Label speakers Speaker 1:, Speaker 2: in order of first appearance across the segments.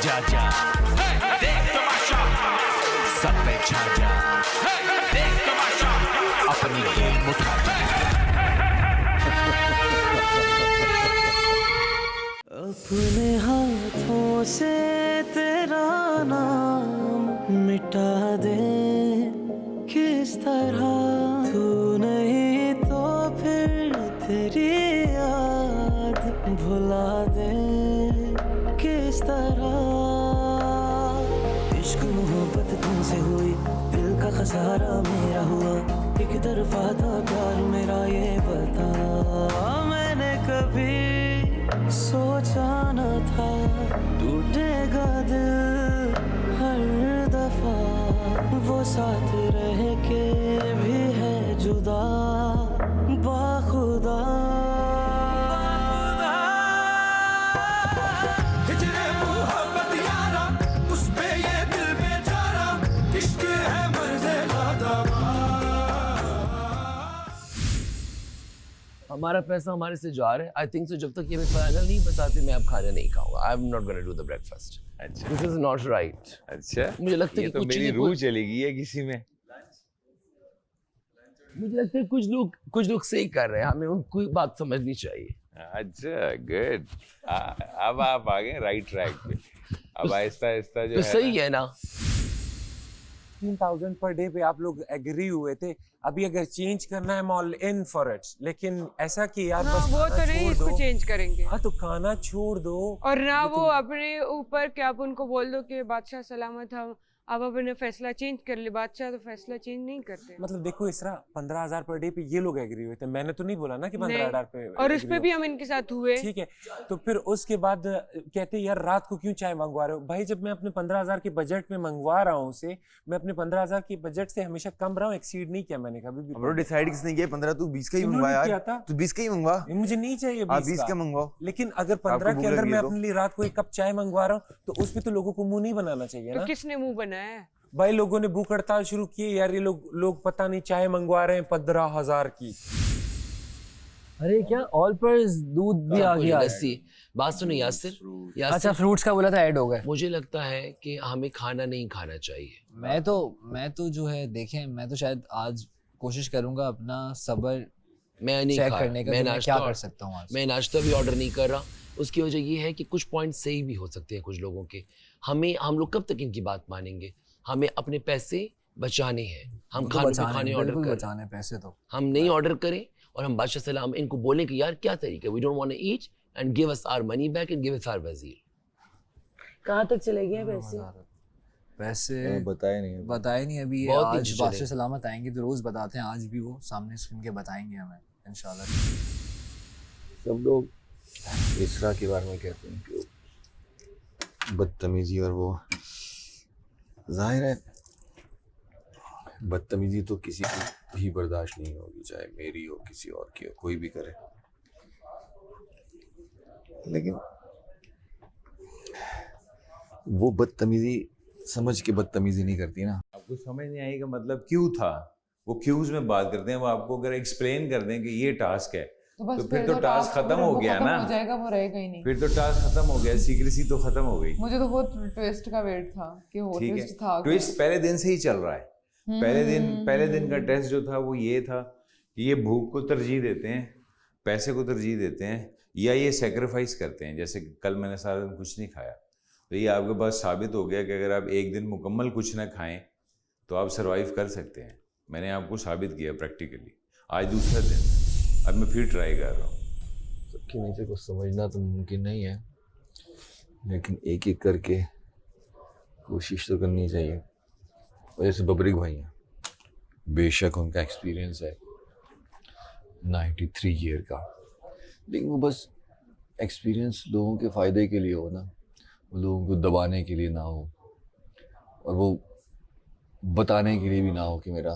Speaker 1: जा जा, देख तमाशा, सब पे छा जा, देख तमाशा, अपनी गेम उठा जा।
Speaker 2: अपने हाथों से तेरा नाम मिटा दे किस तरह, तू नहीं तो फिर तेरी याद भुला दे किस तरह। इश्क मोहब्बत तुमसे हुई, दिल का खसारा मेरा हुआ, एक तरफा था प्यार मेरा ये बता। मैंने कभी सोचा न था टूटेगा दिल हर दफा, वो साथ रह के भी है जुदा बाखुदा।
Speaker 3: हिजरे मोहब्बत यारा, उस पे ये दिल बेचारा, इश्क है मर्ज़े लादवा।
Speaker 4: हमारा पैसा हमारे से जा रहा है। आई थिंक सो जब तक ये मैं फाइनल नहीं बताते मैं अब खाना नहीं खाऊंगा। I am not gonna do the breakfast.
Speaker 5: अच्छा
Speaker 4: दिस इज नॉट राइट।
Speaker 5: अच्छा,
Speaker 4: मुझे लगता है
Speaker 5: ये
Speaker 4: कि
Speaker 5: तो
Speaker 4: कुछ
Speaker 5: मेरी
Speaker 4: चीज़ें
Speaker 5: रूह चली गई है किसी में।
Speaker 4: मुझे लगता है कुछ लोग सही कर रहे हैं, हमें उनकी बात समझनी चाहिए।
Speaker 5: अच्छा गुड, अब आप आ गए राइट ट्रैक पे। अब आहिस्ता आहिस्ता जो
Speaker 4: तो
Speaker 5: है
Speaker 4: सही
Speaker 5: ना,
Speaker 4: है ना।
Speaker 6: 3,000 पर डे पे आप लोग एग्री हुए थे। अभी अगर चेंज करना है, ऑल इन फॉर इट, लेकिन ऐसा कि यार
Speaker 7: हाँ,
Speaker 6: बस
Speaker 7: वो
Speaker 6: खाना
Speaker 7: तो नहीं
Speaker 6: छोड़
Speaker 7: इसको
Speaker 6: दो।
Speaker 7: चेंज करेंगे।
Speaker 6: हाँ तो खाना छोड़ दो।
Speaker 7: और ना
Speaker 6: ये
Speaker 7: वो
Speaker 6: तो-
Speaker 7: अपने ऊपर कि आप उनको बोल दो कि बादशाह सलामत, हम आप अपने फैसला चेंज कर ले। बादशाह तो फैसला चेंज नहीं करते।
Speaker 6: मतलब देखो इसरा 15,000 पर डे पे ये लोग एग्री हुए थे, मैंने तो नहीं बोला ना कि 15,000 पे
Speaker 7: और उस
Speaker 6: agree
Speaker 7: पे
Speaker 6: हो।
Speaker 7: भी हम इनके साथ हुए।
Speaker 6: ठीक है, तो फिर उसके बाद कहते यार रात को क्यों चाय मंगवा रहे हो भाई? जब मैं अपने 15,000 के बजट में मंगवा रहा हूँ उसे, मैं अपने 15,000 के बजट से हमेशा कम रहा हूँ, एक्सीड नहीं किया मैंने कभी भी।
Speaker 8: हमने डिसाइड किसने किया? 15 तू 20 का ही
Speaker 6: इन्होंने
Speaker 8: मंगवा
Speaker 6: किया
Speaker 8: यार।
Speaker 6: था।
Speaker 8: तू 20 का ही मंगवा।
Speaker 6: मुझे नहीं चाहिए
Speaker 8: आप
Speaker 6: 20
Speaker 8: 20 का मंगवाओ।
Speaker 6: लेकिन अगर 15
Speaker 8: भूख
Speaker 6: के अंदर
Speaker 8: लगी
Speaker 6: मैं
Speaker 8: है तो?
Speaker 6: अपने लिए रात को एक कप चाय मंगवा रहा हूँ तो उस पे तो लोगों को मुंह नहीं बनाना चाहिए
Speaker 7: तो
Speaker 6: ना
Speaker 7: किसने मुंह बनाया है?
Speaker 6: भाई। लोगों ने भूख हड़ताल शुरू की है यार, ये लोग पता नहीं चाय मंगवा रहे हैं 15,000 की।
Speaker 9: अरे क्या ऑल पर दूध भी आ गया?
Speaker 4: लस्सी, बात सुनो यासिर।
Speaker 9: अच्छा फ्रूट्स का बोला था ऐड हो गए।
Speaker 4: मुझे लगता है कि हमें खाना नहीं खाना चाहिए।
Speaker 9: मैं तो जो है देखें, मैं तो शायद आज कोशिश करूंगा अपना सब्र
Speaker 4: मैं नहीं
Speaker 9: चेक
Speaker 4: खा
Speaker 9: करने का
Speaker 4: मैं
Speaker 9: कि मैं
Speaker 4: नाश्ता
Speaker 9: क्या कर सकता हूँ आज।
Speaker 4: मैं नाश्ता भी ऑर्डर नहीं कर रहा। उसकी वजह ये है कि कुछ पॉइंट सही भी हो सकते हैं कुछ लोगों के। हम लोग कब तक इनकी बात मानेंगे? हमें अपने पैसे बचाने हैं। हम
Speaker 9: तो
Speaker 4: खाने पे
Speaker 9: बचाने,
Speaker 4: खाने ऑर्डर
Speaker 9: बिल्कुल
Speaker 4: करें,
Speaker 9: बचाने पैसे तो।
Speaker 4: हम नहीं ऑर्डर करें और हम बादशाह सलाम इनको बोलें कि यार क्या तरीका, we don't want to eat and give us our money back and give us our वजीर।
Speaker 9: कहाँ तक चले गए पैसे? पैसे
Speaker 8: बताया नहीं।
Speaker 9: बताए नहीं अभी।
Speaker 4: बहुत
Speaker 9: आज
Speaker 4: नीचे चले
Speaker 9: बादशाह
Speaker 4: गए।
Speaker 9: सलामत आएंगे तो रोज बताते हैं, आज भी वो सामने सुन के बताएंगे हमें इंशाल्लाह।
Speaker 8: सब लोग इसरा के बारे में कहते हैं कि वो बदतमीजी, और वो जाहिर है बदतमीजी तो किसी की भी बर्दाश्त नहीं होगी, चाहे मेरी हो किसी और की हो, कोई भी करे। लेकिन वो बदतमीजी समझ के बदतमीजी नहीं करती ना।
Speaker 5: आपको समझ नहीं आएगा मतलब क्यों था। वो क्यूज में बात करते हैं, वो आपको अगर एक्सप्लेन कर दें कि ये टास्क है तो फिर तो टास्क खत्म हो गया ना।
Speaker 10: हो जाएगा, वो रहेगा ही नहीं।
Speaker 5: फिर तो टास्क खत्म हो गया, सीक्रेसी तो खत्म हो गई।
Speaker 10: मुझे तो बहुत ट्विस्ट का वेट था कि वो
Speaker 5: ठीक
Speaker 10: ट्विस्ट
Speaker 5: है,
Speaker 10: था।
Speaker 5: ट्विस्ट पहले दिन से ही चल रहा है। पहले दिन का टेस्ट जो था वो ये था कि ये भूख को तरजीह देते हैं, पैसे को तरजीह देते हैं, या ये सेक्रीफाइस करते हैं। जैसे कल मैंने सारा दिन कुछ नहीं खाया, तो ये आपके पास साबित हो गया कि अगर आप एक दिन मुकम्मल कुछ ना खाएं तो आप सरवाइव कर सकते हैं। मैंने आपको साबित किया प्रैक्टिकली। आज दूसरा दिन, अब मैं फिर ट्राई कर रहा हूँ।
Speaker 8: सबके नेचर को समझना तो मुमकिन नहीं है, लेकिन एक एक करके कोशिश तो करनी चाहिए। और जैसे बबरिक भाई हैं, बेशक उनका एक्सपीरियंस है 93 ईयर का, लेकिन वो बस एक्सपीरियंस लोगों के फ़ायदे के लिए हो ना, वो लोगों को दबाने के लिए ना हो, और वो बताने के लिए भी ना हो कि मेरा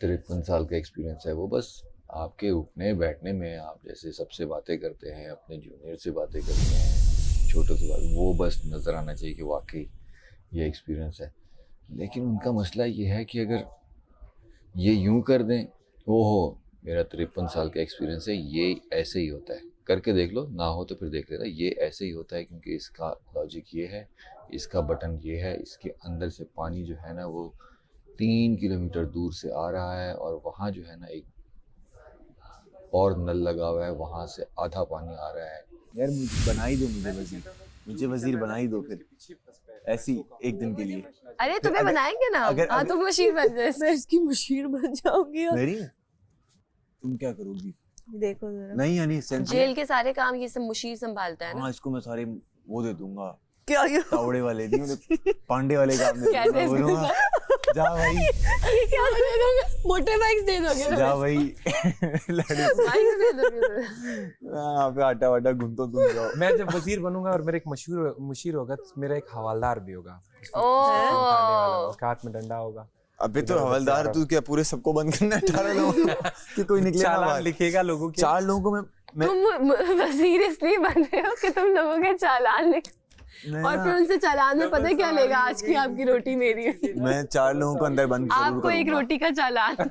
Speaker 8: 53 साल का एक्सपीरियंस है। वो बस आपके उठने बैठने में आप जैसे सबसे बातें करते हैं, अपने जूनियर से बातें करते हैं, छोटों से बात, वो बस नज़र आना चाहिए कि वाकई ये एक्सपीरियंस है। लेकिन उनका मसला ये है कि अगर ये यूं कर दें, ओहो मेरा 53 साल का एक्सपीरियंस है, ये ऐसे ही होता है, करके देख लो, ना हो तो फिर देख लेना। ये ऐसे ही होता है क्योंकि इसका लॉजिक ये है, इसका बटन ये है, इसके अंदर से पानी जो है ना वो 3 किलोमीटर दूर से आ रहा है और वहाँ जो है ना एक और नल लगा हुआ है, वहाँ से आधा पानी आ रहा है।
Speaker 11: यार बना ही दो मुझे वजीर बना ही दो फिर, ऐसी एक दिन के लिए।
Speaker 12: अरे तुम्हें बनाएंगे ना, हाँ तुम मशीर बन जाए। मैं इसकी मशीर बन जाऊंगी।
Speaker 11: मेरी तुम क्या करोगी?
Speaker 12: देखो जरा।
Speaker 11: नहीं यानी
Speaker 12: जेल के सारे काम ये सब मुशीर संभालता है ना।
Speaker 11: हाँ, इसको मैं सारे वो दे दूंगा,
Speaker 12: क्या ये
Speaker 11: तावड़े वाले नहीं, पांडे वाले काम दे दूंगा, बोलूंगा जा भाई।
Speaker 12: क्या दे दोगे? मोटे बाइक्स दे दोगे?
Speaker 11: जा भाई
Speaker 12: बाइक्स दे दोगे?
Speaker 11: यहाँ पे आटा वाटा गूंथो तुम जाओ।
Speaker 6: मैं जब वजीर बनूंगा और मेरा एक मुशीर होगा तो मेरा एक हवालदार भी होगा, उसका हाथ में डंडा होगा।
Speaker 11: अबे तो हवलदार तू क्या पूरे सबको बंद करना 18 लोगों कि कोई निकले ना बाहर?
Speaker 6: लिखेगा लोगों के।
Speaker 11: 4 लोगों को मैं
Speaker 12: तुम वजीर इसलिए बन रहे हो कि तुम लोगों के चालान लिख और फिर उनसे चालान में पता है क्या लेगा? आज की आपकी रोटी मेरी।
Speaker 11: मैं 4 लोगों को अंदर बंद जरूर
Speaker 12: आपको एक रोटी का चालान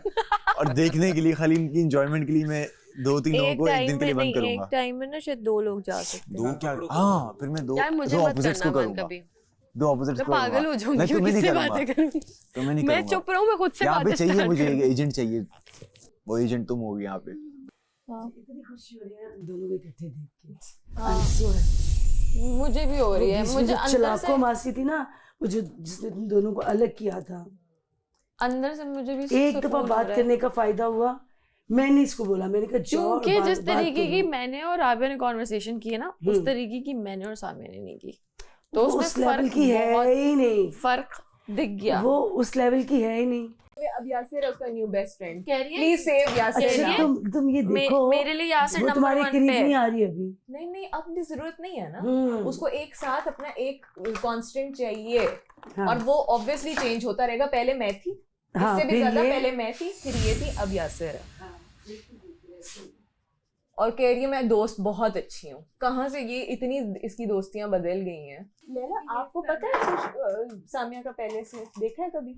Speaker 11: और देखने के लिए, खाली इनकी एंजॉयमेंट के लिए मैं 2-3 लोगों को एक दिन के लिए बंद करूंगा।
Speaker 12: एक टाइम में ना शायद 2 लोग जा सकते हैं।
Speaker 11: 2 क्या? हाँ फिर मैं 2 ऑपोजिट्स को करूंगा। 2 ऑपोजिट्स को
Speaker 12: पागल हो जाऊंगी, किससे बातें करूंगी?
Speaker 11: तो मैं नहीं
Speaker 12: मैं चुप रहूं, मैं खुद से बातें
Speaker 11: चाहिए
Speaker 12: स्टार्ट
Speaker 11: मुझे एक एजेंट चाहिए, वो एजेंट तुम होगी यहाँ पे।
Speaker 2: इतनी खुशी हो रही है दोनों को इकट्ठे देख के।
Speaker 12: मुझे भी हो रही है। मुझे अंदर
Speaker 2: चलाको मासी थी ना, मुझे जिसने तुम दोनों को अलग किया था,
Speaker 12: अंदर से मुझे भी
Speaker 2: एक दफा बात करने का फायदा हुआ। मैंने इसको बोला, मैंने कहा
Speaker 12: क्योंकि जिस तरीके की मैंने और आबिया ने कॉन्वर्सेशन की है ना, उस तरीके की मैंने और सामिया ने नहीं की, तो
Speaker 2: उस लेवल की है ही नहीं,
Speaker 12: फर्क दिख गया।
Speaker 2: वो उस लेवल की है ही नहीं।
Speaker 10: अब यासिर उसका न्यू बेस्ट फ्रेंड,
Speaker 12: कह रही है
Speaker 10: प्लीज सेव यासिर।
Speaker 2: अच्छा तुम ये देखो,
Speaker 12: मेरे लिए यासिर
Speaker 2: वो
Speaker 12: नंबर
Speaker 2: तुम्हारे
Speaker 12: 1
Speaker 2: करीब
Speaker 12: पे
Speaker 2: नहीं आ रही अभी।
Speaker 10: नहीं अब भी जरूरत नहीं है ना, उसको एक साथ अपना एक कांस्टेंट चाहिए।
Speaker 2: हाँ।
Speaker 10: और वो ऑब्वियसली चेंज होता रहेगा। पहले मैं थी,
Speaker 2: हाँ,
Speaker 10: इससे भी
Speaker 2: फिर
Speaker 10: ज्यादा
Speaker 2: ये-
Speaker 10: पहले मैं थी, फिर ये थी, अब यासिर है। और कह रही है मैं दोस्त बहुत अच्छी हूँ। कहाँ से ये इतनी इसकी दोस्तियां बदल गई हैं? लैला आपको पता है सामिया का पहले से देखा है कभी?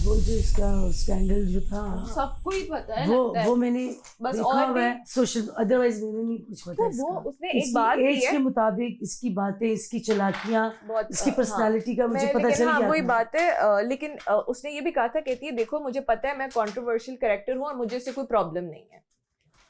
Speaker 2: वो जो इसका स्कैंडल जो था,
Speaker 10: सबको ही पता है,
Speaker 2: वो मैंने
Speaker 10: बस
Speaker 2: देखा
Speaker 10: और
Speaker 2: हुआ है सोशल, अदरवाइज मैंने नहीं कुछ पता
Speaker 10: तो
Speaker 2: इसका।
Speaker 10: वो उसने एक
Speaker 2: इसकी
Speaker 10: बात की
Speaker 2: एज
Speaker 10: है
Speaker 2: के मुताबिक इसकी बातें, इसकी चालाकियां,
Speaker 10: बहुत
Speaker 2: इसकी
Speaker 10: हाँ,
Speaker 2: पर्सनालिटी का मुझे
Speaker 10: मैं
Speaker 2: पता
Speaker 10: लेकिन
Speaker 2: चल
Speaker 10: हाँ,
Speaker 2: गया
Speaker 10: वही
Speaker 2: था।
Speaker 10: बात है। लेकिन उसने ये भी कहा था, कहती है देखो मुझे पता है मैं कंट्रोवर्शियल कैरेक्टर हूँ और मुझे इससे कोई प्रॉब्लम नहीं है,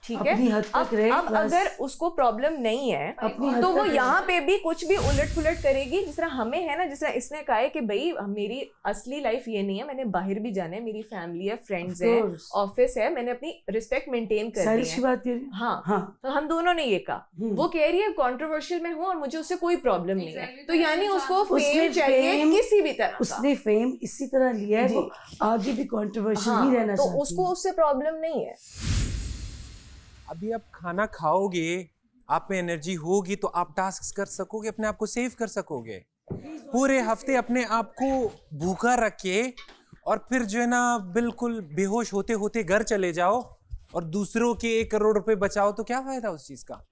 Speaker 10: ठीक है?
Speaker 2: अपनी हद तक रहे,
Speaker 10: अब
Speaker 2: बस।
Speaker 10: अगर उसको प्रॉब्लम नहीं है
Speaker 2: अपनी हद
Speaker 10: तो वो
Speaker 2: तक
Speaker 10: यहाँ पे भी कुछ भी उलट पुलट करेगी। जिस तरह हमें है ना, जिस तरह इसने कहा है कि भाई मेरी असली लाइफ ये नहीं है, मैंने बाहर भी जाना है, मेरी फैमिली है, फ्रेंड्स है, ऑफिस है, मैंने अपनी रिस्पेक्ट मेंटेन करनी
Speaker 2: सारी
Speaker 10: है।
Speaker 2: बात ये
Speaker 10: हाँ, तो हम दोनों ने ये कहा। वो कह रही है कंट्रोवर्शियल में हूँ और मुझे उससे कोई प्रॉब्लम नहीं है, तो यानी उसको फेम चाहिए किसी भी तरह का।
Speaker 2: उसने फेम इसी तरह लिया है, वो आगे भी कंट्रोवर्शियल ही रहना
Speaker 10: तो
Speaker 2: चाहती
Speaker 10: उसको
Speaker 2: है।
Speaker 10: उससे प्रॉब्लम नहीं है।
Speaker 6: अभी आप खाना खाओगे, आप में एनर्जी होगी तो आप टास्क कर सकोगे, अपने आप को सेव कर सकोगे। पूरे हफ्ते अपने आप को भूखा रखे और फिर जो है ना बिल्कुल बेहोश होते होते घर चले जाओ और दूसरों के 1 करोड़ रुपए बचाओ, तो क्या फायदा उस चीज का?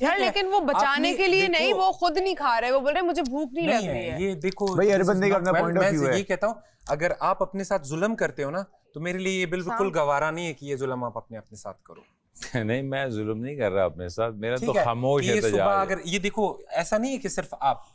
Speaker 7: यार लेकिन वो बचाने के लिए नहीं, वो खुद नहीं खा रहे, वो बोल रहे मुझे भूख नहीं लग रही है।
Speaker 6: ये देखो
Speaker 11: भाई हर बंदे का अपना पॉइंट ऑफ व्यू है।
Speaker 6: मैं ये कहता हूँ, अगर आप अपने साथ जुल्म करते हो ना, तो मेरे लिए ये बिल्कुल गवारा नहीं है कि ये जुल्म आप अपने साथ करो।
Speaker 5: नहीं, मैं जुल्म नहीं कर रहा अपने साथ, मेरा तो
Speaker 6: ठीक है,
Speaker 5: खामोश
Speaker 6: ये
Speaker 5: एहतजाज
Speaker 6: सुबह
Speaker 5: है।
Speaker 6: अगर ये देखो, ऐसा नहीं है कि सिर्फ आप,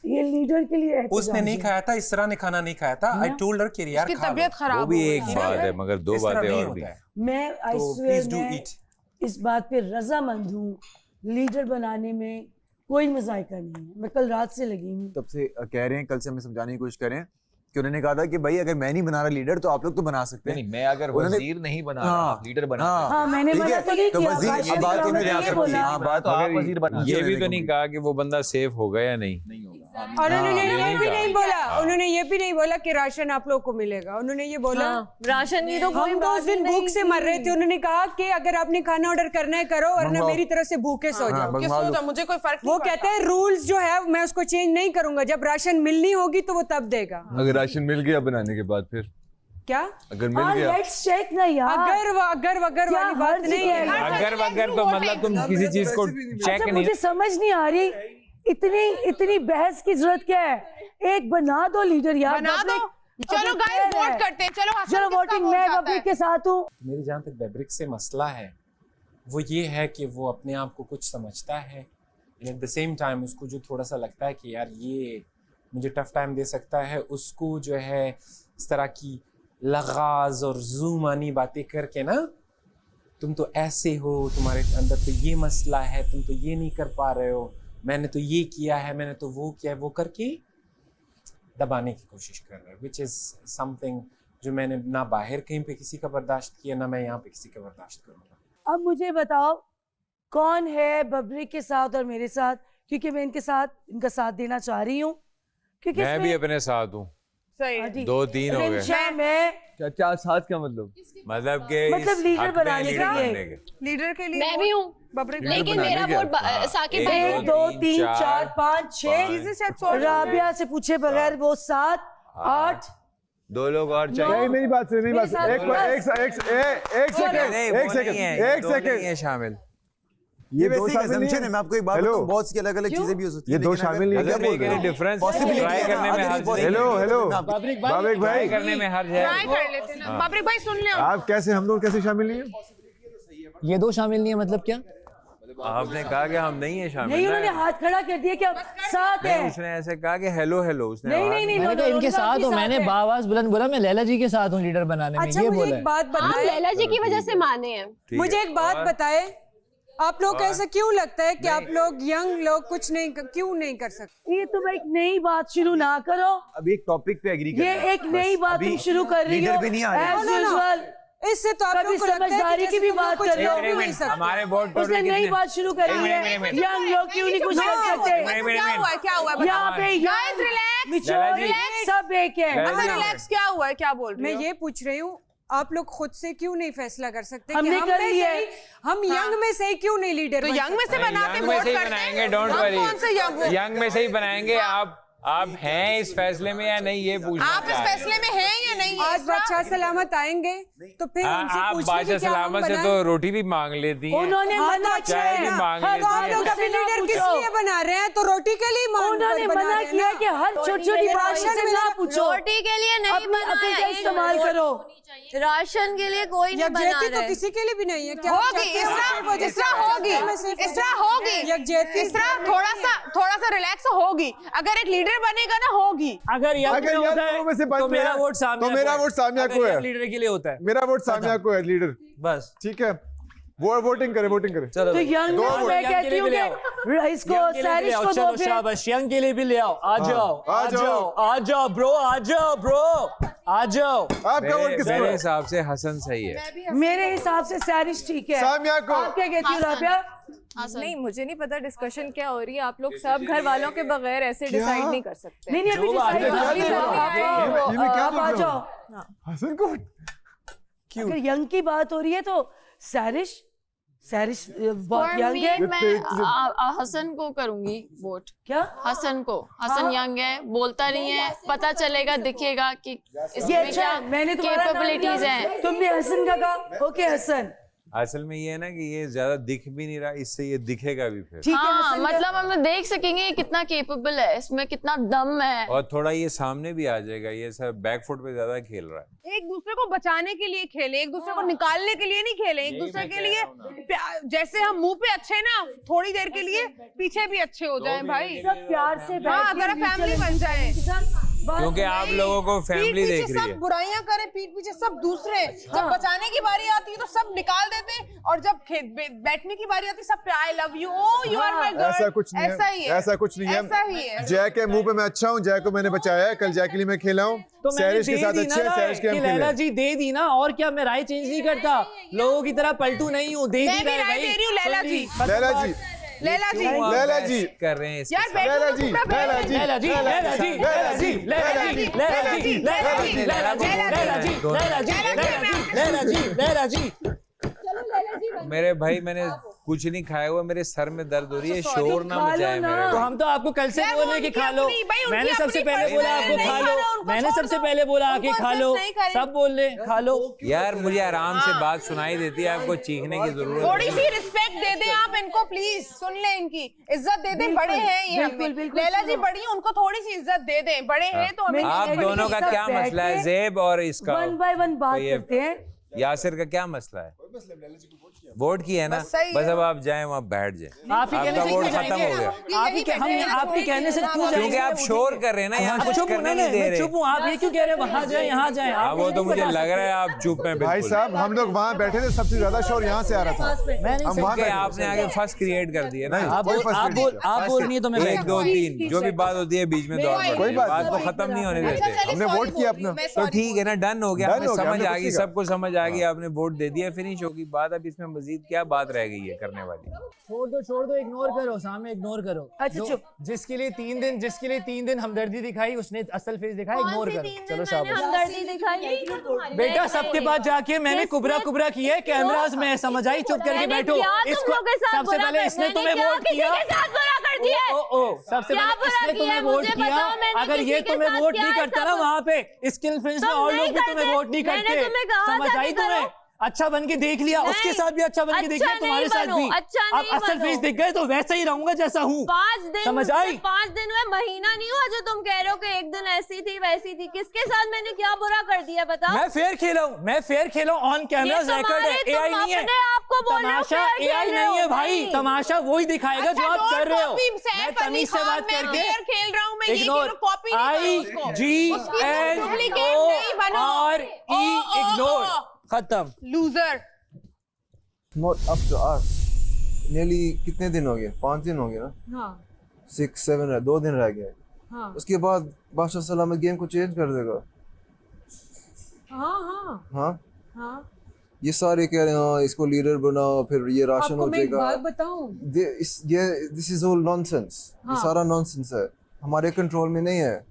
Speaker 2: ये लीडर के लिए एहतजाज
Speaker 6: उसने नहीं
Speaker 2: है।
Speaker 6: खाया था, इसरा ने खाना नहीं खाया था। आई टोल्ड हर कि यार खा लो।
Speaker 5: वो भी एक बात है, मगर 2 बातें और भी।
Speaker 2: मैं आई
Speaker 6: तो
Speaker 2: स्वेयर
Speaker 6: please do
Speaker 2: मैं
Speaker 6: eat।
Speaker 2: इस बात पे रजामंद हूँ, लीडर बनाने में कोई मजायका नहीं है। मैं कल रात से लगी हूँ।
Speaker 11: तब से कह रहे हैं, कल से हमें समझाने की कोशिश करें कि उन्होंने कहा था कि भाई अगर मैं नहीं बना रहा लीडर तो आप लोग तो बना सकते हैं।
Speaker 8: नहीं, मैं अगर वजीर नहीं बना रहा, लीडर बना रहा।
Speaker 2: हाँ, मैंने मना तो नहीं किया,
Speaker 11: वजीर
Speaker 2: बादशाह
Speaker 11: बात
Speaker 2: ने
Speaker 11: मेरे
Speaker 2: ये
Speaker 11: आकर
Speaker 2: बोला।
Speaker 11: हाँ, बात तो आप वजीर बना।
Speaker 5: ये भी तो नहीं कहा कि वो बंदा सेफ होगा या नहीं।
Speaker 7: और उन्होंने ये भी नहीं बोला, उन्होंने ये भी नहीं बोला कि राशन आप लोग को मिलेगा। उन्होंने ये बोला
Speaker 12: राशन की तो कोई
Speaker 7: हम 2 दिन भूख से मर रहे थे, उन्होंने कहा कि अगर आपने खाना ऑर्डर करना है करो, वरना मेरी तरफ से भूखे सो जाओ।
Speaker 10: कि सो जाओ, मुझे कोई फर्क
Speaker 7: वो कहते हैं रूल्स जो है मैं उसको चेंज नहीं करूंगा, जब राशन मिलनी होगी तो वो तब देगा।
Speaker 8: अगर राशन मिल गया बनाने के बाद फिर
Speaker 7: क्या
Speaker 8: अगर मिल गया,
Speaker 2: लेट्स चेक ना यार,
Speaker 7: अगर वगर वाली बात नहीं है।
Speaker 5: अगर वगर तो मतलब तुम किसी चीज को चेक
Speaker 2: अच्छा,
Speaker 5: नहीं।
Speaker 2: मुझे समझ नहीं आ रही, इतनी बहस की जरूरत क्या है? एक बना दो लीडर यार,
Speaker 7: बना दो। चलो गाइस वोट करते हैं, चलो
Speaker 2: चलो वोटिंग, मैं पब्लिक के साथ हूँ।
Speaker 6: मेरी जहाँ तक फैब्रिक से मसला है, वो ये है कि वो अपने आप को कुछ समझता है, एट द सेम टाइम उसको जो थोड़ा सा लगता है कि यार ये मुझे टफ टाइम दे सकता है, उसको जो है इस तरह की लगाज और ज़ूमानी बातें करके ना, तुम तो ऐसे हो, तुम्हारे अंदर तो ये मसला है, तुम तो ये नहीं कर पा रहे हो, मैंने तो ये किया है, मैंने तो वो किया है, वो करके दबाने की कोशिश कर रहे हैं, विच इज़ समथिंग जो मैंने ना बाहर कहीं पे किसी का बर्दाश्त किया, ना मैं यहाँ पे किसी का बर्दाश्त करूँगा।
Speaker 13: अब मुझे बताओ कौन है बबरी के साथ और मेरे साथ, क्योंकि मैं इनका साथ देना चाह रही हूँ, क्योंकि
Speaker 5: मैं भी अपने साथ हूँ।
Speaker 13: सही
Speaker 5: 2-3 हो गए।
Speaker 13: मैं
Speaker 8: क्या साथ क्या मतलब?
Speaker 5: मतलब के
Speaker 13: मतलब लीडर बनाने के लिए,
Speaker 7: लीडर के लिए
Speaker 12: मैं भी हूँ, लेकिन मेरा वोट साकिब भाई।
Speaker 13: 1 2 3 4 5 6 राबिया से पूछे बगैर वो 7 8
Speaker 5: 2 लोग और चाहिए।
Speaker 11: मेरी बात सुन, मेरी बात सुन, एक सेकंड शामिल। ये वैसे ही assumption है, मैं आपको एक बात बताऊं, बहुत सी अलग-अलग चीजें भी हो सकती हैं।
Speaker 5: ये 2 शामिल नहीं है, डिफरेंस ट्राई करने में हर्ज नहीं।
Speaker 11: हेलो
Speaker 5: बाबरिक
Speaker 11: भाई
Speaker 5: करने में हर्ज है।
Speaker 7: ट्राई कर लेते हैं ना। बाबरिक भाई सुन ले,
Speaker 11: आप कैसे, हम लोग कैसे शामिल नहीं है?
Speaker 9: ये 2 शामिल नहीं है मतलब क्या?
Speaker 5: आपने कहा कि हम नहीं है शामिल।
Speaker 13: नहीं, उन्होंने हाथ खड़ा कर दिया कि हम साथ हैं।
Speaker 5: उसने ऐसे कहा कि हेलो हेलो, उसने
Speaker 13: नहीं,
Speaker 9: मैंने कहा इनके साथ हूँ, मैंने आवाज बुलंद बोला मैं लैला जी के साथ हूँ लीडर बनाने में, ये बोला है।
Speaker 12: आप लैला जी की वजह से माने हैं।
Speaker 7: मुझे एक बात बताए, आप लोग ऐसा क्यों लगता है कि आप लोग यंग लोग कुछ नहीं क्यों नहीं कर सकते?
Speaker 13: ये तुम एक नई बात शुरू ना करो,
Speaker 11: अभी एक टॉपिक पे एग्री
Speaker 13: ये एक नई बात तुम शुरू कर रही हो।
Speaker 11: लीडर भी नहीं आ रहे।
Speaker 13: As usual,
Speaker 7: इससे तो आप
Speaker 13: कभी
Speaker 7: लोग को लगता है
Speaker 13: समझदारी
Speaker 7: कि
Speaker 13: की भी बात कर लो।
Speaker 5: हमारे वोट
Speaker 13: उसने नई बात शुरू करी है, यंग लोग क्यों नहीं कुछ कर सकते?
Speaker 7: क्या हुआ
Speaker 13: यहाँ पे यंग मिच्योर सब एक है।
Speaker 7: रिलैक्स, क्या हुआ है, क्या बोल रहे हो? मैं ये पूछ रही हूँ, आप लोग खुद से क्यों नहीं फैसला कर सकते?
Speaker 13: हमने कर लिया है।
Speaker 7: हम यंग में से ही क्यों नहीं लीडर? तो यंग में से बनाते वोट करते
Speaker 5: बनाएंगे, डोंट वरी।
Speaker 7: कौन से
Speaker 5: यंग में से ही बनाएंगे। आप हैं इस फैसले में या नहीं, ये पूछना
Speaker 7: आप इस फैसले में हैं या नहीं? आज बादशाह सलामत आएंगे तो फिर उनसे
Speaker 5: आप
Speaker 7: पूछिए
Speaker 5: बादशाह
Speaker 7: कि क्या हम
Speaker 5: सलामत से
Speaker 7: बनाएं?
Speaker 5: तो रोटी भी मांग लेती हैं।
Speaker 13: उन्होंने मना किया
Speaker 5: चाय भी
Speaker 13: है।
Speaker 5: मांग
Speaker 13: हर
Speaker 5: लेती
Speaker 7: आप
Speaker 5: हैं।
Speaker 7: लोग अपने लीडर किस लिए बना रहे हैं? तो रोटी के लिए
Speaker 13: उन्होंने मना किया कि हर छोटी-छोटी बात से ना पूछो,
Speaker 12: रोटी के लिए नहीं
Speaker 13: अपनी अकल का इस्तेमाल करो।
Speaker 12: राशन के लिए कोई नहीं बना
Speaker 7: यकजहती
Speaker 12: रहा
Speaker 7: तो
Speaker 12: है।
Speaker 7: किसी के लिए भी नहीं है। क्या
Speaker 14: होगी, इसरा होगी,
Speaker 7: यकजहती
Speaker 14: थोड़ा सा रिलैक्स होगी। अगर एक लीडर बनेगा ना, होगी।
Speaker 11: अगर तो मेरा वोट सामिया को है,
Speaker 9: लीडर के लिए होता है।
Speaker 11: मेरा वोट सामिया को है लीडर,
Speaker 9: बस
Speaker 11: ठीक है। वो वोटिंग करे
Speaker 9: चलो
Speaker 13: तो यंग में मैं कहती हूँ कि इसको सैरिश को दो फिर।
Speaker 9: शाबाश, यंग के लिए भी ले आओ। आ जाओ ब्रो, आ जाओ।
Speaker 11: आपका वोट किसको
Speaker 5: मेरे
Speaker 11: है?
Speaker 5: हिसाब से हसन सही है।
Speaker 13: मेरे हिसाब से सैरिश ठीक है।
Speaker 11: सामिया को।
Speaker 13: आप क्या कहती हो राबिया?
Speaker 10: नहीं, मुझे नहीं पता डिस्कशन क्या हो रही है। आप लोग सब घर वालों के बगैर ऐसे डिसाइड नहीं कर सकते।
Speaker 13: नहीं, अभी डिसाइड आप आ जाओ।
Speaker 11: हसन को
Speaker 13: अगर यंग की बात हो रही है तो सैरिश बहुत यंग है।
Speaker 12: मैं हसन को करूंगी वोट।
Speaker 13: क्या?
Speaker 12: हसन को। हसन यंग है, बोलता नहीं है, पता चलेगा, दिखेगा कि इसमें क्या
Speaker 13: मैंने
Speaker 12: कैपेबिलिटीज हैं।
Speaker 13: तुमने हसन का कहा, ओके हसन।
Speaker 5: असल में ये है ना कि ये ज्यादा दिख भी नहीं रहा, इससे ये दिखेगा भी फिर।
Speaker 12: हाँ, मतलब हम देख सकेंगे कितना केपेबल है, इसमें कितना दम है।
Speaker 5: और थोड़ा ये सामने भी आ जाएगा, ये सब बैकफुट पे ज्यादा खेल रहा है।
Speaker 14: एक दूसरे को बचाने के लिए खेले, एक दूसरे को निकालने के लिए नहीं खेले, एक दूसरे के लिए जैसे हम मुंह पे अच्छे ना, थोड़ी देर के लिए पीछे भी अच्छे हो जाएं भाई।
Speaker 13: सब प्यार से
Speaker 14: हाँ, अगर फैमिली बन जाए।
Speaker 5: क्योंकि आप लोगों को फैमिली देख रही है।
Speaker 14: सब बुराइयां करें पीठ पीछे सब दूसरे, जब बचाने की बारी आती है तो सब निकाल देते हैं, और जब बैठने की बारी आती है सब पे I love you, oh you are my girl.
Speaker 11: ऐसा कुछ नहीं है, ऐसा कुछ नहीं है,
Speaker 14: ऐसा ही है।
Speaker 11: जय के मुंह पे मैं अच्छा हूँ, जय को मैंने बचाया है, कल जय के लिए मैं खेला हूँ, सैरिश के साथ अच्छे हैं, सैरिश के हम खेले।
Speaker 9: लैला जी दे दी ना, और क्या मैं राय चेंज नहीं करता, लोगों की तरह पलटू नहीं हूँ, दे दी भाई।
Speaker 14: लैला जी
Speaker 5: कर रहे हैं
Speaker 14: यार,
Speaker 11: लैला जी
Speaker 5: मेरे भाई, मैंने कुछ नहीं खाया हुआ, मेरे सर में दर्द हो रही है, शोर ना मचाए मेरे।
Speaker 9: तो हम तो आपको कल से बोल रहे कि खा लो, मैंने सबसे पहले बोला आपको खा लो, मैंने सबसे पहले बोला आके खा लो, सब बोल रहे खा लो।
Speaker 5: यार मुझे आराम से बात सुनाई देती है, आपको चीखने की जरूरत है।
Speaker 14: थोड़ी सी रिस्पेक्ट दे दें आप इनको, प्लीज सुन लें, इनकी इज्जत दे दें, बड़े हैं ये। लैला जी बड़ी हैं, उनको थोड़ी सी इज्जत दे दें, बड़े हैं तो हमें।
Speaker 5: आप दोनों का क्या मसला है, ज़ेब और इसका?
Speaker 13: वन बाय वन बात करते हैं।
Speaker 5: यासिर का क्या मसला है? वोट किया है ना, बस अब आप जाएं वहाँ बैठ जाएं। आपका वोट खत्म हो गया।
Speaker 9: आपके कहने से क्यों जाएंगे?
Speaker 5: क्योंकि आप शोर कर रहे हैं ना, यहाँ कुछ करने नहीं दे रहे।
Speaker 9: चुप हूँ, आप ये क्यों कह रहे हैं वहाँ जाए यहाँ जाए?
Speaker 5: वो तो मुझे लग रहा है आप चुप हैं।
Speaker 15: भाई साहब हम लोग वहाँ बैठे थे, सबसे ज्यादा शोर यहाँ से आ रहा था। हम वहाँ बैठे,
Speaker 5: आपने आगे फर्स्ट क्रिएट कर दिया ना।
Speaker 9: आप बोल रही है तो मैं
Speaker 5: 1 2 3 जो भी बात होती है बीच में दौड़
Speaker 15: कोई बात
Speaker 5: को खत्म नहीं होने देते।
Speaker 15: हमने वोट किया अपना,
Speaker 5: तो ठीक है ना, डन हो गया, हमें समझ आ गई,
Speaker 15: सबको
Speaker 5: सबको समझ आ गई, आपने वोट दे दिया, फिनिश होगी बात। अब इसमें मजीद क्या बात रह गई है करने वाली?
Speaker 9: छोड़ दो, इग्नोर करो, सामने इग्नोर करो।
Speaker 13: अच्छा चुप।
Speaker 9: जिसके लिए 3 दिन हमदर्दी दिखाई, उसने असल फेस दिखाया, इग्नोर करो। चलो शाबाश।
Speaker 12: हमदर्दी दिखाई
Speaker 9: बेटा सबके पास जाके मैंने कुबरा किया है, कैमरास में समझ आई, चुप करके बैठो। इसको सबसे पहले इसने तुम्हें वोट किया, सबसे पहले इसने तुम्हें वोट किया। अगर ये तुम्हें वोट नहीं करता ना वहाँ पे स्किल फिल्म्स में और लोग भी तुम्हें वोट नहीं करते। समझ आई तुम्हें? अच्छा बन के देख लिया, उसके साथ भी अच्छा बन के देख लिया, तुम्हारे साथ भी। अब असल फेस दिख गए तो वैसा ही रहूंगा जैसा हूँ।
Speaker 12: 5 दिन
Speaker 9: समझ आई?
Speaker 12: 5 दिन हुए, महीना नहीं हुआ जो तुम कह रहे हो कि एक दिन ऐसी थी वैसी थी। किसके साथ मैंने क्या बुरा कर दिया बताओ?
Speaker 9: मैं फेयर खेला हूँ, ऑन कैमरा रिकॉर्ड है, एआई नहीं है। तमाशा एआई नहीं है भाई, तमाशा वही दिखाएगा जो आप कर रहे हो। मैं तमीज से बात करके
Speaker 14: खेल रहा हूँ, मैं ये
Speaker 9: इग्नोर, IGNORE इग्नोर, खत्म।
Speaker 14: Loser.
Speaker 11: Not up to us. Nearly कितने दिन हो गए? 5 दिन हो गए ना?
Speaker 7: हाँ
Speaker 11: 6 7 2 दिन रह गए।
Speaker 7: हाँ
Speaker 11: उसके बाद बादशाह सलामत गेम को चेंज कर देगा। हाँ
Speaker 7: हाँ।
Speaker 11: ये सारे कह रहे हैं हाँ इसको लीडर बनाओ, फिर ये राशन
Speaker 7: आपको
Speaker 11: हो
Speaker 7: मैं एक
Speaker 11: जाएगा।
Speaker 7: बात बताऊं?
Speaker 11: This is all nonsense. ये सारा नॉनसेंस है, हमारे कंट्रोल में नहीं है।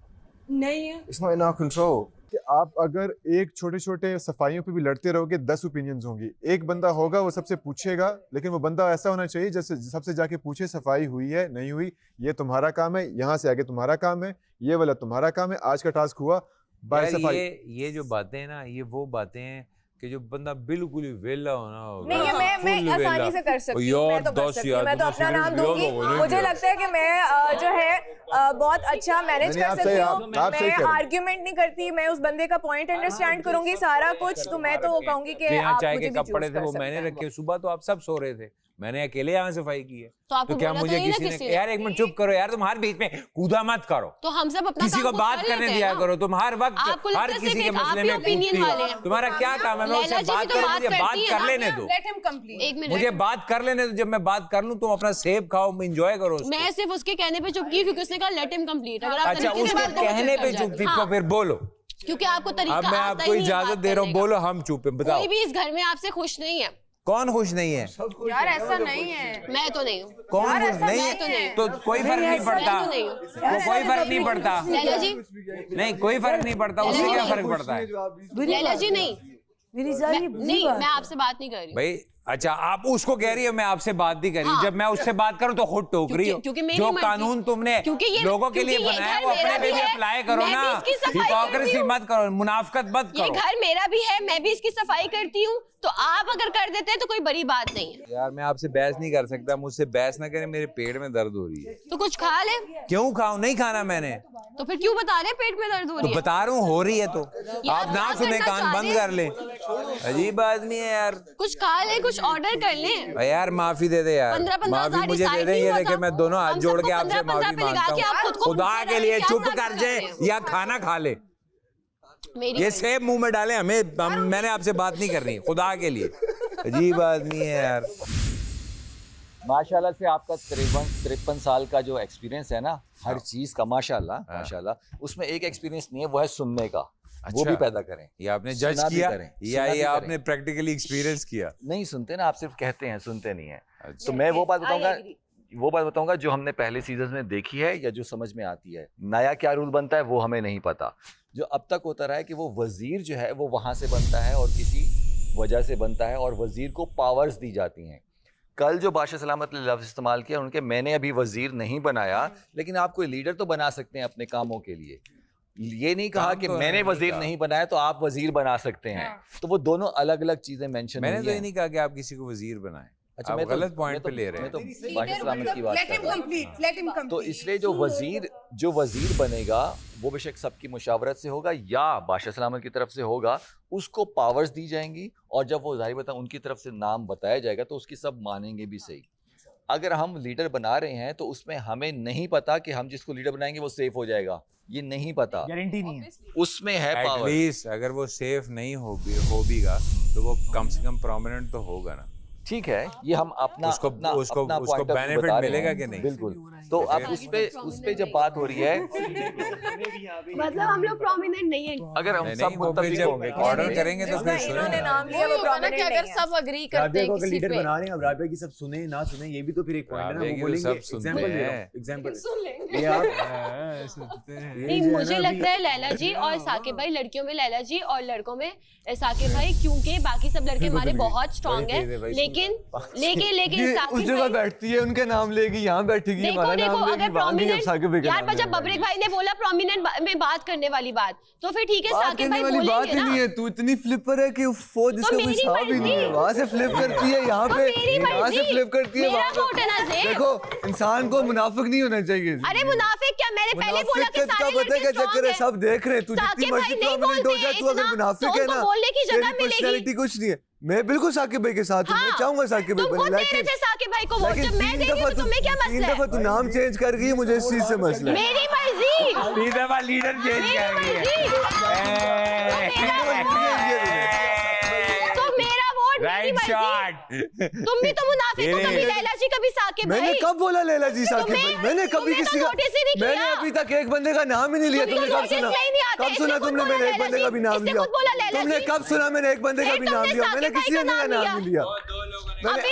Speaker 7: नहीं है।
Speaker 11: It's not in our control.
Speaker 15: कि आप अगर एक छोटे छोटे सफाइयों पे भी लड़ते रहोगे 10 ओपिनियंस होंगी। एक बंदा होगा वो सबसे पूछेगा, लेकिन वो बंदा ऐसा होना चाहिए जैसे सबसे जाके पूछे सफाई हुई है नहीं हुई, ये तुम्हारा काम है, यहाँ से आगे तुम्हारा काम है, ये वाला तुम्हारा काम है। आज का टास्क हुआ बाय सफाई।
Speaker 5: ये जो बातें हैं ना, ये वो बातें हैं कि जो बंदा बिल्कुल ही वेला होना होगा।
Speaker 10: नहीं ये मैं आसानी से कर सकती हूँ, मैं तो कर सकती हूँ, मैं तो अपना नाम दूंगी। मुझे लगता है कि मैं जो है बहुत अच्छा मैनेज कर सकती हूँ। मैं आर्ग्यूमेंट नहीं करती, मैं उस बंदे का पॉइंट अंडरस्टैंड करूंगी सारा कुछ। तो मैं तो कहूंगी कि आप
Speaker 5: चाय
Speaker 10: मुझे
Speaker 5: के
Speaker 10: भी
Speaker 5: कपड़े
Speaker 10: चूज
Speaker 5: थे
Speaker 10: कर
Speaker 5: वो
Speaker 10: सकते
Speaker 5: मैंने
Speaker 10: हैं।
Speaker 5: रखे, सुबह तो आप सब सो रहे थे, मैंने अकेले यहाँ सफाई की है।
Speaker 12: तो
Speaker 5: क्या मुझे किसी ने यार एक मिनट चुप करो यार, तुम हर बीच में कूदा मत करो।
Speaker 12: तो हम सब अपना
Speaker 5: किसी को बात करने दिया करो, तुम हर वक्त हर किसी के मसले में कूदती हो। तुम्हारा क्या काम है? मैं उससे बात करूं, मुझे बात कर लेने दो, मुझे बात कर लेने दो। जब मैं बात कर लूं तुम अपना सेब खाओ, एंजॉय करो।
Speaker 12: मैं सिर्फ उसके कहने पे चुप की क्योंकि उसने कहा लेट हिम कंप्लीट। अगर आप
Speaker 5: अच्छा उसके कहने पे चुप थी तो फिर बोलो,
Speaker 12: क्योंकि आपको तरीका
Speaker 5: अब मैं आपको इजाजत दे रहा हूँ, बोलो हम चुप है। बताओ
Speaker 12: कोई भी इस घर में आपसे खुश नहीं है।
Speaker 5: कौन खुश नहीं है?
Speaker 14: यार ऐसा नहीं है,
Speaker 12: मैं तो नहीं हूँ।
Speaker 5: कौन खुश नहीं है? तो कोई फर्क नहीं पड़ता, कोई फर्क नहीं पड़ता।
Speaker 12: लैला जी
Speaker 5: नहीं कोई फर्क नहीं पड़ता, उससे क्या फर्क पड़ता है?
Speaker 12: लैला जी नहीं, मैं आपसे बात नहीं कर रही
Speaker 5: भाई। अच्छा आप उसको कह रही हो, मैं आपसे बात नहीं कर रही। जब मैं उससे बात करूं तो खुद टोक रही हो। जो कानून तुमने लोगों के लिए बनाया वो अपने पे भी अप्लाई करो ना। हिपोक्रेसी मत करो, मुनाफिकत मत करो।
Speaker 12: ये घर मेरा भी है, मैं भी इसकी सफाई करती हूँ, तो आप अगर कर देते हैं तो कोई बड़ी बात नहीं है।
Speaker 5: यार मैं आपसे बहस नहीं कर सकता, मुझसे बहस ना करें, मेरे पेट में दर्द हो रही है।
Speaker 12: तो कुछ खा ले।
Speaker 5: क्यों खाऊं? नहीं खाना मैंने।
Speaker 12: तो फिर क्यों बता रहे पेट में दर्द हो रही है?
Speaker 5: बता रहा हूँ हो रही है तो आप ना सुने, कान बंद कर ले। अजीब आदमी है यार।
Speaker 12: कुछ खा ले, कुछ ऑर्डर कर ले।
Speaker 5: यार माफी दे दे यार, माफी मुझे दे दे। ये देखे मैं दोनों हाथ जोड़ के आपसे माफी मांगता हूँ। खुदा के लिए चुप कर जाए या खाना खा ले। ये सेब मुंह में डाले मैंने आपसे बात नहीं करनी, खुदा के लिए। अजीब आदमी है यार।
Speaker 8: माशाल्लाह से आपका 53 साल का जो एक्सपीरियंस है ना, हर चीज का माशाल्लाह, उसमें एक एक्सपीरियंस नहीं है, वो है सुनने का। वो भी पैदा करें।
Speaker 5: ये आपने जज किया या ये आपने प्रैक्टिकली एक्सपीरियंस किया?
Speaker 8: नहीं सुनते ना आप, सिर्फ कहते हैं, सुनते नहीं है। तो मैं वो बात बताऊंगा जो हमने पहले सीजन में देखी है या जो समझ में आती है। नया क्या रूल बनता है वो हमें नहीं पता। जो अब तक होता रहा है कि वो वजीर जो है वो वहाँ से बनता है और किसी वजह से बनता है और वजीर को पावर्स दी जाती हैं। कल जो बादशाह सलामत ने लफ्ज़ इस्तेमाल किया उनके, मैंने अभी वजीर नहीं बनाया, लेकिन आप कोई लीडर तो बना सकते हैं अपने कामों के लिए। ये नहीं कहा कि मैंने वजीर नहीं बनाया तो आप वजीर बना सकते हैं। तो वो दोनों अलग अलग चीजें मेंशन।
Speaker 5: मैंने तो ये नहीं कहा कि आप किसी को वजीर बनाएं। अच्छा, आप गलत पॉइंट पे ले रहे हैं।
Speaker 8: मैं तो बादशाह सलामत की बात कर रहा हूँ। तो इसलिए जो वजीर बनेगा वो बेशक सबकी मुशावरत से होगा या बादशाह सलामत की तरफ से होगा, उसको पावर्स दी जाएंगी और जब वो जाहिर बता उनकी तरफ से नाम बताया जाएगा तो उसकी सब मानेंगे भी सही। अगर हम लीडर बना रहे हैं तो उसमें हमें नहीं पता कि हम जिसको लीडर बनाएंगे वो सेफ हो जाएगा, ये नहीं पता, गारंटी नहीं है, उसमें है पावर।
Speaker 5: एटलीस्ट अगर वो सेफ नहीं होगा तो वो कम से कम प्रोमिनेंट तो होगा ना।
Speaker 8: ठीक है, ये हम अपना
Speaker 5: उसको बेनिफिट मिलेगा कि नहीं?
Speaker 8: बिल्कुल। तो अब उस पे जब बात हो रही है
Speaker 12: मतलब हम लोग प्रोमिनेंट नहीं है।
Speaker 8: अगर हम सब मुत्तफिक होंगे,
Speaker 5: ऑर्डर करेंगे तो फिर
Speaker 10: इन्होंने नाम लिया वो प्रोमिनेंट नहीं है।
Speaker 12: अगर सब एग्री करते हैं किसी
Speaker 11: लीडर
Speaker 12: पे,
Speaker 11: बना रहे हैं, अब राबिया की सब सुने ना सुने ये भी तो फिर एक पॉइंट है ना, वो बोलेंगे एग्जांपल ये आप
Speaker 12: नहीं, मुझे लगता है लैला जी और साकिब भाई, लड़कियों में लैला जी और लड़कों में साकिब भाई, क्योंकि बाकी सब लड़के हमारे बहुत स्ट्रांग हैं, लेकिन
Speaker 8: उस जगह बैठती है उनके नाम लेगी, यहाँ बैठेगी हमारा नाम लेगी,
Speaker 12: अगर प्रोमिनेंट यार जब बबरिक भाई ने बोला प्रोमिनेंट में बात करने वाली बात, तो फिर ठीक है साकिब भाई बोलेंगे ना।
Speaker 8: बात ही नहीं है, तू इतनी फ्लिपर है कि वो जिसका कोई हिसाब ही नहीं है, वहाँ से फ्लिप करती है यहाँ पे, यहाँ से फ्लिप करती है वहाँ पे। देखो इंसान को मुनाफिक नहीं होना चाहिए।
Speaker 12: अरे मुनाफिक क्या, मैंने पहले बोला कि सारे
Speaker 8: लड़के क्या चक्कर है, सब देख रहे हैं, तू जितनी मर्जी प्रोमिनेंट हो जाए, तू अगर मुनाफिक है ना, तेरी पर्सनालिटी कुछ नहीं है। मैं बिल्कुल साकिब भाई के साथ हूँ, मैं चाहूंगा साकिब भाई बने, लेकिन
Speaker 12: साकिब भाई को वोट जब मैं दे रही हूं तो तुम्हें क्या मसला है?
Speaker 8: 3 दफा तू नाम चेंज कर गई, मुझे इस चीज से मसला है।
Speaker 12: मेरी मर्जी,
Speaker 5: 3 दफा लीडर चेंज कर गई
Speaker 12: तो मेरा वोट मेरी मर्जी। तुम भी तो मुनाफिक हो, कभी लैला जी कभी साकिब भाई।
Speaker 8: मैंने कब बोला लैला जी साकिब भाई? मैंने कभी किसी का, मैंने अभी तक एक बंदे का नाम ही नहीं लिया। तुमने कब सुना? कब सुना तुमने मैंने एक बंदे का भी नाम लिया? तुमने कब सुना मैंने एक बंदे का भी नाम लिया? मैंने किसी का नाम नहीं लिया। मैंने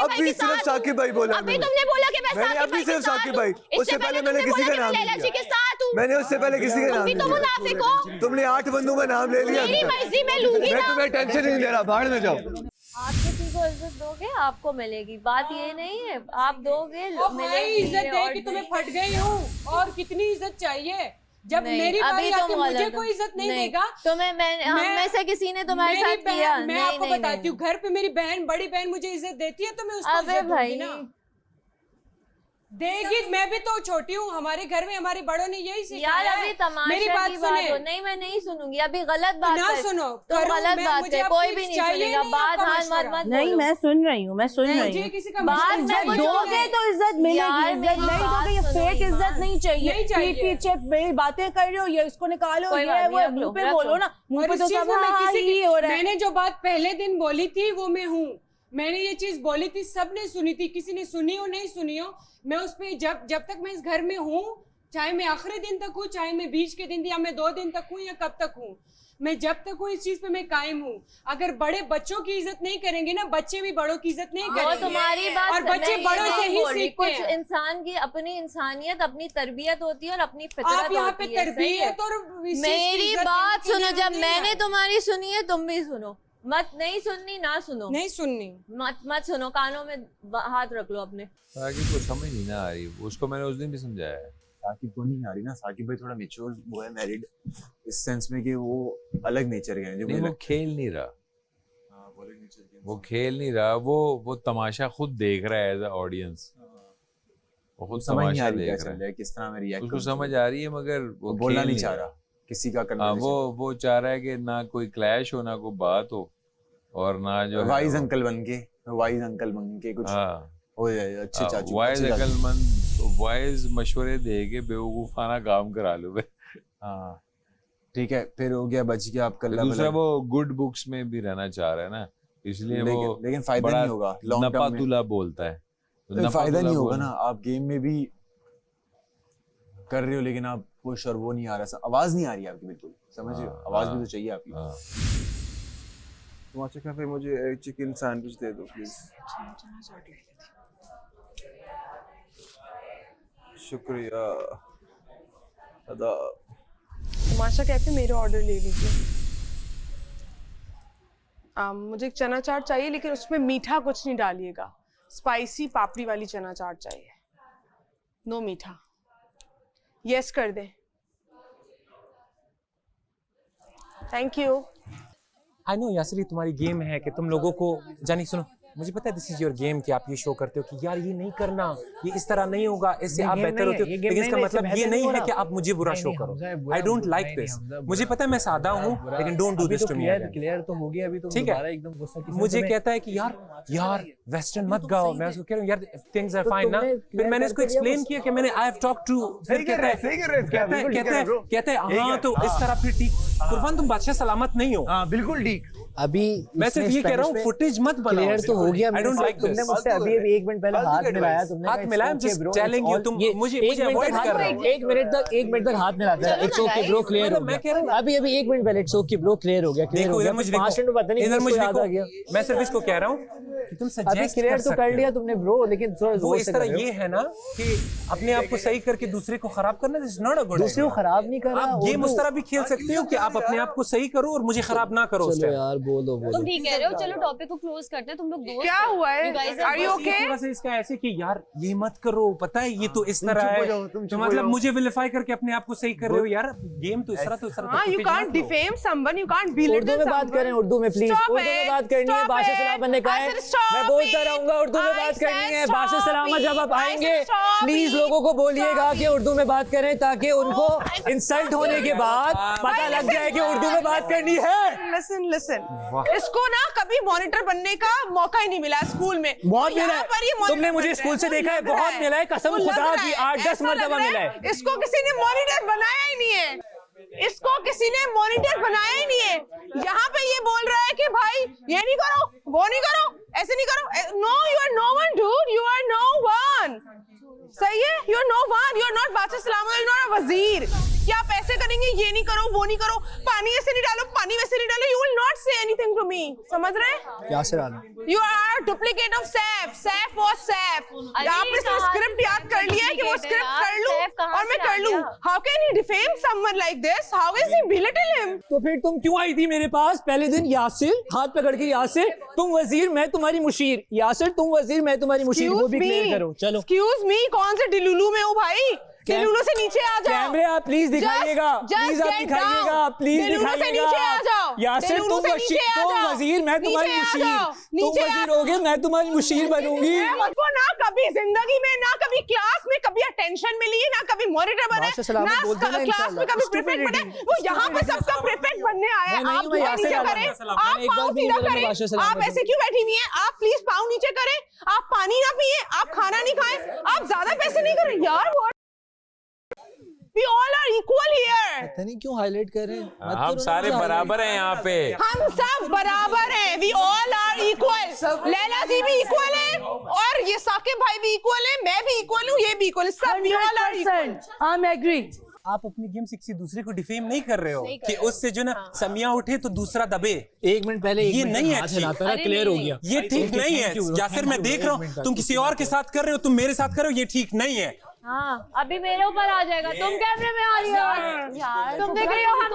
Speaker 8: अभी सिर्फ साकिब भाई बोला।
Speaker 12: अभी तुमने बोला कि मैं
Speaker 8: मैंने अभी सिर्फ साकिब भाई, उससे पहले मैंने किसी का नाम
Speaker 12: लैला जी के साथ हूं।
Speaker 8: मैंने उससे पहले किसी का नाम नहीं
Speaker 12: लिया। मुनाफिक हो
Speaker 8: तुमने 8 बंदों का नाम ले लिया।
Speaker 12: मेरी मर्जी, मैं लूंगी।
Speaker 8: मैं तुम्हें टेंशन नहीं ले रहा, बाहर में जाओ।
Speaker 16: आप किसी को इज्जत दोगे आपको मिलेगी, बात ये नहीं है आप दोगे मिलेगी।
Speaker 7: इज्जत दे कि तुम्हें फट गई हूँ, और कितनी इज्जत चाहिए? जब मेरी बारी आके मुझे कोई इज्जत नहीं देगा,
Speaker 16: तुम्हें हम में से किसी ने तुम्हारे साथ किया?
Speaker 7: मैं आपको बताती हूँ, घर पे मेरी बहन, बड़ी बहन मुझे इज्जत देती है तो मैं उसको इज्जत दूंगी ना। देगी, मैं भी तो छोटी हूँ, हमारे घर में हमारे बड़ों ने यही सिखाया है।
Speaker 16: यार अभी तमाशा
Speaker 7: मेरी बात
Speaker 16: की बात हो, नहीं मैं नहीं सुनूंगी, अभी गलत बात
Speaker 7: ना सुनो,
Speaker 16: तुम गलत बात कर, कोई भी नहीं सुनेगा। बात हाथ मत
Speaker 17: नहीं, मैं सुन रही हूँ, मैं सुन रही हूँ। बात में दोगे तो इज्जत मिलेगी, इज्जत नहीं दोगे ये फेक इज्जत नहीं चाहिए। पीछे मेरी बातें कर रही हो, ये इसको निकालो, ये वो मुंह पे बोलो ना, मुंह पे तो सब ही हो रहा है।
Speaker 7: मैंने जो बात पहले दिन बोली थी वो मैं हूँ, मैंने ये चीज बोली थी, सबने सुनी थी, किसी ने सुनी हो नहीं सुनी हो, मैं उस पे जब तक मैं इस घर में हूँ, चाहे मैं आखिरी दिन तक हूँ, चाहे मैं बीच के दिन या मैं 2 दिन तक हूँ या कब तक हूँ, मैं जब तक हूँ इस चीज पे मैं कायम हूँ। अगर बड़े बच्चों की इज्जत नहीं करेंगे ना, बच्चे भी बड़ों की इज्जत नहीं करेंगे।
Speaker 16: तुम्हारी बात,
Speaker 7: और बच्चे बड़ों से ही सीखते हैं।
Speaker 16: कुछ इंसान की अपनी इंसानियत, अपनी तरबियत होती है और अपनी फितरत
Speaker 7: आप यहाँ पे तरबियत और
Speaker 16: मेरी बात सुनो, जब मैंने तुम्हारी सुनी है तुम भी सुनो, मत नहीं सुननी ना सुनो,
Speaker 7: नहीं सुननी
Speaker 16: मत सुनो, कानों में हाथ रख लो अपने।
Speaker 5: साकिब को समझ नहीं ना आ रही, उसको मैंने उस दिन भी समझाया है।
Speaker 11: साकिब को नहीं आ रही ना, साकिब भाई थोड़ा मैच्योर वो है, मैरिड इस सेंस में कि वो अलग नेचर के हैं। जो
Speaker 5: वो खेल नहीं रहा, वो खेल नहीं रहा, वो तमाशा खुद देख रहा है एज अ ऑडियंस, वो खुद तमाशा देख रहा है,
Speaker 11: किस तरह में रिएक्ट,
Speaker 5: उसको समझ आ रही है मगर वो
Speaker 11: बोलना नहीं चाह रहा किसी का करना।
Speaker 5: वो चाह रहा है कि ना कोई क्लैश हो, ना कोई बात हो, और ना जो
Speaker 11: वाइज अंकल बन के कुछ हो जाए, अच्छे चाचू,
Speaker 5: वाइज अकलमंद, वाइज मशवरे दे के बेवकूफाना काम करा लो।
Speaker 11: हाँ ठीक है, फिर हो गया, बच गया आपका।
Speaker 5: दूसरा वो गुड बुक्स में भी रहना चाह रहा है ना, इसलिए वो
Speaker 11: लेकिन फायदा नहीं होगा,
Speaker 5: नपातुला बोलता है,
Speaker 11: तो फायदा नहीं होगा ना। आप गेम में भी कर रहे हो लेकिन आप पुश और वो नहीं आ रहा, आवाज नहीं आ रही आपकी, बिल्कुल समझ रहे हो, आवाज भी तो चाहिए आपकी।
Speaker 15: तो अच्छा फिर मुझे एक चिकन सैंडविच दे दो प्लीज। शुक्रिया अदा।
Speaker 14: तमाशा कैफे मेरे ऑर्डर ले लीजिए। मुझे एक चना चाट चाहिए, लेकिन उसमें मीठा कुछ नहीं डालिएगा, स्पाइसी पापड़ी वाली चना चाट चाहिए, नो मीठा। यस कर दें, थैंक यू।
Speaker 6: आई नो यासरी, तुम्हारी गेम है कि तुम लोगों को, जानी सुनो, मुझे पता है दिस इज योर गेम कि आप ये शो करते हो कि यार ये नहीं करना, ये इस तरह नहीं होगा, इससे आप बेहतर होते हो, लेकिन इसका मतलब ये नहीं है कि आप मुझे बुरा शो करो। I don't like this. मुझे पता है मैं सादा हूँ, लेकिन don't do this to me.
Speaker 9: Clear तो हो गया अभी, तो
Speaker 6: ठीक है।
Speaker 9: एकदम गुस्सा
Speaker 6: मुझे कहता है कि यार वेस्टर्न मत गाओ। मैं उसको कह रहा हूँ यार थिंग्स आर फाइन ना। फिर मैंने इसको एक्सप्लेन किया कि मैंने आई हैव टॉक टू, फिर कहता है हाँ तो इस तरह फिर ठीक। कुर्बान तुम बादशाह सलामत नहीं हो।
Speaker 9: हाँ बिल्कुल ठीक। अभी
Speaker 6: मैं सिर्फ ये कह रहा हूँ फुटेज मत बनाओ।
Speaker 9: क्लियर तो हो गया।
Speaker 6: आई डोंट लाइक दिस।
Speaker 9: तुमने मुझसे अभी 1 मिनट पहले हाथ मिलाया, तुमने
Speaker 6: हाथ मिलाया, जस्ट टेलिंग यू, तुम मुझे अवॉइड कर रहे हो।
Speaker 9: 1 मिनट तक हाथ मिलाते हैं। इट्स ओके ब्रो, क्लियर हो गया। अभी 1 मिनट पहले इट्स ओके ब्रो, क्लियर हो गया, क्लियर हो गया। 5 मिनट पता नहीं मुझे याद आ गया।
Speaker 6: मैं सिर्फ इसको कह रहा हूँ कि तुम सजेस्ट
Speaker 9: अभी क्लियर तो कर लिया तुमने ब्रो, लेकिन
Speaker 6: वो इस तरह ये है ना कि अपने आप को सही करके दूसरे को खराब करना, this is not a good.
Speaker 9: दूसरे को खराब नहीं करना।
Speaker 6: आप गेम उस तरह भी खेल सकते हो कि आप अपने आप को सही करो और मुझे खराब ना करो।
Speaker 9: चलो यार बोलो
Speaker 12: तुम ठीक कह रहे हो। चलो टॉपिक को क्लोज करते हैं। तुम लोग दोस्त
Speaker 14: क्या हुआ है? Are you okay?
Speaker 6: थोड़ा सा इसका ऐसे कि यार ये मत करो, पता है ये तो इस तरह है, तो मतलब मुझे विलिफाई करके अपने आप को सही कर रहे हो। यार गेम तो इस तरह, तो इस तरह।
Speaker 14: हां, you can't defame someone, you can't believe.
Speaker 9: Urdu में बात करें, उर्दू में प्लीज। उर्दू में बात करनी है। बादशाह सलामत ने कहा है, मैं बोलता रहूंगा उर्दू में बात करनी है। बादशाह सलामत जब आप आएंगे प्लीज लोगों को बोलिएगा कि उर्दू में बात करें, ताकि उनको इंसल्ट होने के बाद पता लग जाए कि उर्दू में बात करनी है।
Speaker 14: लिसन इसको ना कभी मॉनिटर बनने का मौका ही नहीं मिला स्कूल में।
Speaker 9: बहुत मिला है। तुमने मुझे स्कूल से देखा है, बहुत मिला है, कसम खुदा की 8-10 मरतबा मिला है।
Speaker 14: इसको किसी ने मॉनिटर बनाया ही नहीं है। इसको किसी ने मॉनिटर बनाया ही नहीं है। यहाँ पे ये बोल रहा है कि भाई ये नहीं करो, वो नहीं करो, ऐसे नहीं करो। No, you are no one dude, you are no one. सही है, you are no one, you are not बादशाह सलामत, यू आर नॉट अ वजीर। क्या आप ऐसे करेंगे, ये नहीं करो, वो नहीं करो, पानी ऐसे नहीं डालो, पानी वैसे नहीं डालो, you will not say anything to me. समझ रहे?
Speaker 9: क्या से डालो?
Speaker 14: You are duplicate of Saif. Saif was Saif. आपने स्क्रिप्ट याद कर लिया है कि वो स्क्रिप्ट कर लूं और मैं कर लूं। How can he defame someone like this? How is he belittle him?
Speaker 9: तो फिर तुम क्यों आई थी मेरे पास पहले दिन? यासिर, हाथ पकड़ के यासिर, तुम वजीर मैं तुम्हारी मुशीर। यासिर तुम वजीर मैं तुम्हारी मुशीर, वो भी क्लियर करो। चलो
Speaker 14: एक्सक्यूज मी, कौन से डिलुलू में हो भाई? डिलुलू से नीचे आ जाओ।
Speaker 9: कैमरे आप प्लीज दिखाइएगा, प्लीज आप दिखाइएगा, प्लीज दिखाइएगा। यासिर तुम वजीर मैं तुम्हारी मुशीर, तुम वजीर होगे मैं तुम्हारी मुशीर बनूंगी।
Speaker 14: मुझको ना कभी जिंदगी में, ना कभी क्लास में कभी अटेंशन मिली, ना कभी मॉनिटर बना, ना क्लास में कभी प्रीफेक्ट बने। वो यहाँ पे सबका प्रीफेक्ट बनने आया है। आप नीचे करें, आप पाँव सीधा करें। आप ऐसे क्यों बैठी हुई हैं? आप प्लीज पाँव नीचे करें। आप पानी ना पिए, आप खाना नहीं खाएं, आप ज्यादा पैसे नहीं करें यार। We all are equal here.
Speaker 9: पता नहीं क्यों हाईलाइट कर रहे हैं।
Speaker 5: हम सारे बराबर हैं यहाँ पे।
Speaker 14: हम सब बराबर हैं। We all are equal. Laila जी भी इक्वल है और ये साकिब भाई भी इक्वल है, मैं भी इक्वल हूँ, ये भी इक्वल है, सब we all are equal.
Speaker 13: I'm agree.
Speaker 6: आप अपनी गेम से किसी दूसरे को डिफेम नहीं कर रहे हो कि उससे जो ना समिया उठे तो दूसरा दबे।
Speaker 9: 1 मिनट पहले
Speaker 6: ये नहीं है,
Speaker 9: क्लियर हो गया।
Speaker 6: ये ठीक नहीं है यासिर, मैं देख रहा हूँ तुम किसी और के साथ कर रहे हो, तुम मेरे साथ कर रहे हो, ये ठीक नहीं है।
Speaker 12: हाँ अभी मेरे ऊपर आ जाएगा। तुम कैमरे में आ रही हो यार, तुम देख रही हो हम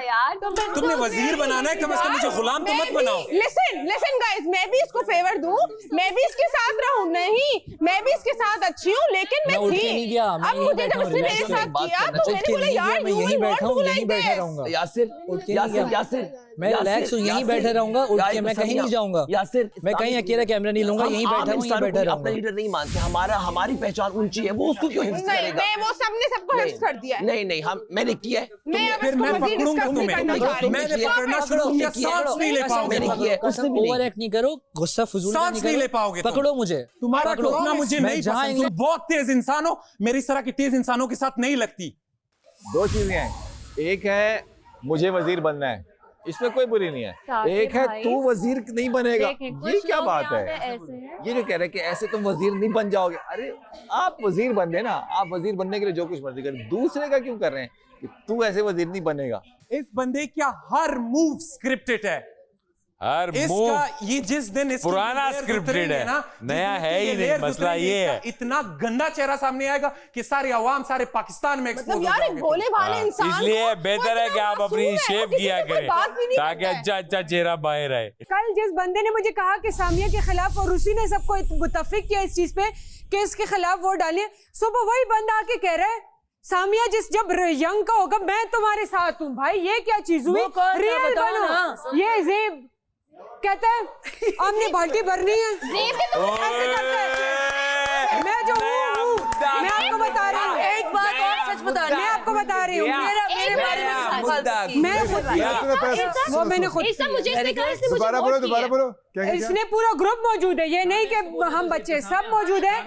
Speaker 12: यार।
Speaker 6: तुमने वजीर बनाना है, कम से कम मुझे गुलाम तो मत बनाओ।
Speaker 14: लिसन गाइस, मैं भी इसको फेवर दूं, मैं भी इसके साथ रहूं। नहीं, मैं भी इसके साथ अच्छी हूं, लेकिन मैं थी। अब मुझे जब उसने मेरे साथ किया तो मैंने बोला यार
Speaker 9: मैं यहीं बैठा हूँ, यहीं बैठा रहूंगा। यासिर मैं रिलैक्स हूँ, यहीं बैठा रहूंगा, उठ के मैं कहीं नहीं जाऊंगा। यासिर मैं कहीं अकेला कैमरा नहीं लूंगा, यहीं बैठा हूँ, यहीं बैठा रहूंगा।
Speaker 4: अपना लीडर नहीं मानते, हमारी पहचान ऊंची है, वो उसको क्यों हिफ्ज करेगा?
Speaker 14: नहीं, वो सबने सबको हिफ्ज कर दिया है।
Speaker 4: नहीं मैंने किया है।
Speaker 6: फिर मैं पकड़ूंगा तुम्हें। मैंने पकड़ना शुरू किया, सांस नहीं ले पाओगे।
Speaker 9: ओवर एक्ट नहीं करो, गुस्सा फजूल
Speaker 6: सांस नहीं ले पाओगे।
Speaker 9: पकड़ो मुझे,
Speaker 6: तुम्हारा टोकना मुझे नहीं पसंद। तुम बहुत तेज इंसान हो, मेरी तरह के तेज इंसानों के साथ नहीं लगती।
Speaker 11: 2 चीजें हैं, एक है मुझे वजीर बनना है, इसमें कोई बुरी नहीं है। एक है तू वजीर नहीं बनेगा, ये क्या बात है? ये जो कह रहे हैं कि ऐसे तुम वजीर नहीं बन जाओगे। अरे आप वजीर बन देना, आप वजीर बनने के लिए जो कुछ मर्जी करें, दूसरे का क्यों कर रहे हैं कि तू ऐसे वजीर नहीं बनेगा?
Speaker 6: इस बंदे का हर मूव स्क्रिप्टेड है।
Speaker 5: हर मूव
Speaker 6: ये जिस दिन
Speaker 5: पुराना स्क्रिप्टेड है, नया है ही नहीं। मसला ये है
Speaker 6: इतना गंदा चेहरा सामने आएगा कि सारे अवाम, सारे पाकिस्तान में
Speaker 14: मतलब यार एक भोले भाले इंसान,
Speaker 5: इसलिए बेहतर है कि आप अपनी शेप किया करें ताकि अच्छा चेहरा बाहर आए।
Speaker 7: कल जिस बंदे ने मुझे कहा कि सामिया के खिलाफ और उसी ने सबको मुतफिक किया इस चीज पे कि इसके खिलाफ वोट डालिए, सुबह वही बंदा आके कह रहा है सामिया जब यंग का होगा मैं तुम्हारे साथ हूँ। भाई ये क्या चीज हुई? रियल बनो। ये जेब कहता है आपने बाल्टी भरनी है। ऐसे करता है। मैं जो हूँ मैं आपको बता रही हूँ, एक बात और सच बता रही हूँ, मैं आपको बता रही हूँ, मेरे बारे में वो मैंने खुद
Speaker 15: दोबारा बोलो
Speaker 7: इसने पूरा ग्रुप मौजूद है, ये नहीं कि हम बच्चे सब मौजूद हैं।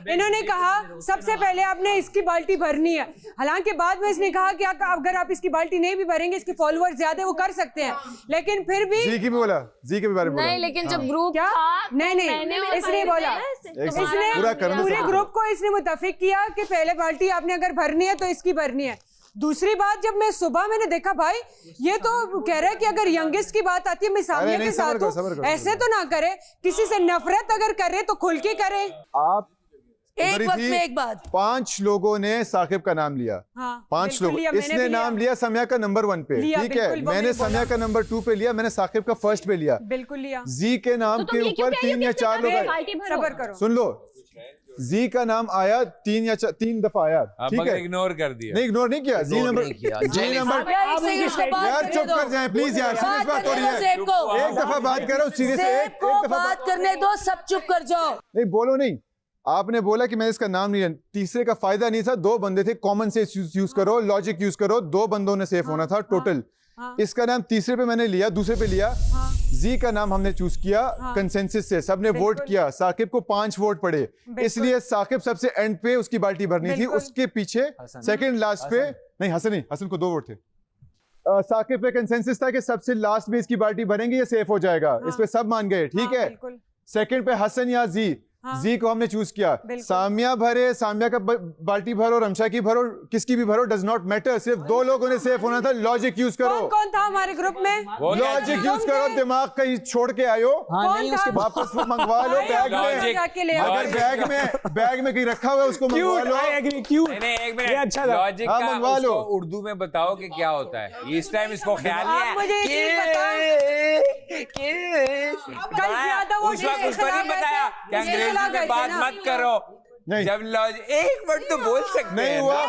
Speaker 7: इन्होंने कहा सबसे पहले आपने इसकी बाल्टी भरनी है, हालांकि बाद में इसने कहा कि अगर आप इसकी बाल्टी नहीं भी भरेंगे, इसके फॉलोअर्स ज्यादा वो कर सकते हैं, लेकिन फिर भी
Speaker 15: जी के भी बोला, जी के भी बारे में बोला
Speaker 12: नहीं, लेकिन जब ग्रुप
Speaker 7: क्या नहीं इसने बोला, इसने पूरे ग्रुप को इसने मुतफिक किया कि पहले बाल्टी आपने अगर भरनी है तो इसकी भरनी है। दूसरी बात, जब मैं सुबह मैंने देखा भाई ये तो कह रहा है कि अगर यंगेस्ट की बात आती है मैं सामिया के साथ हूं, ऐसे तो ना करे, किसी से नफरत अगर करे तो खुल के करे।
Speaker 15: आप
Speaker 13: एक वक्त में एक बात,
Speaker 15: 5 लोगों ने साकिब का नाम लिया,
Speaker 7: हाँ,
Speaker 15: 5 लोग, इसने नाम लिया समिया का नंबर 1 पे, ठीक है, मैंने समिया का नंबर 2 पे लिया, मैंने साकिब का फर्स्ट पे लिया,
Speaker 7: बिल्कुल लिया।
Speaker 15: जी के नाम के ऊपर 3 या 4 लोग, सुन लो, जी का नाम आया 3 दफा आया, ठीक है,
Speaker 11: इग्नोर कर दिया,
Speaker 15: नहीं इग्नोर नहीं किया, जी नंबर यार चुप कर जाए प्लीज यार, सीरियस बात हो रही है, एक दफा बात करो, सीरियस एक दफा
Speaker 13: बात करने दो, सब चुप कर जाओ।
Speaker 15: नहीं बोलो नहीं, आपने बोला कि मैं इसका नाम नहीं, तीसरे का फायदा नहीं था, 2 बंदे थे, कॉमन सेंस यूज करो, लॉजिक यूज करो, 2 बंदों ने सेफ होना था टोटल। इसका नाम तीसरे पे मैंने लिया, दूसरे पे लिया, जी का नाम हमने चूज किया कंसेंसस से, सबने वोट किया, साकिब को 5 वोट पड़े, इसलिए साकिब सबसे एंड पे उसकी बाल्टी भरनी थी, उसके पीछे सेकंड लास्ट पे नहीं, हसन को 2 वोट थे, साकिब पे कंसेंसस था कि सबसे लास्ट में इसकी बाल्टी भरेंगे, ये सेफ हो जाएगा, इस पे सब मान गए, ठीक है। सेकंड पे हसन या जी, जी को हमने चूज किया, सामिया भरे, सामिया का बाल्टी भरो, रमशा की भरो, किसकी भी भरो, डज नॉट मैटर, सिर्फ 2 लोगों ने सेफ होना था, लॉजिक यूज करो।
Speaker 7: कौन था हमारे ग्रुप में?
Speaker 15: लॉजिक यूज करो, दिमाग कहीं छोड़ के आयो, वापस मंगवा लो बैग में, अगर बैग में कहीं रखा हुआ है उसको मंगवा लो,
Speaker 11: अच्छा लॉजिक का मंगवा लो, उर्दू में बताओ कि क्या होता है, इस टाइम इसको ख्याल नहीं है, उस वक्त उसको नहीं बताया कि अंग्रेजी में बात मत करो, जब लॉजिक एक वर्ड तो बोल सकते
Speaker 15: नहीं हुआ,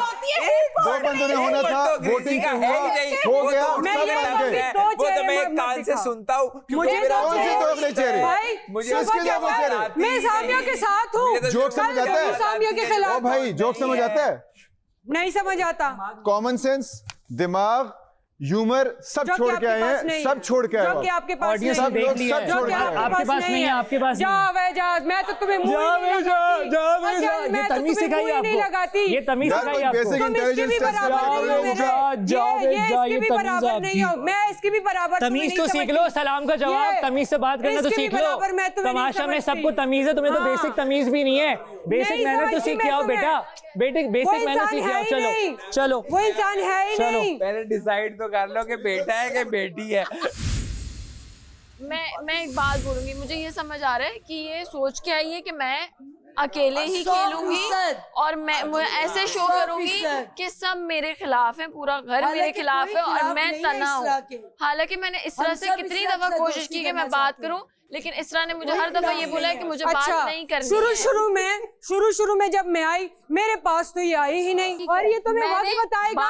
Speaker 15: 2 बंदों ने होना था, वोटिंग का हो गया,
Speaker 11: वो तो मैं एक कान से सुनता हूँ,
Speaker 7: मुझे मैं सामिया के साथ हूँ,
Speaker 15: जोक समझ आता है,
Speaker 7: सामिया के खिलाफ
Speaker 15: भाई जोक समझ आता है,
Speaker 7: नहीं समझ आता,
Speaker 15: कॉमन सेंस, दिमाग, ह्यूमर सब छोड़ के आए हैं, सब छोड़ के आए हैं,
Speaker 7: आपके पास नहीं,
Speaker 15: सब लोग सब छोड़ के आए,
Speaker 9: आपके पास नहीं है, आपके पास
Speaker 7: जा, मैं तो तुम्हें
Speaker 9: ये तमीज सिखाई आपको, ये तमीज सिखाई आपको,
Speaker 15: बेसिक इंटेलिजेंस
Speaker 7: मैं इसकी भी बराबर,
Speaker 9: तमीज तो सीख लो, सलाम का जवाब तमीज से बात करना तो सीख लो, तमाशा में सबको तमीज है, तुम्हें तो बेसिक तमीज भी नहीं है, बेसिक मेहनत तो सीख के आओ बेटा, बेसिक मेहनत सीख के आओ, चलो
Speaker 7: वो इंसान है ही नहीं,
Speaker 11: पहले डिसाइड तो कर लो कि बेटा है कि बेटी है।
Speaker 12: मैं एक बात बोलूंगी, मुझे ये समझ आ रहा है कि ये सोच के आई है कि मैं अकेले ही खेलूंगी और मैं ऐसे शो करूंगी कि सब मेरे खिलाफ हैं, पूरा घर मेरे खिलाफ है और मैं तना हूँ। हालांकि मैंने इसरा से कितनी दफा कोशिश की कि मैं बात करूं, लेकिन इसरा ने मुझे हर दफा ये बोला है कि मुझे बात नहीं करनी है।
Speaker 7: शुरू में जब मैं आई मेरे पास तो ये आई ही नहीं, और ये तुम्हें वक्त बताएगा,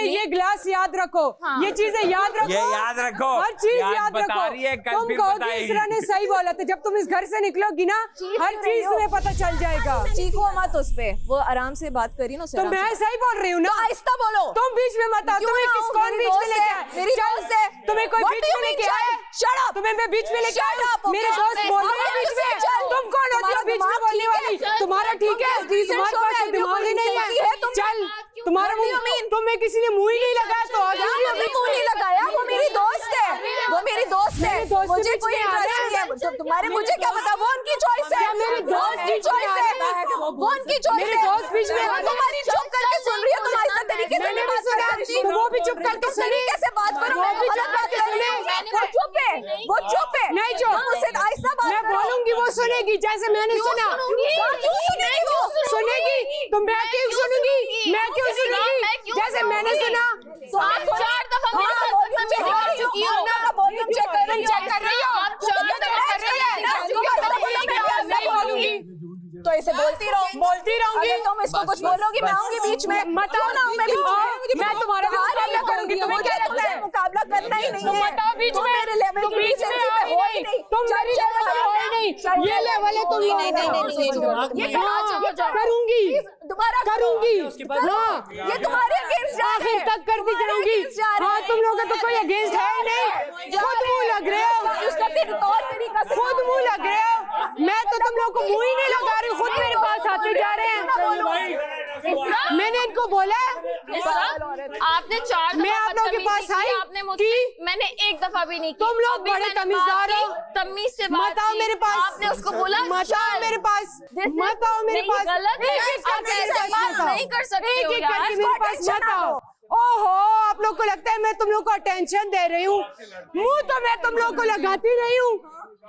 Speaker 7: ये ग्लास याद रखो, ये चीजें याद रखो, हर चीज याद रखो, तुम कहोगे इसरा ने सही बोला था, जब तुम इस घर से निकलोगी ना हर चीज तुम्हें पता चल जाएगा।
Speaker 10: चीखो मत उस पे, वो आराम से बात करी ना,
Speaker 7: तो मैं सही बोल रही हूँ ना,
Speaker 10: आहिस्ता बोलो,
Speaker 7: तुम बीच में मत आओ, तुम्हें कौन बीच में लेके आया,
Speaker 10: मेरी दोस्त है,
Speaker 7: तुम्हें कोई बीच में लेके आया, शट अप, तुम्हें मैं बीच में लेके आया, मेरे दोस्त बोल रहे हैं बीच में, तुम कौन होती हो बीच में बोलने वाली, तुम्हारा ठीक है, तुम्हारे पास दिमाग ही नहीं है, चल तुम्हारा तुम्हें किसी ने मुंह ही नहीं लगाया, तो
Speaker 10: मुंह नहीं लगाया, वो मेरी दोस्त है, वो मेरी दोस्त है, मुझे कोई इंटरेस्ट नहीं है, तुम्हारे मुझे क्या पता, वो उनकी चॉइस है, मेरी दोस्त की चॉइस है, वो उनकी चॉइस है, दोस्त बीच में तुम्हारी चुप करके सुन रही है, तुम ऐसा तरीके से नहीं बात कर,
Speaker 7: वो भी चुप करके
Speaker 10: तरीके से बात करो, मैं गलत बात कर रही हूं, वो चुप है,
Speaker 7: नहीं चुप,
Speaker 10: मुझसे ऐसा बात
Speaker 7: मैं बोलूंगी वो सुनेगी, जैसे मैंने सुना,
Speaker 10: क्यों सुनेगी वो,
Speaker 7: सुनेगी, तुम मैं क्यों सुनूंगी, मैं क्यों सुनूंगी, जैसे मैंने सुना,
Speaker 12: 4 दफा वॉल्यूम चेक कर चुकी हो,
Speaker 10: वॉल्यूम चेक कर रही हो, तो ऐसे बोलती रहूंगी, तुम इसको कुछ बोलोगी, मैं आऊंगी बीच में,
Speaker 7: मत आओ ना, मैं तुम्हारा मुकाबला करूंगी, तुम्हें क्या लगता है
Speaker 10: मुकाबला करना ही नहीं
Speaker 7: तुम बताओ बीच में,
Speaker 10: मेरे लेवल की
Speaker 7: बीच में
Speaker 10: हो ही नहीं,
Speaker 7: तुम मेरी लेवल की हो ही नहीं, ये लेवल है तुम
Speaker 10: नहीं
Speaker 7: करूंगी,
Speaker 10: दोबारा
Speaker 7: करूंगी, हाँ
Speaker 10: ये तुम्हारे अगेंस्ट जा रहे
Speaker 7: आखिर तक करती जाऊंगी। हाँ तुम लोगों का तो कोई अगेंस्ट है ही नहीं, खुद मुंह लग रहे हो,
Speaker 10: उसका तौर तरीका से
Speaker 7: खुद मुंह लग रहे हो। मैं तो तुम लोगों को मुंह ही नहीं लगा रही, खुद मेरे पास आते जा रहे हैं। मैंने इनको बोला
Speaker 12: आपने 4
Speaker 7: मैं आप लोगों के पास आई
Speaker 12: आपने मुझसे, मैंने एक दफा भी नहीं की।
Speaker 7: तुम लोग बड़े तमीज़दार हो,
Speaker 12: तमीज से बात
Speaker 7: मत आओ मेरे पास,
Speaker 12: आपने उसको बोला
Speaker 7: मत आओ मेरे पास, मत आओ मेरे पास,
Speaker 12: गलत है, आप ऐसे बात नहीं कर सकते हो
Speaker 7: एक-एक करके
Speaker 12: यार।
Speaker 7: मेरे पास मत आओ। ओहो आप लोग को लगता है मैं तुम लोग को अटेंशन दे रही हूँ, मुंह तो मैं तुम लोग को लगाती नहीं हूँ,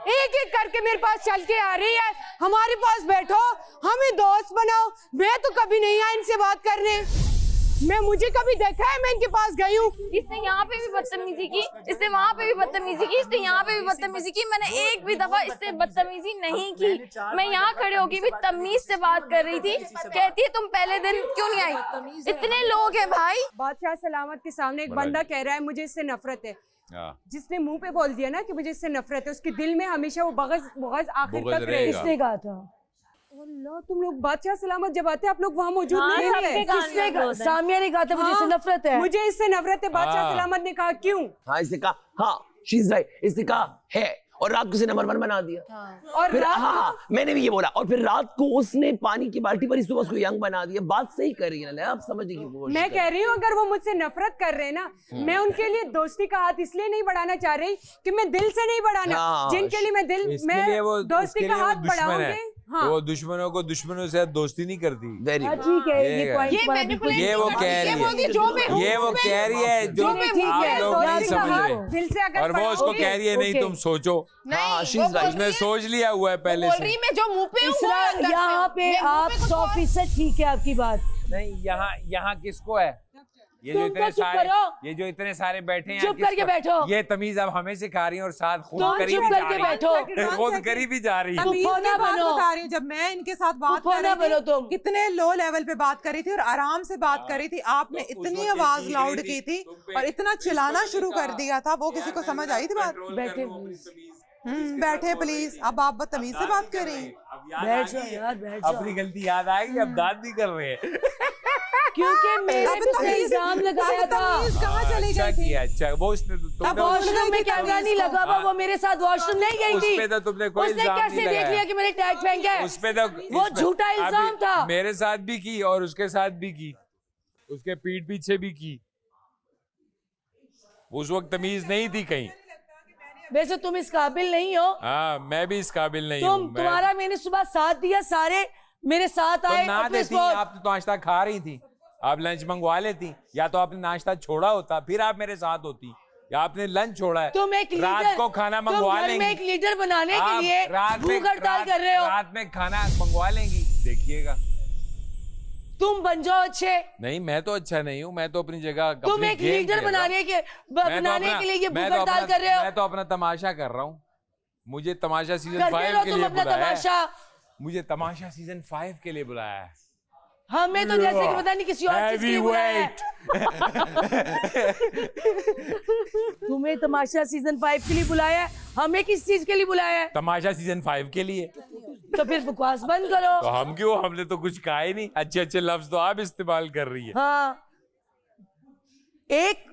Speaker 7: एक एक करके मेरे पास चल के आ रही है। हमारे पास बैठो, हमें दोस्त बनाओ। मैं तो कभी नहीं आई इनसे बात करने, मैं मुझे कभी देखा है मैं इनके पास गई हूँ?
Speaker 12: इसने यहाँ पे भी बदतमीजी की, इसने वहाँ पे भी बदतमीजी की, इसने यहाँ पे भी बदतमीजी की। मैंने एक भी दफा इससे बदतमीजी नहीं की। मैं यहाँ खड़े होके भी तमीज से बात कर रही थी। कहती है तुम पहले दिन क्यों नहीं आई? इतने लोग हैं भाई।
Speaker 7: बादशाह सलामत के सामने एक बंदा कह रहा है मुझे इससे नफरत है, जिसने मुंह पे बोल दिया ना कि मुझे इससे नफरत है, उसके दिल में हमेशा वो बग़ज़ आखिर तक रहेगा।
Speaker 13: किसने कहा था?
Speaker 7: अल्लाह तुम लोग बादशाह सलामत जब आते आप लोग वहाँ मौजूद नहीं थे।
Speaker 13: किसने कहा? सामिया ने कहा था मुझे इससे नफरत है।
Speaker 7: मुझे इससे नफरत है। बादशाह सलामत ने कहा क्यों?
Speaker 4: हाँ इसने कहा, हाँ शी इज राइट, इसने कहा है, और रात को उसे नंबर 1 बना दिया।
Speaker 7: और
Speaker 4: फिर
Speaker 7: रात
Speaker 4: हाँ मैंने भी ये बोला, और फिर रात को उसने पानी की बाल्टी पर सुबह उसको यंग बना दिया। बात सही कर रही है ना, आप समझने की कोशिश
Speaker 7: मैं कह रही हूँ अगर वो मुझसे नफरत कर रहे हैं ना, मैं उनके लिए दोस्ती का हाथ इसलिए नहीं बढ़ाना चाह रही कि मैं दिल से नहीं बढ़ाना, जिनके लिए मैं दोस्ती का हाथ बढ़ाऊंगी।
Speaker 5: हाँ। वो दुश्मनों को दुश्मनों से दोस्ती नहीं करती।
Speaker 4: वेरी
Speaker 13: ठीक है,
Speaker 5: ये वो कह रही है, ये वो कह रही है जो आप लोग नहीं समझ रहे,
Speaker 7: दिल से अगर
Speaker 5: और वो उसको कह रही है नहीं तुम सोचो। उसने सोच लिया हुआ है पहले से।
Speaker 14: मैं जो मुंह पे हूँ
Speaker 13: यहाँ पे आप 100% ठीक है आपकी बात।
Speaker 5: नहीं यहाँ किसको है? ये जो इतने सारे बैठे हैं,
Speaker 13: चुप करके बैठो।
Speaker 5: ये तमीज अब हमें सिखा रही है और साथ खुद करी भी जा रही है।
Speaker 14: बता रही हूँ जब मैं इनके साथ बात कर रही थी, कितने लो लेवल पे बात करी थी और आराम से बात करी थी, आपने इतनी आवाज लाउड की थी और इतना चिल्लाना शुरू कर दिया था, वो किसी को समझ आई थी बात? बैठे प्लीज। अब आप बदतमीज से बात कर रही हैं।
Speaker 5: अपनी गलती याद आएगी, अब दाद नहीं कर रहे हैं।
Speaker 13: क्योंकि मेरे पे इल्जाम लगाया था।
Speaker 14: कहाँ चली गई थी?
Speaker 5: अच्छा वो
Speaker 13: वॉशरूम में कैमरा नहीं लगा हुआ, वो मेरे साथ वॉशरूम नहीं गई थी।
Speaker 5: उसपे तो तुमने कोई
Speaker 13: उसने
Speaker 5: इल्जाम
Speaker 13: कैसे
Speaker 5: नहीं
Speaker 13: देख लिया कि मैंने टैग फेंका है?
Speaker 5: उसपे तो
Speaker 13: वो झूठा इल्जाम था।
Speaker 5: मेरे साथ भी की और उसके साथ भी की, उसके पीठ पीछे भी की। उस वक्त तमीज नहीं थी कहीं।
Speaker 13: वैसे तुम इस काबिल नहीं हो।
Speaker 5: हाँ मैं भी इस काबिल नहीं हूँ।
Speaker 13: तुम्हारा मैंने सुबह साथ दिया, सारे मेरे साथ आए।
Speaker 5: ना देती, आप तो नाश्ता खा रही थी, आप लंच मंगवा लेती, या तो आपने नाश्ता छोड़ा होता फिर आप मेरे साथ होती, या आपने लंच छोड़ा है।
Speaker 13: तुम एक
Speaker 5: रात को खाना मंगवा लेंगी।
Speaker 13: एक लीडर बनाने के लिए भूख हड़ताल कर रहे हो।
Speaker 5: रात में खाना मंगवा लेंगी, देखिएगा।
Speaker 13: तुम बन जाओ अच्छे।
Speaker 5: नहीं मैं तो अच्छा नहीं हूँ, मैं तो अपनी जगह
Speaker 13: तुम एक लीडर बनाने के लिए ये भूख हड़ताल कर रहे हो।
Speaker 5: मैं तो अपना तमाशा कर रहा हूँ। मुझे तमाशा सीजन 5 के लिए बुलाया है। मुझे तमाशा सीजन 5 के लिए बुलाया है।
Speaker 13: हमें तो जैसे कि पता नहीं किसी और चीज के लिए बुलाया है। तुम्हें तमाशा सीजन 5 के लिए बुलाया है, हमें किस चीज के लिए बुलाया है?
Speaker 5: तमाशा सीजन 5 के लिए।
Speaker 13: तो फिर बकवास बंद करो।
Speaker 5: तो हम क्यों, हमने तो कुछ कहा ही नहीं। अच्छे अच्छे लफ्ज तो आप इस्तेमाल कर रही है।
Speaker 13: हाँ एक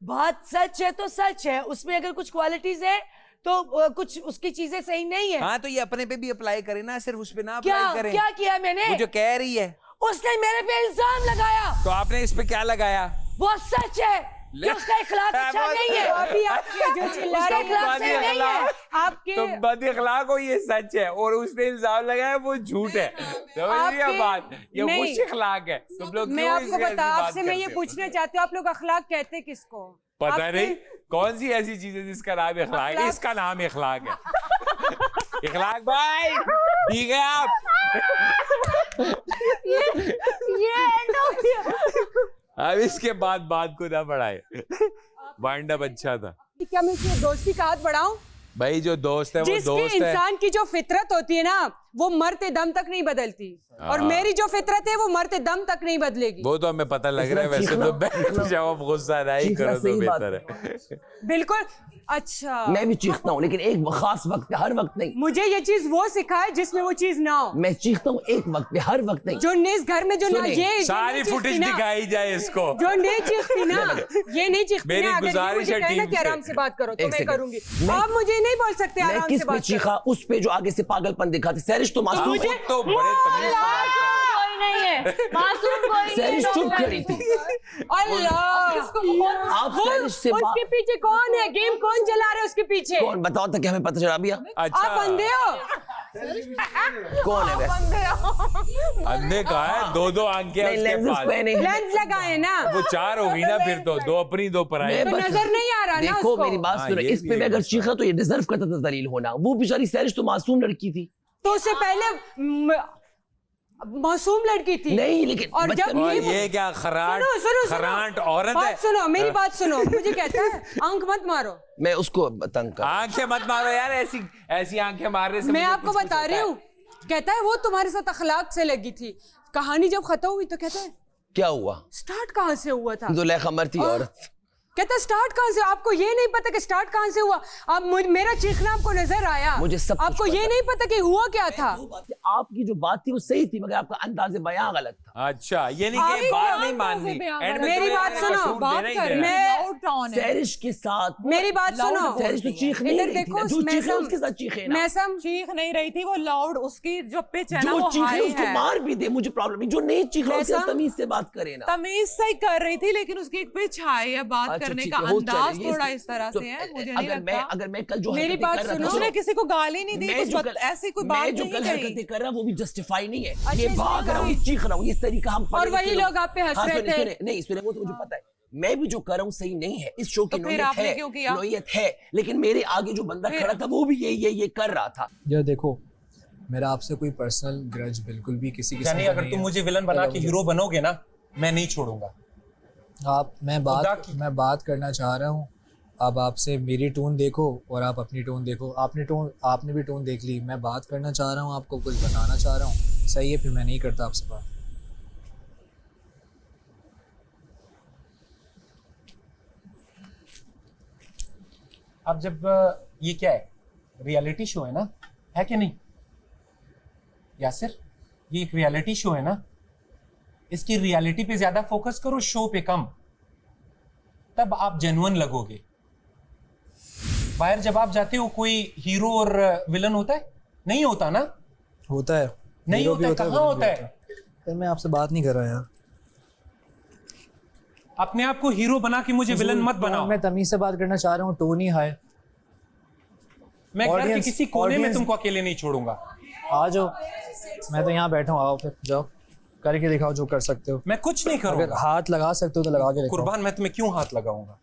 Speaker 13: बात सच है तो सच है, उसमें अगर कुछ क्वालिटीज है तो कुछ उसकी चीजें सही नहीं है।
Speaker 5: हाँ तो ये अपने पे भी अप्लाई करे ना, सिर्फ उस पे ना अप्लाई करें।
Speaker 13: क्या किया मैंने?
Speaker 5: वो जो कह रही है
Speaker 13: उसने मेरे पे इल्जाम लगाया।
Speaker 5: तो आपने इस पे क्या लगाया?
Speaker 13: वो सच है कि उसका इखलाक अच्छा नहीं है।
Speaker 7: अभी आपके जो चिल्ला रहे हैं आपके
Speaker 5: तुम बद इखलाक हो, ये सच है, और उसने इल्जाम लगाया वो झूठ है। समझिए बात, ये खुश इखलाक है। तुम लोग
Speaker 7: मैं आपको बता, आपसे मैं ये पूछना चाहती हूँ, आप लोग अखलाक कहते हैं किसको?
Speaker 5: पता नहीं कौन सी ऐसी चीज है जिसका नाम इखलाक है। इसका नाम इखलाक है। इखलाक भाई ठीक है आप। अब इसके बाद बात को ना बढ़ाए। वाइंड अप अच्छा था।
Speaker 7: क्या मैं इसमें दोस्ती का हाथ बढ़ाऊं?
Speaker 18: भाई जो दोस्त है वो
Speaker 7: जिसकी
Speaker 18: दोस्त है।
Speaker 7: इंसान की जो फितरत होती है ना वो मरते दम तक नहीं बदलती, और मेरी जो फितरत है वो मरते दम तक नहीं बदलेगी।
Speaker 18: वो तो हमें पता लग रहा है, वैसे तो बैठ जाओ, गुस्सा नहीं करो तो बेहतर है।
Speaker 7: बिल्कुल। अच्छा
Speaker 4: मैं भी चीखता हूँ लेकिन एक खास वक्त, हर वक्त नहीं।
Speaker 7: मुझे ये चीज वो सिखाए जिसमें वो चीज ना हो।
Speaker 4: मैं चीखता हूँ एक वक्त पे, हर वक्त नहीं।
Speaker 7: जो इस घर में जो ना ये
Speaker 18: सारी फुटेज दिखाई जाए इसको।
Speaker 7: जो नहीं चीखती ना, ये नहीं चीखती
Speaker 18: मेरी
Speaker 7: ना, अगर
Speaker 18: गुजारिश है टीम
Speaker 7: कि आराम से बात करो तो
Speaker 4: एक
Speaker 7: मैं
Speaker 4: सेकंड।
Speaker 7: करूंगी। आप मुझे नहीं बोल सकते आराम से बात करो।
Speaker 4: चीखा उस पे जो आगे से पागलपन दिखाते। सैरिश तो मासूम है।
Speaker 18: तो बड़े तमीज
Speaker 16: कोई नहीं है, मासूम कोई नहीं।
Speaker 4: सैरिश चुप खड़ी थी।
Speaker 7: अल्लाह,
Speaker 4: आप सैरिश से
Speaker 7: उसके पीछे कौन है? गेम कौन चला रहे हैं उसके पीछे?
Speaker 4: कौन बताओ तक हमें पता चला भैया।
Speaker 18: अच्छा
Speaker 7: आप अंधे हो?
Speaker 4: कौन है वैसे?
Speaker 18: अंधे कहा है? दो आंखें हैं उसके पास।
Speaker 7: लेंस लगाए ना,
Speaker 18: वो 4 होगी ना फिर तो, 2 अपनी 2 पराई।
Speaker 7: तो नजर नहीं आ रहा ना
Speaker 4: देखो
Speaker 7: उसको।
Speaker 4: मेरी बात सुनो, इस पे मैं अगर चीखा तो ये डिजर्व करता था दलील होना। वो बेचारी सैरिश तो मासूम लड़की थी।
Speaker 7: तो उससे पहले मासूम लड़की थी।
Speaker 4: नहीं लेकिन
Speaker 7: और जब
Speaker 18: ये क्या खरांट औरत है।
Speaker 7: सुनो मेरी बात सुनो, मुझे कहता है आंख मत मारो।
Speaker 4: मैं उसको तंग कर।
Speaker 18: आंखें मत मारो यार, ऐसी आंखें मारने से
Speaker 7: मैं आपको बता रही हूँ। कहता है वो तुम्हारे साथ अखलाक से लगी थी। कहानी जब खत्म हुई तो कहता है
Speaker 4: क्या हुआ,
Speaker 7: स्टार्ट कहाँ से हुआ था?
Speaker 4: जुलेखा मरती औरत।
Speaker 7: कहता स्टार्ट कहाँ से? आपको ये नहीं पता कि स्टार्ट कहाँ से हुआ? आप मेरा चीखना आपको नजर आया,
Speaker 4: मुझे सब
Speaker 7: आपको ये नहीं पता कि हुआ क्या था?
Speaker 4: आपकी जो बात थी वो सही थी मगर आपका अंदाज़ बयां गलत था।
Speaker 18: अच्छा ये नहीं कि बात नहीं माननी।
Speaker 7: मेरी बात सुनो,
Speaker 4: मैं सैरिश के साथ,
Speaker 7: मेरी बात सुनो,
Speaker 4: सैरिश तो चीख नहीं रही थी ना, जो चीखे उसके साथ चीखे ना।
Speaker 17: मैसम चीख नहीं रही थी, वो लाउड, उसकी जो पिच है ना
Speaker 4: जो
Speaker 17: वो
Speaker 4: चीखे
Speaker 17: हाई
Speaker 4: उसको
Speaker 17: है।
Speaker 4: मार भी दे, मुझे प्रॉब्लम नहीं। जो नहीं चीख रहा उससे तमीज से बात करे ना।
Speaker 17: तमीज से कर रही थी लेकिन उसकी एक पिच हाई है, बात करने का अंदाज थोड़ा इस तरह से है। मुझे नहीं लगता।
Speaker 4: अगर मैं कल जो
Speaker 7: मेरी बात सुनो,
Speaker 17: उसने किसी को गाली नहीं दी, ऐसी कोई बात नहीं कही।
Speaker 4: हरकतें कर रहा वो भी जस्टिफाई नहीं है। ये भाग रहा हूँ, ये चीख रहा हूँ, इस तरीका हम
Speaker 7: और वही लोग आप पे हंस रहे थे।
Speaker 4: नहीं सुने, वो तो मुझे पता है। मैं भी जो कर रहा हूँ सही नहीं है। इस शो की नौयत है, लेकिन मेरे आगे जो बंदा खड़ा था वो भी ये कर रहा था।
Speaker 19: यार देखो, मेरा आपसे कोई पर्सनल ग्रज बिल्कुल भी किसी के साथ नहीं है।
Speaker 6: अगर तुम मुझे विलन बना के हीरो बनोगे ना, मैं नहीं छोड़ूंगा।
Speaker 19: मैं बात करना चाह रहा हूँ। अब आपसे मेरी टोन देखो और आप अपनी टोन देखो। आपने भी टोन देख ली। मैं बात करना चाह रहा हूँ, आपको कुछ बताना चाह रहा हूँ, सही है? फिर मैं नहीं करता आपसे बात।
Speaker 6: अब जब ये क्या है, रियलिटी शो है ना, कि नहीं यासिर? ये एक रियलिटी शो है ना, इसकी रियलिटी पे ज्यादा फोकस करो, शो पे कम, तब आप जेन्युइन लगोगे। बाहर जब आप जाते हो कोई हीरो और विलन होता है? नहीं होता ना।
Speaker 19: होता है।
Speaker 6: नहीं होता है, कहाँ होता है?
Speaker 19: फिर मैं आपसे बात नहीं कर रहा यार।
Speaker 6: अपने आप को हीरो बना के मुझे विलन मत बनाओ।
Speaker 19: मैं तमीज से बात करना चाह रहा हूँ, टोन ही हाय।
Speaker 6: मैं घर के किसी कोने में तुमको अकेले नहीं छोड़ूंगा।
Speaker 19: आ जाओ, मैं तो यहाँ बैठा हूँ, आओ फिर जाओ, करके दिखाओ जो कर सकते हो।
Speaker 6: मैं कुछ नहीं करूँगा।
Speaker 19: अगर हाथ लगा सकते हो तो लगा के दिखाओ।
Speaker 6: कुर्बान, मैं तुम्हें क्यों हाथ लगाऊंगा?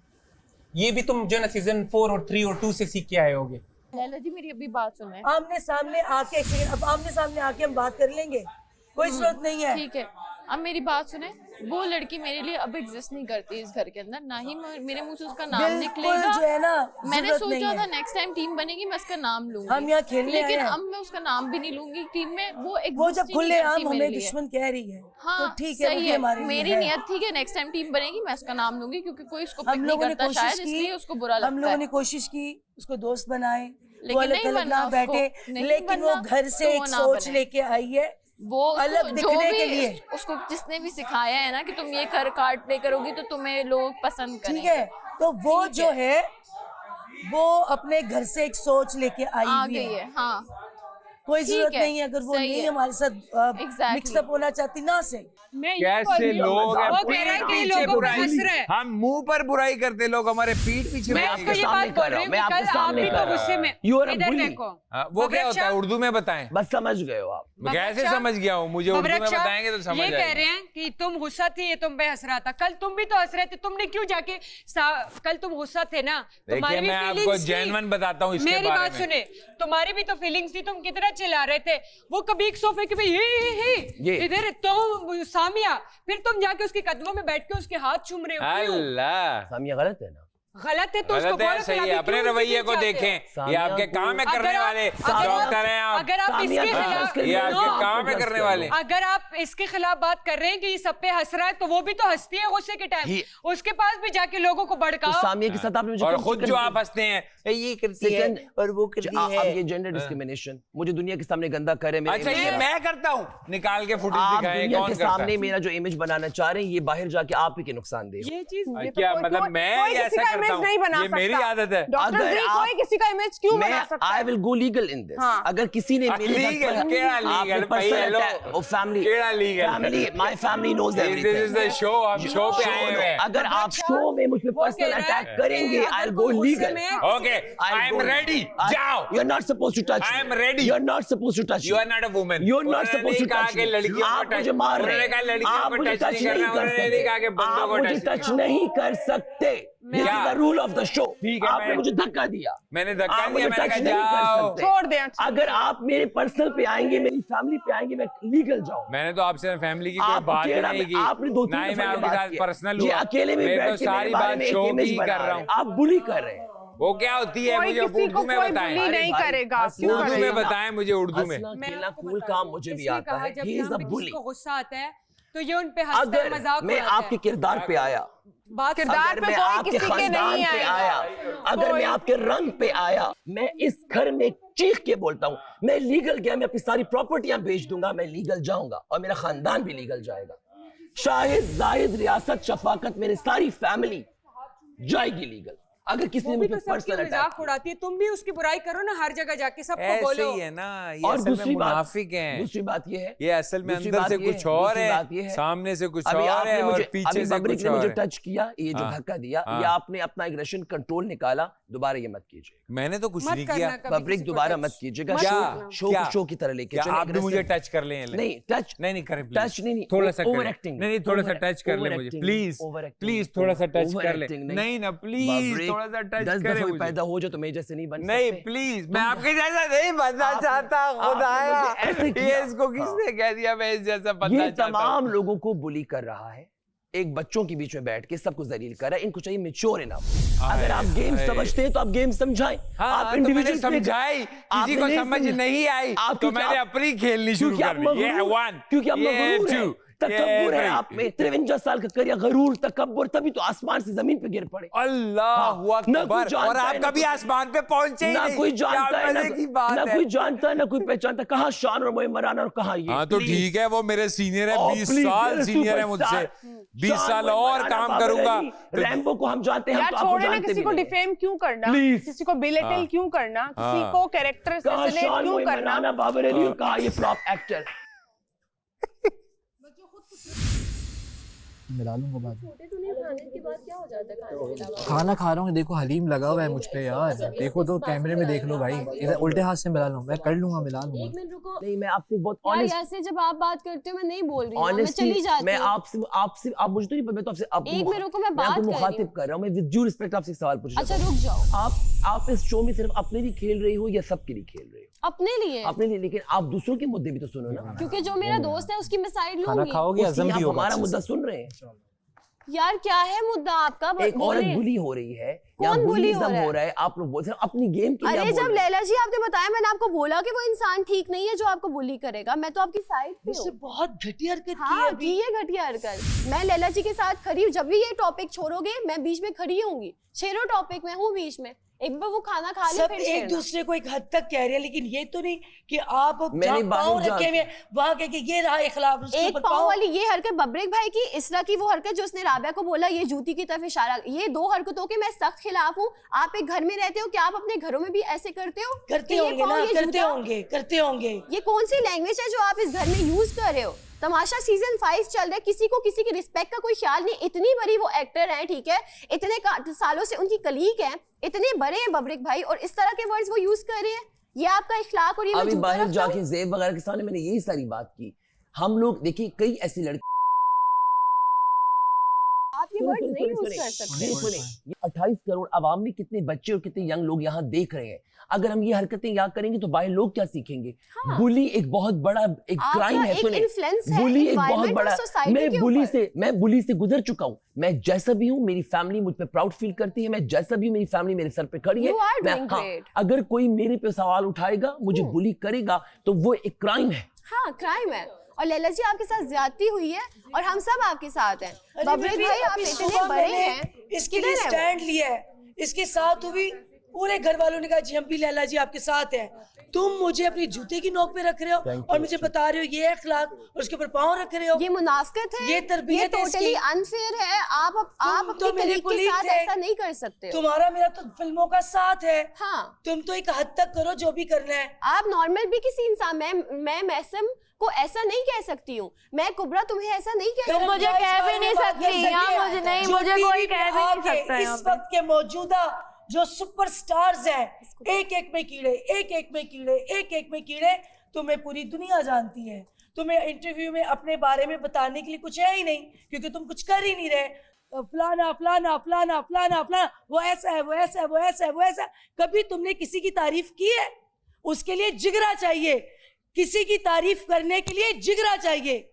Speaker 6: ये भी तुम जो ना सीजन 4 और 3 और 2 से सीख के आए होगे।
Speaker 12: लैला जी मेरी अभी बात सुने।
Speaker 13: आमने सामने आके अब आमने सामने आके हम बात कर लेंगे, कोई जरूरत नहीं है।
Speaker 12: ठीक है, अब मेरी बात सुने। वो लड़की मेरे लिए अब एग्जिस्ट नहीं करती इस घर के अंदर, ना ही मेरे मुंह से उसका नाम निकलेगा।
Speaker 13: जो है ना,
Speaker 12: मैंने सोचा था नेक्स्ट टाइम टीम बनेगी मैं उसका नाम लूंगी,
Speaker 13: हम यहाँ खेलने
Speaker 12: लेकिन अब मैं उसका नाम भी नहीं लूंगी टीम में। वो
Speaker 13: जब खुले आम हमें दुश्मन कह रही है,
Speaker 12: हाँ
Speaker 13: तो ठीक है,
Speaker 12: सही है। मेरी
Speaker 13: नियत
Speaker 12: नियत थी कि नेक्स्ट टाइम टीम बनेगी मैं उसका नाम लूंगी, क्योंकि कोई उसको पिक नहीं करता शायद, इसलिए उसको बुरा लगता है।
Speaker 13: हम लोगों ने कोशिश की उसको दोस्त बनाए,
Speaker 12: लेकिन नहीं बनना
Speaker 13: बैठे, लेकिन वो घर से एक सोच लेके आई है
Speaker 12: वो
Speaker 13: अलग दिखने के लिए।
Speaker 12: उसको जिसने भी सिखाया है ना कि तुम ये कर कार्ड प्ले करोगी तो तुम्हें लोग पसंद करेंगे,
Speaker 13: ठीक है? तो वो जो है वो अपने घर से एक सोच लेके आई है।
Speaker 12: हाँ,
Speaker 13: कोई जरूरत नहीं है, अगर वो नहीं हमारे साथ मिक्सअप होना चाहती ना से।
Speaker 18: कैसे लोग हैं पीठ पीछे बुराई, हम मुंह पर बुराई करते, लोग हमारे पीठ पीछे।
Speaker 7: मैं आपको ये बात बोल रही हूँ, मैं आपके सामने कर रहा हूँ। इधर देखो,
Speaker 18: वो क्या होता है उर्दू में बताएं।
Speaker 4: बस समझ गए हो आप?
Speaker 18: कैसे समझ गया हूँ? मुझे उर्दू में बताएंगे तो समझ आएगा।
Speaker 7: ये कह रहे हैं कि तुम गुस्सा थी, ये तुम पे हंस रहा था। कल तुम भी तो हंस रहे थे, तुमने क्यों जाके कल तुम गुस्सा थे ना, तुम्हारी भी
Speaker 18: मैं आपको जेन्युइन बताता हूँ इसके बारे में।
Speaker 7: मेरी बात सुने, तुम्हारी भी तो फीलिंग्स थी, तुम कितना चिल्ला रहे थे। वो कभी एक सोफे के पे ये इधर तो सामिया, फिर तुम जाके उसके कदमों में बैठ के उसके हाथ चूम रहे हो।
Speaker 18: अल्लाह,
Speaker 4: सामिया गलत है ना?
Speaker 7: गलत है तो उसको
Speaker 18: गलत है, सही है, अपने रवैये को देखें। ये आपके काम है करने वाले, डॉक्टर हैं आप,
Speaker 7: अगर आप इसके खिलाफ,
Speaker 18: ये आपके काम है करने वाले।
Speaker 7: अगर आप इसके खिलाफ बात कर रहे हैं कि ये सब पे हंस रहा है, तो वो भी तो हंसती है गुस्से के टाइम, उसके पास भी जाके लोगों को भड़काओ।
Speaker 4: सामिया के साथ आपने
Speaker 18: और खुद जो आप हंसते हैं ये करती है और वो करती है।
Speaker 4: अब ये जेंडर डिस्क्रिमिनेशन मुझे दुनिया के सामने गंदा करे।
Speaker 18: अच्छा ये मैं करता हूँ, निकाल के फुटेज दिखाएं कौन करता है।
Speaker 4: सामने मेरा जो इमेज बनाना चाह रहे हैं ये बाहर जाके आप ही के नुकसान दे।
Speaker 7: ये चीज
Speaker 18: क्या मतलब मैं ऐसा करता हूँ, ये मेरी आदत है।
Speaker 14: अगर कोई किसी का इमेज क्यों बना सकता है?
Speaker 4: I will go legal in this. अगर किसी ने मेरे my family knows everything.
Speaker 18: This is the show, हम शो पे आए हुए हैं।
Speaker 4: अगर आप शो में मुझ पे पर्सनल अटैक करेंगे, I'll go legal.
Speaker 18: Okay, I am ready. जाओ।
Speaker 4: You're not supposed to touch me.
Speaker 18: I am ready.
Speaker 4: You're not supposed to touch me.
Speaker 18: You are not a woman.
Speaker 4: You're not supposed to touch me. आप मुझे मार रहे हैं। आप मुझे touch नहीं कर सकते। आप मुझे टच नहीं कर सकते। This is the rule of the show. आपने मुझे धक्का दिया।
Speaker 18: मैंने धक्का दिया, मैंने कहा जाओ।
Speaker 14: छोड़ दे।
Speaker 4: अगर आप मेरे पर्सनल पे आएंगे, मेरी फैमिली पे आएंगे, मैं लीगल जाऊँ।
Speaker 18: मैंने तो आपसे फैमिली की कोई बात नहीं की।
Speaker 4: आपने 2-3
Speaker 18: ना ही मैं आपके साथ पर्सनल
Speaker 4: हुआ। अकेले में बैठ के
Speaker 18: सारी बात शो की कर रहा हूँ।
Speaker 4: आप बुली कर रहे हैं।
Speaker 18: वो क्या होती है मुझे उर्दू में बताएं।
Speaker 14: नहीं करेगा,
Speaker 18: उर्दू में बताएं मुझे, उर्दू में।
Speaker 4: खेलना कूल काम मुझे भी आता है। He is a bully.
Speaker 7: गुस्सा आता है तो ये उन पे हंसते हैं, मजाक
Speaker 4: मैं आपके किरदार पे आया,
Speaker 14: किरदार पे कोई किसी के नहीं
Speaker 4: आया, अगर मैं आपके रंग पे आया, मैं इस घर में चीख के बोलता हूँ, मैं लीगल गया, मैं अपनी सारी प्रॉपर्टियां बेच दूंगा, मैं लीगल जाऊंगा और मेरा खानदान भी लीगल जाएगा। शाहिद, जाहिद, रियासत, शफाकत, मेरी सारी फैमिली जाएगी लीगल। अगर किसी ने मुझे पर्सनल
Speaker 7: मजाक उड़ाती है, तुम भी उसकी बुराई करो ना हर जगह जाके, सबको बोलो।
Speaker 18: ऐसे ही है ना, ये
Speaker 4: और
Speaker 18: असल में मुनाफिक हैं।
Speaker 4: दूसरी बात ये है,
Speaker 18: ये असल में अंदर से कुछ और है, सामने से कुछ और है और पीछे से कुछ और है।
Speaker 4: मुझे टच किया, ये जो धक्का दिया, ये आपने अपना एग्रेशन कंट्रोल निकाला, दोबारा ये मत कीजिए।
Speaker 18: मैंने तो कुछ नहीं किया।
Speaker 4: पब्लिक दोबारा मत कीजिएगा, शो की तरह लेके चले।
Speaker 18: आप भी मुझे टच कर लें।
Speaker 4: नहीं टच
Speaker 18: नहीं करें,
Speaker 4: टच नहीं,
Speaker 18: थोड़ा सा
Speaker 4: ओवर एक्टिंग
Speaker 18: नहीं, थोड़ा सा टच कर ले मुझे प्लीज, प्लीज थोड़ा सा टच कर ले। नहीं ना प्लीज थोड़ा सा टच कर।
Speaker 4: पैदा हो जाए तो मैं जैसे नहीं बन
Speaker 18: नहीं प्लीज, मैं आपके जैसा नहीं बनना चाहता। खुदाया, ये इसको किसने कह दिया मैं इस जैसा बनना चाहता हूं?
Speaker 4: तमाम लोगों को बुली कर रहा है, एक बच्चों के बीच में बैठ के सबको जलील कर रहा है। इनको चाहिए मैच्योर इनफ। अगर आप गेम समझते हैं तो आप गेम समझाएं। आप
Speaker 18: इंडिविजुअल समझाई, किसी को समझ नहीं आई तो मैंने अपनी खेलनी शुरू कर दी। ये 1
Speaker 4: क्योंकि आप मगरूर हैं, तकब्बुर है आप में। 53 साल का करियर, गरूर, तकब्बुर, तभी तो आसमान से जमीन पे गिर पड़े।
Speaker 18: अल्लाह अकबर। और आप कभी आसमान पे पहुंचे ही नहीं।
Speaker 4: ना कोई जानता है, ना कोई जानता है, ना कोई पहचानता। कहाँ शान और मोए मराना और कहाँ ये।
Speaker 18: हाँ तो ठीक है, वो मेरे सीनियर है, 20 साल सीनियर है मुझसे, 20 साल और काम करूंगा।
Speaker 4: रैम्बो को हम जानते हैं, हम
Speaker 14: छोड़े ना। किसी को डिफेम क्यों करना, किसी को बिलेटल क्यों करना, किसी को कैरेक्टर असैसिनेट क्यों करना।
Speaker 4: बाबर अली और कहा ये फ्लॉप एक्टर।
Speaker 19: मिला लूंगा बाद में। खाना खा रहा हूँ, देखो हलीम लगा हुआ है मुझ पे यार, देखो तो कैमरे में देख लो भाई, इधर उल्टे हाथ से मिला लूँ, मैं कर लूंगा, मिला लूंगा।
Speaker 12: एक मिनट रुको,
Speaker 4: नहीं मैं आपसे बहुत ऑनेस्ट,
Speaker 12: ऐसे जब आप बात करते हो मैं नहीं बोल रही हूं, मैं चली जाती हूं।
Speaker 4: मैं आपसे आप मुझे तो नहीं पता, मैं तो आपसे
Speaker 12: एक मिनट रुको, मैं बात कर रही हूं,
Speaker 4: मुखातिब कर रहा हूं, मैं विद ड्यू रिस्पेक्ट आपसे एक सवाल पूछ रहा हूं।
Speaker 12: अच्छा रुक जाओ,
Speaker 4: आप इस शो में सिर्फ अपने लिए खेल रही हो या सबके लिए खेल रही हो?
Speaker 12: अपने लिए।
Speaker 4: अपने लिए, लेकिन आप दूसरों के मुद्दे भी तो सुनो ना।
Speaker 12: क्योंकि जो मेरा दोस्त है उसकी मैं साइड लूंगी।
Speaker 19: खाना खाओगे, हजम भी होगा।
Speaker 4: हमारा मुद्दा सुन रहे हैं
Speaker 12: यार, क्या है मुद्दा आपका?
Speaker 4: एक औरत बुली हो रही है,
Speaker 12: कौन बुली हो
Speaker 4: रहा है? आप लोग बोल रहे हैं अपनी गेम के लिए।
Speaker 12: अरे जब लैला जी आपने बताया, मैंने आपको बोला कि वो इंसान ठीक नहीं है जो आपको बुली करेगा। मैं तो आपकी साइड पे हूं।
Speaker 13: बहुत घटिया हरकत
Speaker 12: की है घटिया हरकत। मैं लैला जी के साथ खड़ी हूँ, जब भी ये टॉपिक छोड़ोगे मैं बीच में खड़ी होंगी। छेड़ो टॉपिक में हूँ बीच में, एक बार वो खाना खा ले,
Speaker 13: सब एक दूसरे को एक हद तक कह रहे हैं, लेकिन ये तो नहीं कि आप पाँव रखे हुए वहाँ कह के ये रहा इखलाफ,
Speaker 12: एक पाँव वाली ये हरकत बब्रिक भाई की, इसरा की वो हरकत जो उसने राबिया को बोला, ये जूती की तरफ इशारा, ये 2 हरकतों के मैं सख्त खिलाफ हूँ। आप एक घर में रहते हो, क्या आप अपने घरों में भी ऐसे करते हो?
Speaker 13: करते होंगे।
Speaker 12: ये कौन सी लैंग्वेज है जो आप इस घर में यूज कर रहे हो? तमाशा सीजन 5 चल रहा है, किसी को किसी की रिस्पेक्ट का कोई ख्याल नहीं। इतनी बड़ी वो एक्टर है, ठीक है, इतने सालों से उनकी कलीग है, इतने बड़े हैं बब्रिक भाई, और इस तरह के वर्ड्स वो यूज कर रहे हैं। ये आपका इखलाक और ये
Speaker 4: अभी बाहर जाके ज़ेब वगैरह के सामने मैंने यही सारी बात की। हम लोग देखिए, कई ऐसी लड़की,
Speaker 12: आप
Speaker 10: ये वर्ड्स नहीं यूज कर सकते।
Speaker 4: सुने, ये 28 करोड़ आवाम में कितने बच्चे और कितने यंग लोग यहाँ देख रहे हैं। अगर हम ये हरकतें यहाँ करेंगे तो बाहर लोग क्या सीखेंगे?
Speaker 10: हाँ।
Speaker 4: बुली एक बहुत बड़ा एक क्राइम है। सुने, बुली एक बहुत बड़ा, मैं बुली से गुजर चुका हूँ। मैं जैसा भी हूँ, मेरी फैमिली मुझ पे प्राउड फील करती है। मैं जैसा भी हूँ, मेरी फैमिली मेरे सर पे खड़ी है। अगर कोई मेरे पे सवाल उठाएगा, मुझे बुली करेगा, तो वो एक क्राइम है।
Speaker 10: हाँ, क्राइम है। और लैला जी आपके साथ ज्यादती हुई है और हम सब आपके साथ हैं। बबरेक भाई आप इतने बड़े हैं,
Speaker 13: इसके लिए स्टैंड लिया है, इसके साथ हुई, पूरे घर वालों ने कहा जी हम भी लैला जी आपके साथ हैं। तुम मुझे अपनी जूते की नोक पे रख रहे हो और मुझे बता रहे हो ये अखलाक, और उसके ऊपर पाँव रख रहे हो।
Speaker 10: ये मुनाफिकत है,
Speaker 13: ये तरबियत है,
Speaker 10: टोटली अनफेयर है। आप अपने कलीग के साथ ऐसा नहीं कर सकते।
Speaker 13: तुम्हारा मेरा तो फिल्मों का साथ है।
Speaker 10: हाँ,
Speaker 13: तुम तो एक हद तक करो जो भी करना है।
Speaker 10: आप नॉर्मल भी किसी इंसान, मैं मैसम को ऐसा नहीं कह सकती हूँ, मैं कुबरा तुम्हें ऐसा नहीं कह सकती।
Speaker 16: तुम मुझे कह भी नहीं सकती यहाँ, मुझे नहीं, मुझे कोई कह भी नहीं सकता।
Speaker 13: इस वक्त के मौजूदा जो सुपरस्टार्स हैं, एक एक में कीड़े, एक एक में कीड़े, एक एक में कीड़े, तुम्हें पूरी दुनिया जानती है। तुम्हें इंटरव्यू में अपने बारे में बताने के लिए कुछ है ही नहीं, क्योंकि तुम कुछ कर ही नहीं रहे। फलाना फलाना फलाना फलाना फलाना, वो ऐसा है, वो ऐसा है, वो ऐसा है, वो ऐसा है। कभी तुमने किसी की तारीफ की है? उसके लिए जिगरा चाहिए। किसी की तारीफ करने के लिए जिगरा चाहिए।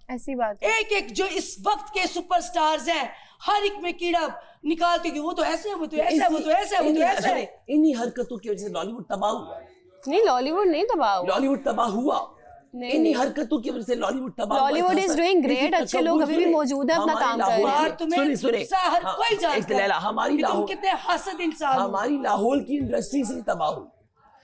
Speaker 10: ऐसी बात
Speaker 13: एक एक जो इस वक्त के सुपरस्टार्स हैं, हर एक में कीड़ा निकालते कि वो तो ऐसे है, वो तो ऐसा है, वो तो ऐसा है, वो तो ऐसा है।
Speaker 4: इन्हीं हरकतों की वजह से लॉलीवुड तबाह हुआ।
Speaker 10: नहीं, लॉलीवुड नहीं तबाह हुआ।
Speaker 4: लॉलीवुड तबाह हुआ इन्हीं हरकतों की वजह से। लॉलीवुड तबाह।
Speaker 10: लॉलीवुड इज डूइंग ग्रेट, अच्छे लोग अभी भी मौजूद हैं, अपना काम कर रहे हैं।
Speaker 4: सुनिए सुनिए,
Speaker 13: हर कोई जानता है
Speaker 4: हमारी लाहौर,
Speaker 13: कितने हसद इंसान,
Speaker 4: हमारी लाहौर की इंडस्ट्री से तबाह हुई।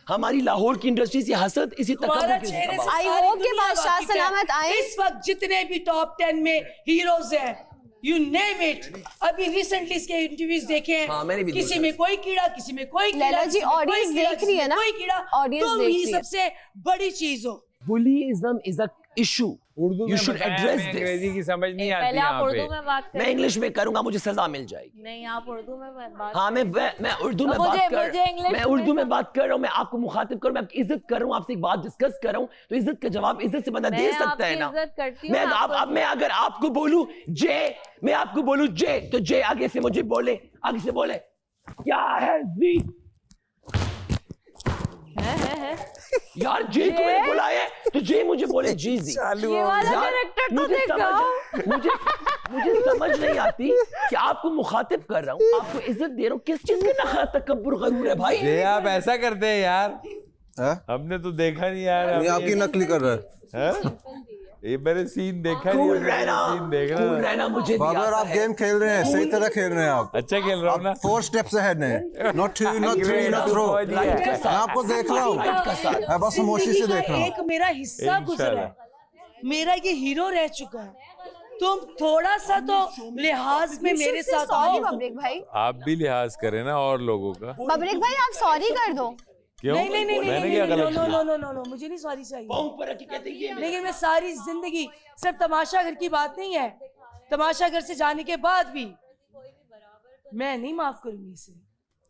Speaker 4: हमारी लाहौर की इंडस्ट्री से हसद, इसी तकब्बुर की वजह से।
Speaker 10: आई होप के बादशाह सलामत आए।
Speaker 13: इस वक्त जितने भी टॉप 10 में हीरोज हैं, यू नेम इट, अभी रिसेंटली इसके इंटरव्यूज देखे हैं।
Speaker 4: हाँ,
Speaker 13: किसी में कोई कीड़ा, किसी में कोई कीड़ा।
Speaker 10: लैला जी ऑडियंस देख रही है ना,
Speaker 13: कोई कीड़ा, तुम ही सबसे बड़ी चीज हो।
Speaker 4: बुलीइज्म इज अ इशू,
Speaker 18: उर्दू
Speaker 4: यू शुड एड्रेस दिस।
Speaker 18: अंग्रेजी की समझ नहीं आती।
Speaker 16: पहले आप उर्दू में बात करें।
Speaker 4: मैं इंग्लिश में करूंगा, मुझे सजा मिल जाएगी।
Speaker 16: नहीं, आप उर्दू में बात।
Speaker 4: हाँ, मैं उर्दू में बात कर, मैं उर्दू में बात कर रहा हूँ। मैं आपको मुखातिब कर, मैं आपकी इज्जत कर रहा हूँ, आपसे एक बात डिस्कस कर रहा हूँ, तो इज्जत का जवाब इज्जत से बंदा दे सकता है ना। मैं अगर आपको बोलूं जे, मैं आपको बोलूं जे, तो जे आगे से मुझे बोले, आगे से बोले क्या है जी यार, जे को मैंने बोला है तो जे मुझे बोले जी जी।
Speaker 16: ये वाला कैरेक्टर तो देखो।
Speaker 4: मुझे समझ नहीं आती कि आपको मुखातिब कर रहा हूँ, आपको इज्जत दे रहा हूँ, किस चीज का नखरा तकब्बुर गरूर है भाई?
Speaker 18: ये आप ऐसा करते हैं यार, हमने तो देखा नहीं यार।
Speaker 8: ये आपकी नकली कर रहा है।
Speaker 18: ये मैंने सीन देखा नहीं, सीन देख रहा
Speaker 4: है। मुझे
Speaker 8: बाबर आप गेम खेल रहे हैं, सही तरह खेल रहे हैं आप।
Speaker 18: अच्छा खेल रहा हूँ ना।
Speaker 8: 4 स्टेप्स अहेड हैं, नॉट 2 नॉट 3 नॉट थ्रो। मैं आपको देख रहा हूँ, मैं बस खामोशी से देख रहा हूँ।
Speaker 13: एक मेरा हिस्सा गुजरा है, मेरा ये हीरो रह चुका है। तुम थोड़ा सा तो लिहाज में मेरे साथ
Speaker 10: सॉरी बबरेक भाई।
Speaker 18: आप भी लिहाज करें ना और लोगों का।
Speaker 10: बबरेक भाई आप सॉरी कर दो।
Speaker 18: क्यों? मैंने क्या गलत किया?
Speaker 13: नो, मुझे नहीं सॉरी चाहिए। लेकिन मैं सारी जिंदगी, सिर्फ तमाशा घर की बात नहीं है, तमाशा घर से जाने के बाद भी मैं नहीं माफ करूंगी इसे।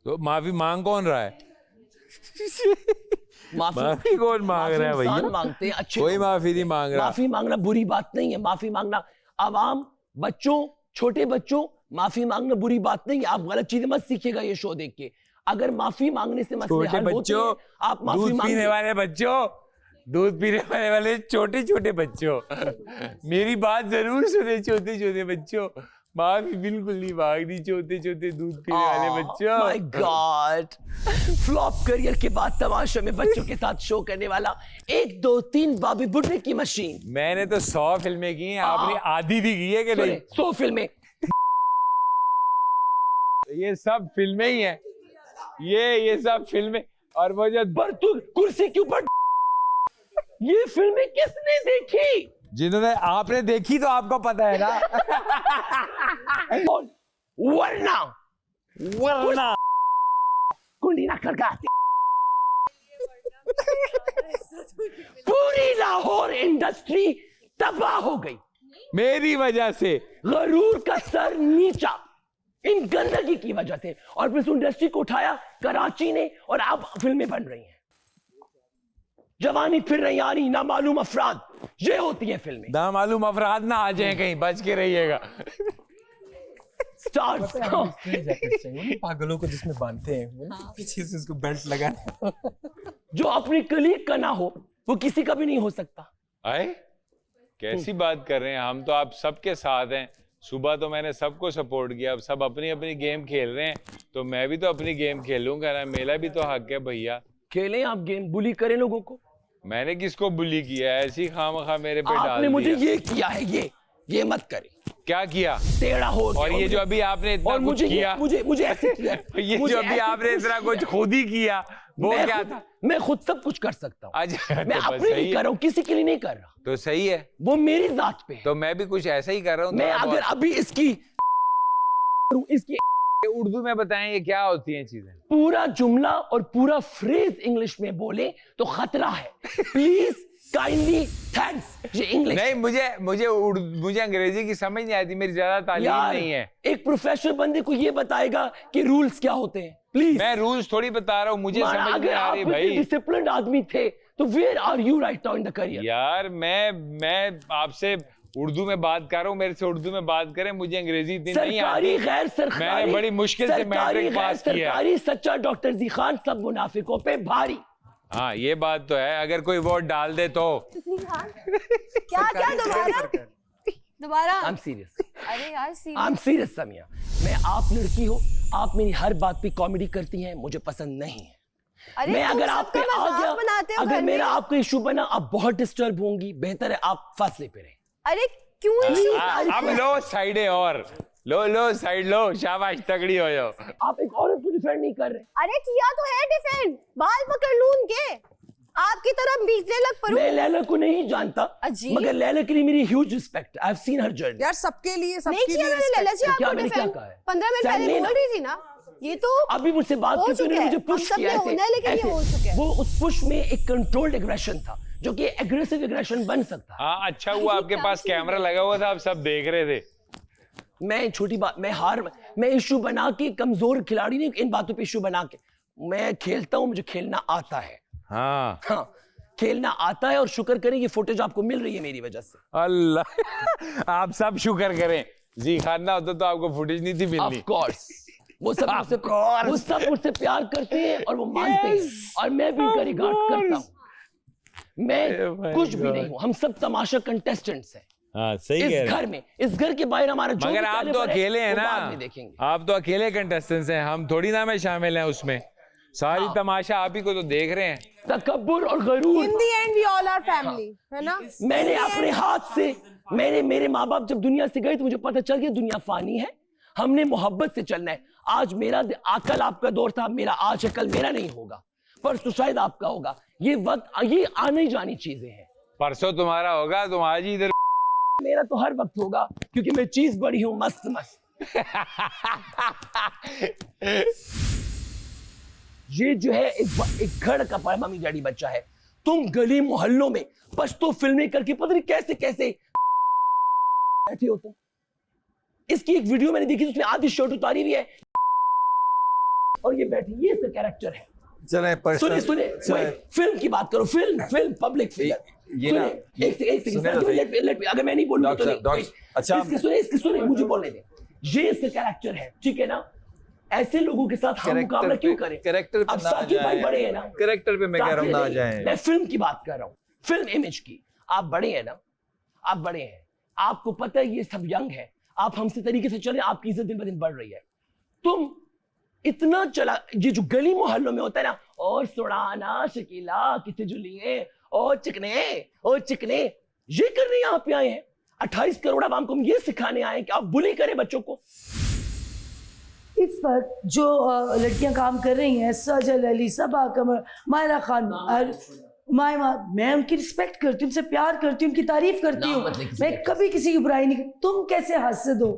Speaker 18: तो माफी मांग कौन रहा है? माफी कौन मांग रहा है भैया?
Speaker 4: मांगते अच्छे,
Speaker 18: कोई माफी नहीं मांग रहा।
Speaker 4: माफी मांगना बुरी बात नहीं है। माफी मांगना, आवाम, बच्चों, छोटे बच्चों, माफी मांगना बुरी बात नहीं है। आप गलत चीजें मत सीखिएगा ये शो देख के। अगर माफी मांगने से मसले हल होते हैं, आप माफी
Speaker 18: दूध पीने वाले बच्चों, दूध पीने वाले छोटे छोटे बच्चों, मेरी बात जरूर सुने। छोटे छोटे बच्चों, माफी बिल्कुल नहीं मांगनी। छोटे छोटे दूध पीने वाले बच्चों।
Speaker 4: माय गॉड, फ्लॉप करियर के बाद तमाशा में बच्चों के साथ शो करने वाला 1 2 3 बाबी बुड्ढे की मशीन।
Speaker 18: मैंने तो 100 फिल्में की हैं, आपने आधी भी की है कि नहीं?
Speaker 4: 100 फिल्में।
Speaker 18: ये सब फिल्में ही हैं, ये सब फिल्में। और वो जो
Speaker 4: तू कुर्सी के ऊपर, ये फिल्में किसने देखी?
Speaker 18: जिन्होंने, आपने देखी तो आपको पता है ना।
Speaker 4: वरना कुंडी ना खड़काते। पूरी लाहौर इंडस्ट्री तबाह हो गई
Speaker 18: मेरी वजह से।
Speaker 4: गरूर का सर नीचा इन गंदगी की वजह से, और फिर इंडस्ट्री को उठाया कराची ने, और अब फिल्में बन रही हैं। जवानी फिर रही यानी नामालूम अफराद, ये होती है फिल्में।
Speaker 18: नामालूम अफराद ना आ जाए कहीं, बच के रहिएगा।
Speaker 4: स्टार्स
Speaker 6: पागलों को जिसमें बांधते हैं पीछे से उसको बेल्ट लगाना।
Speaker 4: जो अपनी कलीग का ना हो वो किसी का भी नहीं हो सकता।
Speaker 18: आए कैसी बात कर रहे हैं, हम तो आप सबके साथ हैं। सुबह तो मैंने सबको सपोर्ट किया, अब सब अपनी अपनी गेम खेल रहे हैं तो मैं भी तो अपनी गेम खेलूंगा ना, मेरा भी तो हक है भैया।
Speaker 4: खेलें आप गेम, बुली करें लोगों को।
Speaker 18: मैंने किसको बुली किया है, ऐसी खामखा मेरे पे डाल
Speaker 4: आपने मुझे ये किया है, ये मत करे।
Speaker 18: क्या किया?
Speaker 4: टेढ़ा हो गया।
Speaker 18: और ये जो अभी आपने इतना कुछ किया,
Speaker 4: मुझे ऐसे किया
Speaker 18: ये जो अभी आपने इतना कुछ खुद ही किया वो क्या था?
Speaker 4: मैं खुद सब कुछ कर सकता हूँ। मैं
Speaker 18: तो
Speaker 4: अपने लिए कर रहा हूँ, किसी के लिए नहीं कर रहा।
Speaker 18: तो सही है,
Speaker 4: वो मेरी जात पे है।
Speaker 18: तो मैं भी कुछ ऐसा ही कर रहा हूँ।
Speaker 4: मैं अगर अभी इसकी
Speaker 18: उर्दू में बताएं ये क्या होती हैं चीजें?
Speaker 4: पूरा जुमला और पूरा फ्रेज इंग्लिश में बोले तो खतरा है। Please kindly thanks. ये इंग्लिश
Speaker 18: नहीं, मुझे अंग्रेजी की समझ नहीं आती, मेरी ज्यादा तालीम नहीं है।
Speaker 4: एक प्रोफेशनल बंदे को ये बताएगा कि रूल्स क्या होते हैं। प्लीज,
Speaker 18: मैं रूल्स थोड़ी बता रहा हूँ, मुझे समझ नहीं आ रही भाई।
Speaker 4: डिसिप्लिन्ड आदमी थे तो where are you right now in the career?
Speaker 18: यार मैं आपसे उर्दू में बात कर रहा हूँ, मेरे से उर्दू में बात करें, मुझे अंग्रेजी इतनी नहीं आती।
Speaker 4: गैर सरकारी,
Speaker 18: मैंने बड़ी मुश्किल से मैट्रिक पास किया।
Speaker 4: सरकारी सच्चा डॉक्टर जी खान सब मुनाफिकों पे भारी।
Speaker 18: हाँ ये बात तो है, अगर कोई वोट डाल दे तो।
Speaker 10: क्या दोबारा?
Speaker 4: I'm serious।
Speaker 10: अरे यार
Speaker 4: I'm serious समिया। मैं, आप लड़की हो, आप मेरी हर बात पे कॉमेडी करती हैं, मुझे पसंद नहीं है।
Speaker 10: अरे
Speaker 4: मैं अगर आप पे आ गया, अगर मेरा आपका इशू बना, आप बहुत डिस्टर्ब होंगी। बेहतर है आप फासले पे रहें।
Speaker 10: अरे क्यों इशू?
Speaker 18: अब लो साइडे और लो साइड लो, शाबाश तगड़ी हो जाओ।
Speaker 4: आप एक औरत को डिफेंड नहीं कर रहे।
Speaker 10: अरे किया तो है डिफेंड, बाल पकड़ लूं उनके, आपकी तरह बीचने लग पड़ूं।
Speaker 4: मैं लैला को नहीं जानता, मगर लैला के लिए मेरी huge respect. I have seen her journey.
Speaker 10: यार सबके लिए नहीं किया मैंने लैला जी आपको डिफेंड। 15 मिनट पहले बोल रही थी ना, ये तो
Speaker 4: अभी मुझसे बात की तूने मुझे पुश किया ऐसे। वो उस पुश में एक कंट्रोल्ड एग्रेशन था जो कि एग्रेसिव एग्रेशन बन सकता।
Speaker 18: हाँ अच्छा हुआ आपके पास कैमरा लगा हुआ था, आप सब देख रहे थे।
Speaker 4: मैं छोटी बात, मैं इशू बना के कमजोर खिलाड़ी नहीं, इन बातों पे इशू बना के मैं खेलता हूँ, मुझे खेलना आता है।
Speaker 18: हाँ
Speaker 4: खेलना आता है और शुक्र करें ये फुटेज आपको मिल रही है मेरी वजह से।
Speaker 18: अल्लाह आप सब शुक्र करें, जी खान ना होता तो आपको फुटेज नहीं थी मिलनी।
Speaker 4: ऑफ कोर्स वो सब मुझसे प्यार करते हैं और वो मानते हैं और मैं भी उनका रिगार्ड करता हूँ। मैं कुछ भी नहीं हूँ, हम सब तमाशा कंटेस्टेंट्स हैं।
Speaker 18: हाँ सही है।
Speaker 4: इस घर के बाहर हमारा जो
Speaker 18: मगर आप तो अकेले हैं ना, आप तो अकेले कंटेस्टेंट्स हैं, हम थोड़ी ना में शामिल हैं उसमें। सारी तमाशा आप ही को तो देख रहे हैं।
Speaker 4: तकब्बुर और गरूर।
Speaker 14: In the end we all are family, है ना?
Speaker 4: मैंने अपने हाथ से, मेरे माँ बाप जब दुनिया से गए तो मुझे पता चल गया दुनिया फानी है, हमने मोहब्बत से चलना है। आज मेरा कल आपका दौर था, मेरा आज है, कल मेरा नहीं होगा, परसों शायद आपका होगा। ये वक्त, ये आने जानी चीजें हैं। परसों तुम्हारा होगा, तुम आज ही इधर। मेरा तो हर वक्त होगा क्योंकि मैं चीज बड़ी हूँ मस्त। ये जो है एक घर का मम्मी डैडी बच्चा है। तुम गली मोहल्लों में पश्तो फिल्में करके पता नहीं कैसे कैसे बैठे हो तुम। इसकी एक वीडियो मैंने देखी, उसमें आधी शर्ट उतारी हुई है और ये बैठी, ये इसका कैरेक्टर है। सुने फिल्म की बात करो, फिल्म पब्लिक फिगर। ये ना एक अगर मैं नहीं बोलूंगा तो अच्छा इसके सुने मुझे बोलने दे। ये इसका कैरेक्टर है, ठीक है ना? ऐसे लोगों के साथ हम मुकाबला क्यों करें?
Speaker 11: कैरेक्टर पे ना
Speaker 4: भाई बड़े हैं ना,
Speaker 11: कैरेक्टर पे मैं कह रहा हूं ना जाएं।
Speaker 4: मैं फिल्म की बात कर रहा हूं, फिल्म इमेज की। आप बड़े हैं ना, आप बड़े हैं, आपको पता है ये सब यंग है, आप हमसे तरीके से चले, आपकी इज्जत दिन ब दिन बढ़ रही है। तुम इतना चला, ये जो गली मोहल्लों में होता है ना, और सुड़ाना शकीला किसे जुलिए, ओ चिकने, ये करने यहाँ पे आए हैं। 28 करोड़ आवाम को हम ये सिखाने आए हैं कि आप बुली करें बच्चों को।
Speaker 13: इस वक्त जो लड़कियां काम कर रही हैं, सजल अली, सबा कमर, मायरा खान, मैं उनकी रिस्पेक्ट करती हूँ, उनसे प्यार करती हूँ, उनकी तारीफ करती हूँ, मैं कभी किसी की बुराई नहीं करती। तुम कैसे हासिल हो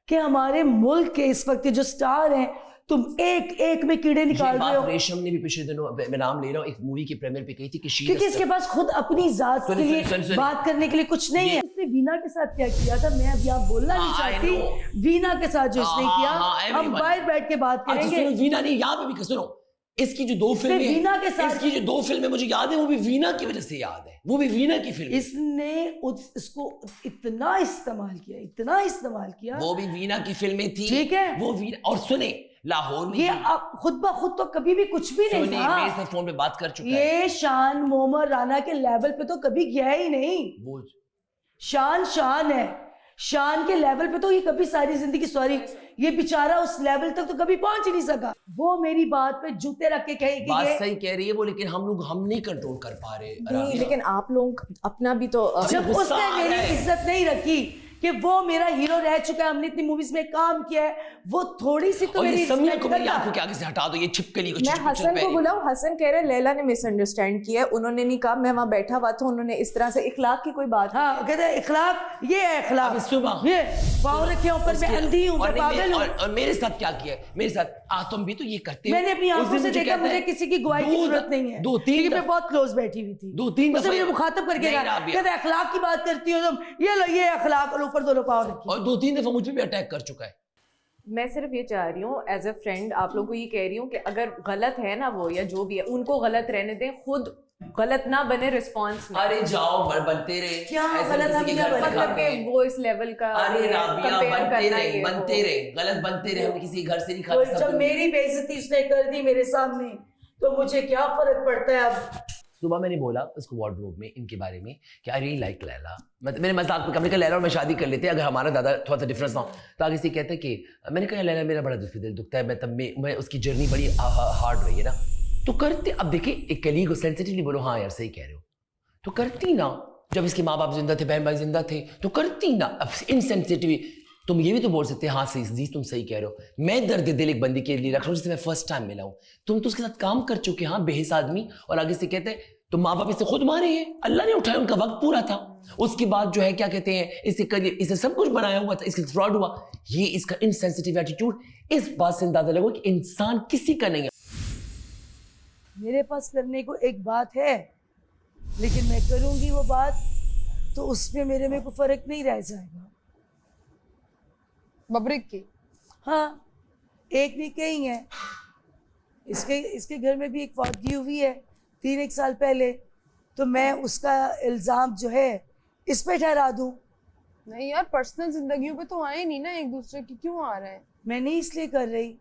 Speaker 13: कि हमारे मुल्क के इस वक्त जो स्टार हैं, तुम एक में कीड़े निकाल रहे हो।
Speaker 4: रेशम ने भी पिछले दिनों, मैं नाम ले रहा हूँ, एक मूवी के प्रीमियर पे कही थी कि
Speaker 13: क्योंकि इसके पास खुद अपनी जात के लिए बात करने के लिए कुछ नहीं है। उसने वीना के साथ क्या किया था, मैं अब यहाँ बोलना नहीं चाहती। वीना के साथ जो इसने किया, हम बाहर बैठ के बात करेंगे।
Speaker 4: वीना नहीं, यहाँ पे भी सुनो, इसकी जो 2 फिल्में
Speaker 13: वीना के साथ,
Speaker 4: इसकी जो 2 फिल्में मुझे याद है वो भी वीना की वजह से याद है, वो भी वीना की फिल्म।
Speaker 13: इसने इसको इतना इस्तेमाल किया,
Speaker 4: वो भी वीना की फिल्में थी,
Speaker 13: ठीक है।
Speaker 4: वो वीना, और सुने लाहौर में
Speaker 13: ये खुद ब खुद तो कभी भी कुछ भी नहीं था।
Speaker 4: मेरे साथ फोन पे बात कर चुका है।
Speaker 13: ये शान मोहम्मद राना के लेवल पे तो कभी गया ही नहीं।
Speaker 4: वो
Speaker 13: शान है, शान के लेवल पे तो ये कभी सारी जिंदगी, सॉरी, ये बेचारा उस लेवल तक तो कभी पहुंच ही नहीं सका। वो मेरी बात पे जूते रख के कहेगी,
Speaker 4: बात सही कह रही है वो, लेकिन हम नहीं कंट्रोल कर पा रहे।
Speaker 10: नहीं, लेकिन आप लोग अपना भी तो,
Speaker 13: जब उसने मेरी इज्जत नहीं रखी कि वो मेरा हीरो रह चुका है, हमने इतनी मूवीज में काम किया है, वो थोड़ी सी तो मेरी
Speaker 4: समीर को मेरी आंखों के आगे से हटा दो, ये छिपकली को।
Speaker 10: मैं हसन को बुलाऊं? हसन कह रहे लैला ने मिसअंडरस्टैंड किया, उन्होंने नहीं कहा, मैं वहां बैठा हुआ था, उन्होंने इस तरह से इखलाक की कोई बात।
Speaker 13: हाँ, कहते हैं इखलाक, ये है इखलाक।
Speaker 4: सुबह
Speaker 13: ये पाँव रखे ऊपर, मैं अंधी हूँ, मैं पागल हूँ।
Speaker 4: और मेरे साथ क्या किया है, मेरे साथ तुम भी तो ये करते हो।
Speaker 13: मैंने अपनी आंखों से देखा, मुझे किसी की गवाही की जरूरत नहीं है।
Speaker 4: 2-3
Speaker 13: मैं बहुत क्लोज बैठी हुई थी,
Speaker 4: 2-3
Speaker 13: दफे मुझे मुखातब करके कहते अखलाक की बात करती हो तुम, ये लो ये अखलाक, और ऊपर दोनों पाँव रखी।
Speaker 4: और 2-3 दफा मुझे भी अटैक कर चुका है।
Speaker 10: मैं सिर्फ ये चाह रही हूँ एज अ फ्रेंड, आप लोगों को ये कह रही हूँ कि अगर गलत है ना वो, या जो भी है, उनको गलत रहने दें, खुद गलत ना बने रिस्पॉन्स में।
Speaker 4: अरे जाओ बनते रहे,
Speaker 10: क्या गलत मतलब कि वो इस लेवल का।
Speaker 4: अरे राबिया बनते रहे, गलत बनते रहे, हम किसी घर से नहीं खाते।
Speaker 13: जब मेरी बेइज्जती उसने कर दी मेरे सामने, तो मुझे क्या फर्क पड़ता है अब।
Speaker 4: सुबह मैंने बोला उसको वार्डरोब में इनके बारे में कि आई रियली लाइक लैला, मतलब मैंने मजाक में कहा, मैंने कहा लैला और मैं शादी कर लेते अगर हमारा दादा थोड़ा सा डिफरेंस ना हो। तो आगे से कहते हैं कि मैंने कहा लैला मेरा बड़ा दिल दुखता है, मैं उसकी जर्नी बड़ी हार्ड रही है ना, तो करते। अब देखिए एक कलीग को सेंसिटिवली बोलो हाँ यार सही कह रहे हो, तो करती ना। जब इसके माँ बाप जिंदा थे, बहन भाई जिंदा थे, तो करती ना। अब इनसेंसिटिव तुम ये भी तो बोल सकते हैं हाँ सही तुम सही कह रहे हो, मैं दर्द दिल एक बंदी के लिए रख रहा हूँ जिससे मैं फर्स्ट टाइम मिला हूँ, तुम तो उसके साथ काम कर चुके हाँ बेहिस आदमी। और आगे से कहते हैं तो माँ बाप इसे खुद मारे हैं, अल्लाह ने उठाया, उनका वक्त पूरा था। उसके बाद जो है क्या कहते हैं, इसे करिए, इसे सब कुछ बनाया हुआ था, इसके फ्रॉड हुआ। ये इसका इनसेंसिटिव एटीट्यूड, इस बात से अंदाजा लगो कि इंसान किसी का नहीं है।
Speaker 13: मेरे पास करने को एक बात है, लेकिन मैं करूंगी वो बात, तो उसमें मेरे में कोई फर्क नहीं रह जाएगा।
Speaker 14: बबरिक की,
Speaker 13: हाँ, एक नहीं कहीं है। इसके घर में भी एक फौतगी हुई है 3-1 साल पहले, तो मैं उसका इल्ज़ाम जो है इस पे ठहरा दूं?
Speaker 14: नहीं यार, पर्सनल जिंदगियों पे तो आए नहीं ना एक दूसरे की, क्यों आ रहे हैं?
Speaker 13: मैं नहीं इसलिए कर रही,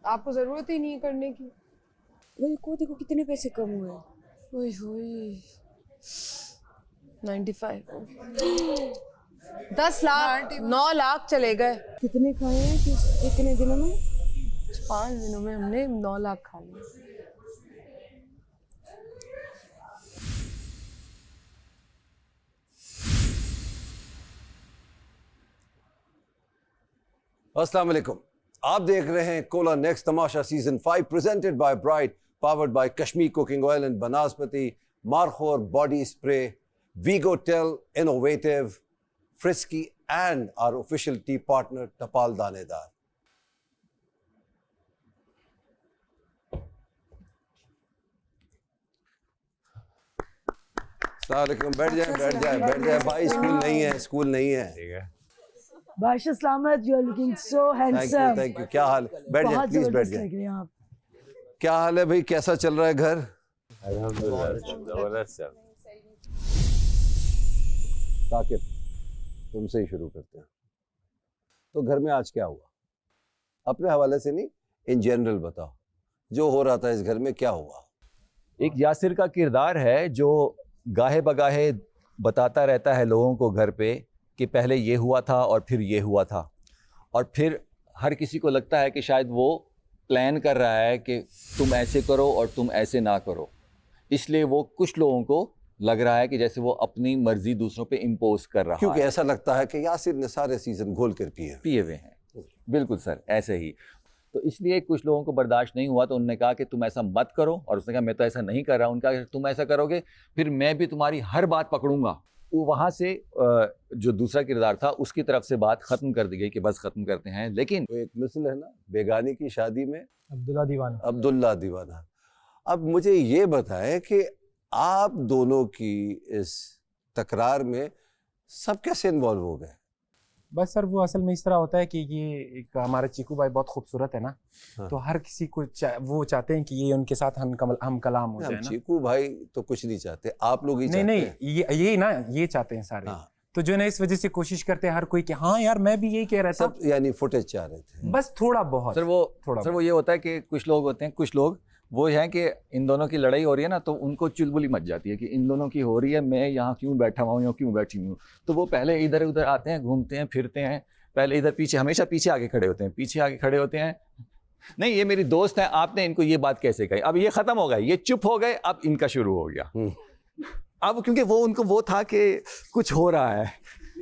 Speaker 14: आपको जरूरत ही नहीं है करने की।
Speaker 10: को देखो कितने पैसे कम हुए।
Speaker 14: ओए होए 95 10 लाख 9 लाख चले गए।
Speaker 10: कितने खाए हैं कितने दिनों में?
Speaker 14: 5 दिनों में हमने 9 लाख खा लिए।
Speaker 20: अस्सलाम वालेकुम, आप देख रहे हैं Cola Next Tamasha season 5 presented by Bright, powered by Kashmir cooking oil and banaspati, Markhor body spray, वीगोटेल innovative, Frisky and our official tea partner Tapal Danedar. अस्सलाम वालेकुम, बैठ जाए भाई, स्कूल नहीं है। ठीक है
Speaker 13: बादशाह सलामत, you are looking so handsome.
Speaker 20: Thank you. क्या हाल? बैठ जाए प्लीज, बैठ जाए। क्या हाल है भाई, कैसा चल रहा है घर?
Speaker 5: अल्हम्दुलिल्लाह।
Speaker 20: साकिब, तुमसे ही शुरू करते हैं। तो घर में आज क्या हुआ? अपने हवाले से नहीं, इन जनरल बताओ, जो हो रहा था इस घर में क्या हुआ?
Speaker 11: एक यासिर का किरदार है जो गाहे बगाहे बताता रहता है लोगों को घर पे कि पहले ये हुआ था और फिर ये हुआ था, और फिर हर किसी को लगता है कि शायद वो प्लान कर रहा है कि तुम ऐसे करो और तुम ऐसे ना करो, इसलिए वो कुछ लोगों को लग रहा है कि जैसे वो अपनी मर्जी दूसरों पे इम्पोज कर रहा है,
Speaker 20: क्योंकि ऐसा लगता है कि यासिर ने सारे सीजन घोल कर पिए
Speaker 11: हुए हैं। बिल्कुल सर, ऐसे ही। तो इसलिए कुछ लोगों को बर्दाश्त नहीं हुआ, तो उन्होंने कहा कि तुम ऐसा मत करो, और उसने कहा मैं तो ऐसा नहीं कर रहा हूँ। उनका तुम ऐसा करोगे फिर मैं भी तुम्हारी हर बात पकड़ूंगा। वो वहाँ से जो दूसरा किरदार था उसकी तरफ से बात ख़त्म कर दी गई कि बस ख़त्म करते हैं। लेकिन
Speaker 20: तो एक मिसल है ना, बेगानी की शादी में
Speaker 19: अब्दुल्ला
Speaker 20: दीवाना। अब मुझे ये बताएं कि आप दोनों की इस तकरार में सब कैसे इन्वॉल्व हो गए?
Speaker 6: बस सर वो असल में इस तरह होता है कि ये एक हमारा चीकू भाई बहुत खूबसूरत है ना,
Speaker 20: हाँ।
Speaker 6: तो हर किसी को वो चाहते हैं कि ये उनके साथ हम कलाम हो जाए ना।
Speaker 20: चीकू भाई तो कुछ नहीं चाहते, आप लोग ही
Speaker 6: नहीं
Speaker 20: चाहते
Speaker 6: नहीं, ये ना ये चाहते हैं सारे।
Speaker 20: हाँ।
Speaker 6: तो जो है ना इस वजह से कोशिश करते हैं हर कोई कि हाँ यार मैं भी यही कह रहा था,
Speaker 20: सब यानी फुटेज चाह रहे थे
Speaker 6: बस थोड़ा बहुत।
Speaker 8: सर वो ये होता है कि कुछ लोग होते हैं, कुछ लोग वो हैं कि इन दोनों की लड़ाई हो रही है ना, तो उनको चुलबुली मच जाती है कि इन दोनों की हो रही है, मैं यहाँ क्यों बैठा हुआ हूँ या क्यों बैठी हूँ। तो वो पहले इधर उधर आते हैं, घूमते हैं फिरते हैं, पहले इधर पीछे, हमेशा पीछे आगे खड़े होते हैं, पीछे आगे खड़े होते हैं। नहीं ये मेरी दोस्त है, आपने इनको ये बात कैसे कही, अब ये खत्म हो गया, ये चुप हो गए, अब इनका शुरू हो गया। अब क्योंकि वो उनको वो था कि कुछ हो रहा है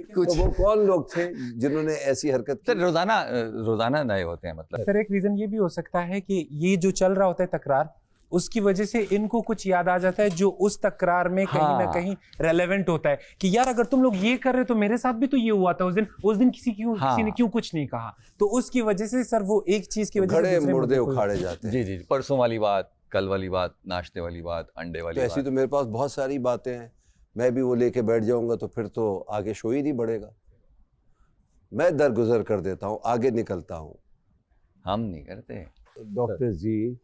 Speaker 8: कुछ।
Speaker 20: तो वो कौन लोग थे जिन्होंने ऐसी हरकत की?
Speaker 8: सर रोजाना नए होते हैं मतलब।
Speaker 6: सर एक रीजन ये भी हो सकता है कि ये जो चल रहा होता है तकरार, उसकी वजह से इनको कुछ याद आ जाता है जो उस तकरार में कहीं ना कहीं रेलेवेंट होता है कि यार अगर तुम लोग ये कर रहे हो तो मेरे साथ भी तो ये हुआ था उस दिन किसी ने क्यों कुछ नहीं कहा। तो उसकी वजह से सर वो एक चीज की वजह से
Speaker 20: मुर्दे उखाड़े जाते हैं।
Speaker 8: जी, परसों वाली बात, कल वाली बात, नाश्ते वाली बात, अंडे वाली बात।
Speaker 20: ऐसी तो मेरे पास बहुत सारी बातें हैं, मैं भी वो लेके बैठ जाऊंगा तो फिर तो आगे शो ही नहीं बढ़ेगा। मैं दरगुजर कर देता हूँ, आगे निकलता हूँ।
Speaker 8: हम नहीं करते।
Speaker 20: डॉक्टर जी,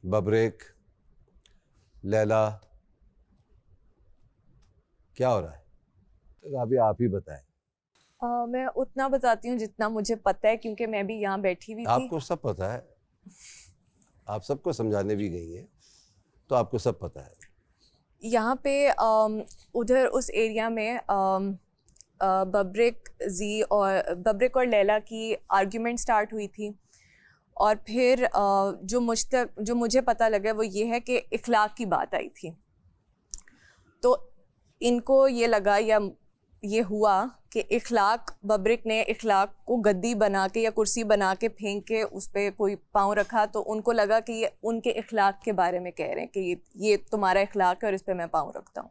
Speaker 20: बब्रेक, लैला, क्या हो रहा है? तो अभी आप ही बताएं।
Speaker 10: मैं उतना बताती हूँ जितना मुझे पता है, क्योंकि मैं भी यहाँ बैठी हुई थी।
Speaker 20: आपको सब पता है, आप सबको समझाने भी गई हैं, तो आपको सब पता है।
Speaker 10: यहाँ पे उधर उस एरिया में बब्रेक और लैला की आर्ग्यूमेंट स्टार्ट हुई थी, और फिर जो मुझे पता लगा वो ये है कि इखलाक की बात आई थी। तो इनको ये लगा या ये हुआ कि बब्रेक ने इखलाक को गद्दी बना के या कुर्सी बना के फेंक के उस पर कोई पाँव रखा, तो उनको लगा कि ये उनके इखलाक के बारे में कह रहे हैं कि ये तुम्हारा इखलाक है और इस पर मैं पाँव रखता हूँ,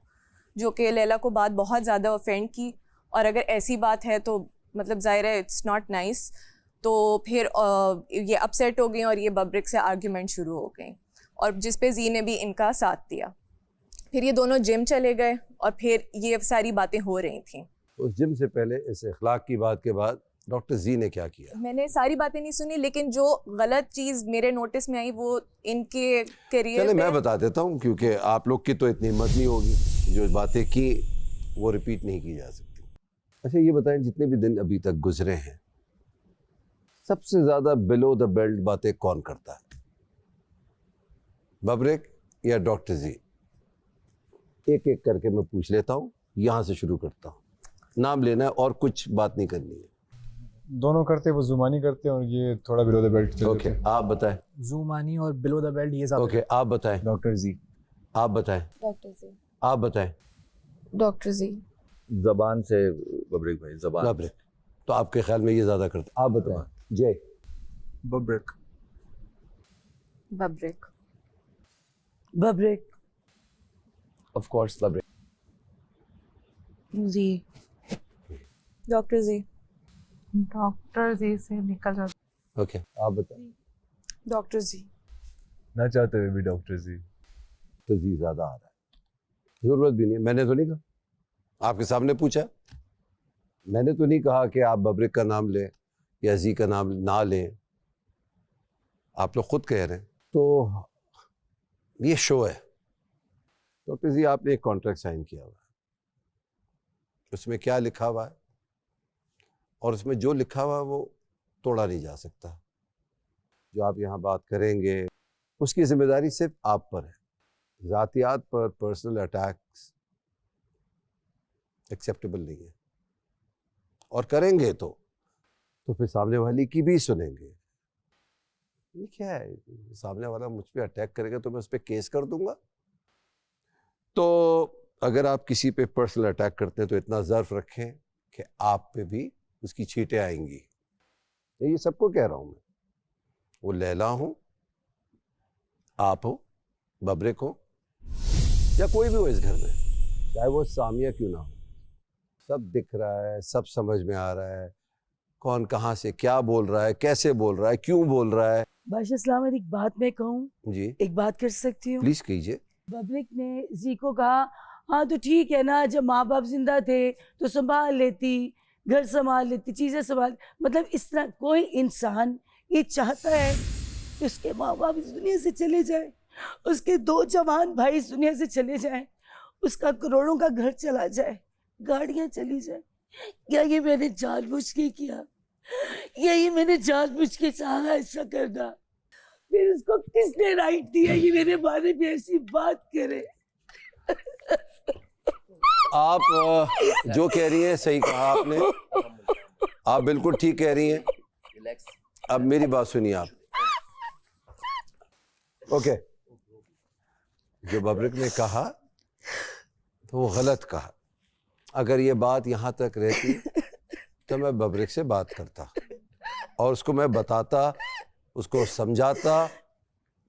Speaker 10: जो कि लैला को बात बहुत ज़्यादा ऑफेंड की। और अगर ऐसी बात है तो मतलब ज़ाहिर है इट्स नॉट नाइस। तो फिर ये अपसेट हो गई और ये बब्रेक से आर्ग्यूमेंट शुरू हो गई, और जिस पे जी ने भी इनका साथ दिया। फिर ये दोनों जिम चले गए और फिर ये सारी बातें हो रही थी।
Speaker 20: उस जिम से पहले इस इखलाक की बात के बाद डॉक्टर जी ने क्या किया?
Speaker 10: मैंने सारी बातें नहीं सुनी, लेकिन जो गलत चीज़ मेरे नोटिस में आई वो इनके करियर।
Speaker 20: चले मैं बता देता हूँ, क्योंकि आप लोग की तो इतनी हिम्मत नहीं होगी, जो बातें की वो रिपीट नहीं की जा सकती। अच्छा ये बताएं, जितने भी दिन अभी तक गुजरे हैं, सबसे ज्यादा बिलो द बेल्ट बातें कौन करता है, बब्रेक या डॉक्टर जी? एक एक करके मैं पूछ लेता हूँ, यहाँ से शुरू करता हूँ, नाम लेना है और कुछ बात नहीं करनी है।
Speaker 15: दोनों करते, वो जुमानी करते हैं और ये थोड़ा बिलो द बेल्ट।
Speaker 20: ओके आप बताएं।
Speaker 19: जुमानी और बिलो द बेल्ट ये ज्यादा।
Speaker 20: ओके आप बताएं।
Speaker 15: डॉक्टर जी।
Speaker 20: आप बताएं।
Speaker 10: डॉक्टर जी।
Speaker 20: आप बताएं।
Speaker 10: डॉक्टर जी।
Speaker 8: जबान से बब्रेक भाई, जबान।
Speaker 20: बब्रेक, तो आपके ख्याल में ये ज्यादा करते? आप बताएं। जय।
Speaker 15: बब्रेक।
Speaker 10: बब्रेक।
Speaker 13: बब्रेक।
Speaker 8: ऑफ कोर्स बब्रेक।
Speaker 13: जी।
Speaker 10: डॉक्टर जी।
Speaker 14: डॉक्टर जी से निकल जाता।
Speaker 20: ओके आप बताएं।
Speaker 10: डॉक्टर जी।
Speaker 15: ना चाहते हुए भी डॉक्टर जी।
Speaker 20: तो जी ज्यादा आ रहा है, जरूरत भी नहीं, मैंने तो नहीं कहा, आपके सामने पूछा। मैंने तो नहीं कहा कि आप बब्रेक का नाम लें या जी का नाम ना लें, आप लोग खुद कह रहे हैं। तो ये शो है डॉक्टर जी, आपने एक कॉन्ट्रैक्ट साइन किया हुआ है, उसमें क्या लिखा हुआ है और उसमें जो लिखा हुआ है वो तोड़ा नहीं जा सकता। जो आप यहाँ बात करेंगे उसकी जिम्मेदारी सिर्फ आप पर है। ज़ातियात पर पर्सनल अटैक्स एक्सेप्टेबल नहीं है, और करेंगे तो फिर सामने वाली की भी सुनेंगे। ये क्या है, सामने वाला मुझ पे अटैक करेगा तो मैं उस पर केस कर दूंगा। तो अगर आप किसी पे पर्सनल अटैक करते हैं तो इतना ज़र्फ रखें कि आप पे भी उसकी छींटें आएंगी। ये सबको कह रहा हूं मैं, वो लैला हो, आप हो, बब्रेक हो, या कोई भी हो इस घर में, चाहे वो सामिया क्यों ना हो, सब दिख रहा है, सब समझ में आ रहा है कौन कहाँ से क्या बोल रहा है, कैसे बोल रहा है, क्यों बोल रहा है।
Speaker 13: बादशाह सलामत, एक बात मैं कहूँ?
Speaker 20: जी
Speaker 13: एक बात कर सकती हूँ?
Speaker 20: प्लीज कीजिए।
Speaker 13: बब्रेक ने जी को कहा हाँ तो ठीक है ना, जब माँ बाप जिंदा थे तो संभाल लेती, घर संभाल लेती, चीज़ें संभाल, मतलब इस तरह कोई इंसान ये चाहता है कि उसके माँ बाप इस दुनिया से चले जाए, उसके 2 जवान भाई इस दुनिया से चले जाएं, उसका करोड़ों का घर चला जाए, गाड़ियाँ चली जाए? क्या ये मैंने जानबूझ के किया? यही मैंने जानबूझ के चाहा ऐसा करना? फिर उसको किसने राइट दिया ये मेरे बारे में ऐसी बात करे?
Speaker 20: आप जो कह रही हैं सही कहा आपने, आप बिल्कुल ठीक कह रही हैं। अब मेरी बात सुनिए आप। ओके, जो बब्रिक ने कहा तो वो गलत कहा। अगर ये बात यहाँ तक रहती तो मैं बब्रिक से बात करता और उसको मैं बताता, उसको समझाता,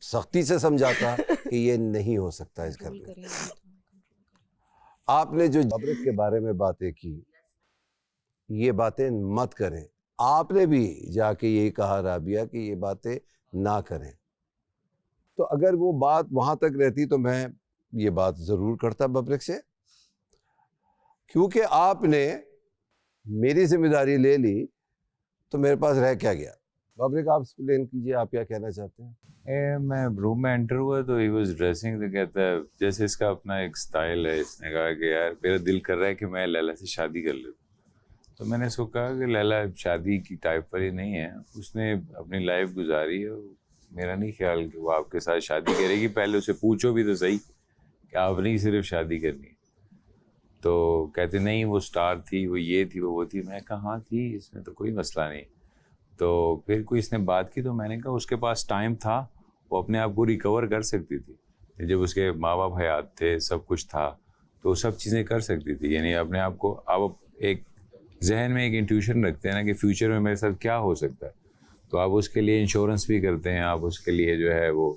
Speaker 20: सख्ती से समझाता कि ये नहीं हो सकता इस घर में। आपने जो बब्रिक के बारे में बातें की, ये बातें मत करें। आपने भी जाके यही कहा राबिया कि ये बातें ना करें। तो अगर वो बात वहाँ तक रहती तो मैं ये बात ज़रूर करता बब्रिक से, क्योंकि आपने मेरी जिम्मेदारी ले ली तो मेरे पास रह क्या गया। बब्रिक आप एक्सप्लेन कीजिए, आप क्या कहना चाहते हैं?
Speaker 5: मैं रूम में एंटर हुआ तो ही वाज ड्रेसिंग, तो कहता है जैसे इसका अपना एक स्टाइल है, इसने कहा कि यार मेरा दिल कर रहा है कि मैं लैला से शादी कर लूँ। तो मैंने इसको कहा कि लैला शादी की टाइप पर ही नहीं है, उसने अपनी लाइफ गुजारी है, मेरा नहीं ख्याल कि वो आपके साथ शादी करेगी। पहले उसे पूछो भी तो सही कि आपने सिर्फ शादी करनी। तो कहते नहीं वो स्टार थी, वो ये थी, वो थी। मैं कहा हाँ थी, इसमें तो कोई मसला नहीं। तो फिर कोई इसने बात की तो मैंने कहा उसके पास टाइम था, वो अपने आप को रिकवर कर सकती थी। जब उसके माँ बाप हयात थे, सब कुछ था, तो सब चीज़ें कर सकती थी। यानी अपने आप को आप एक जहन में एक इंट्यूशन रखते हैं ना कि फ्यूचर में मेरे साथ क्या हो सकता है, तो आप उसके लिए इंश्योरेंस भी करते हैं, आप उसके लिए जो है वो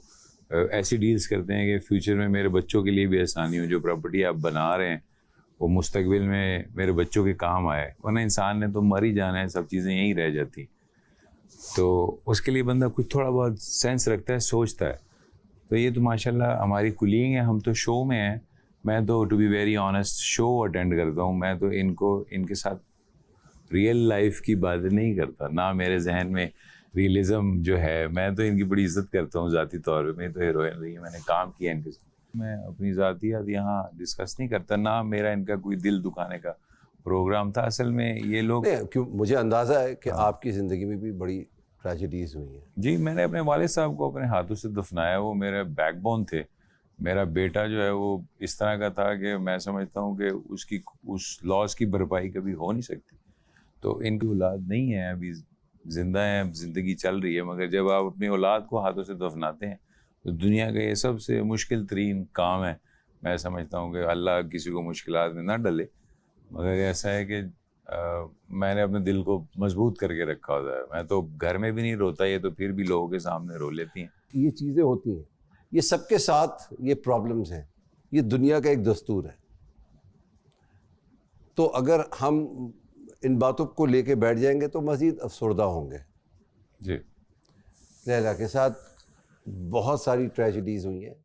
Speaker 5: ऐसी डील्स करते हैं कि फ्यूचर में मेरे बच्चों के लिए भी आसानी हो, जो प्रॉपर्टी आप बना रहे हैं वो मुस्तकबिल में मेरे बच्चों के काम आए, वरना इंसान ने तो मर ही जाना है, सब चीज़ें यहीं रह जाती। तो उसके लिए बंदा कुछ थोड़ा बहुत सेंस रखता है, सोचता है। तो ये तो माशाल्लाह हमारी कुलीग है, हम तो शो में हैं। मैं तो to be very honest show attend करता हूँ, मैं तो इनके साथ रियल लाइफ की बातें नहीं करता, ना मेरे जहन में रियलिज़म जो है। मैं तो इनकी बड़ी इज्जत करता हूँ ज़ाती तौर पे, मैं तो हीरोइन रही है, मैंने काम किया इनके साथ। मैं अपनी ज़ातियात यहाँ डिस्कस नहीं करता, ना मेरा इनका कोई दिल दुखाने का प्रोग्राम था। असल में ये लोग
Speaker 20: क्यों, मुझे अंदाज़ा है कि आपकी ज़िंदगी में भी बड़ी ट्रेजेडीज़ हुई हैं।
Speaker 5: जी, मैंने अपने वालिद साहब को अपने हाथों से दफनाया, वो मेरे बैकबोन थे। मेरा बेटा जो है वो इस तरह का था कि मैं समझता हूँ कि उसकी उस लॉस की भरपाई कभी हो नहीं सकती। तो इनकी औलाद नहीं है, अभी ज़िंदा है, ज़िंदगी चल रही है, मगर जब आप अपनी औलाद को हाथों से दफनाते हैं तो दुनिया का ये सबसे मुश्किल तरीन काम है। मैं समझता हूँ कि अल्लाह किसी को मुश्किलात में ना डले, मगर ऐसा है कि मैंने अपने दिल को मजबूत करके रखा होता है। मैं तो घर में भी नहीं रोता, ये तो फिर भी लोगों के सामने रो लेती हैं।
Speaker 20: ये चीज़ें होती हैं, ये सबके साथ ये प्रॉब्लम्स हैं, ये दुनिया का एक दस्तूर है। तो अगर हम इन बातों को लेके बैठ जाएंगे तो मज़ीद अफसरदा होंगे।
Speaker 5: जी,
Speaker 20: लैला के साथ बहुत सारी ट्रेजेडीज़ हुई हैं,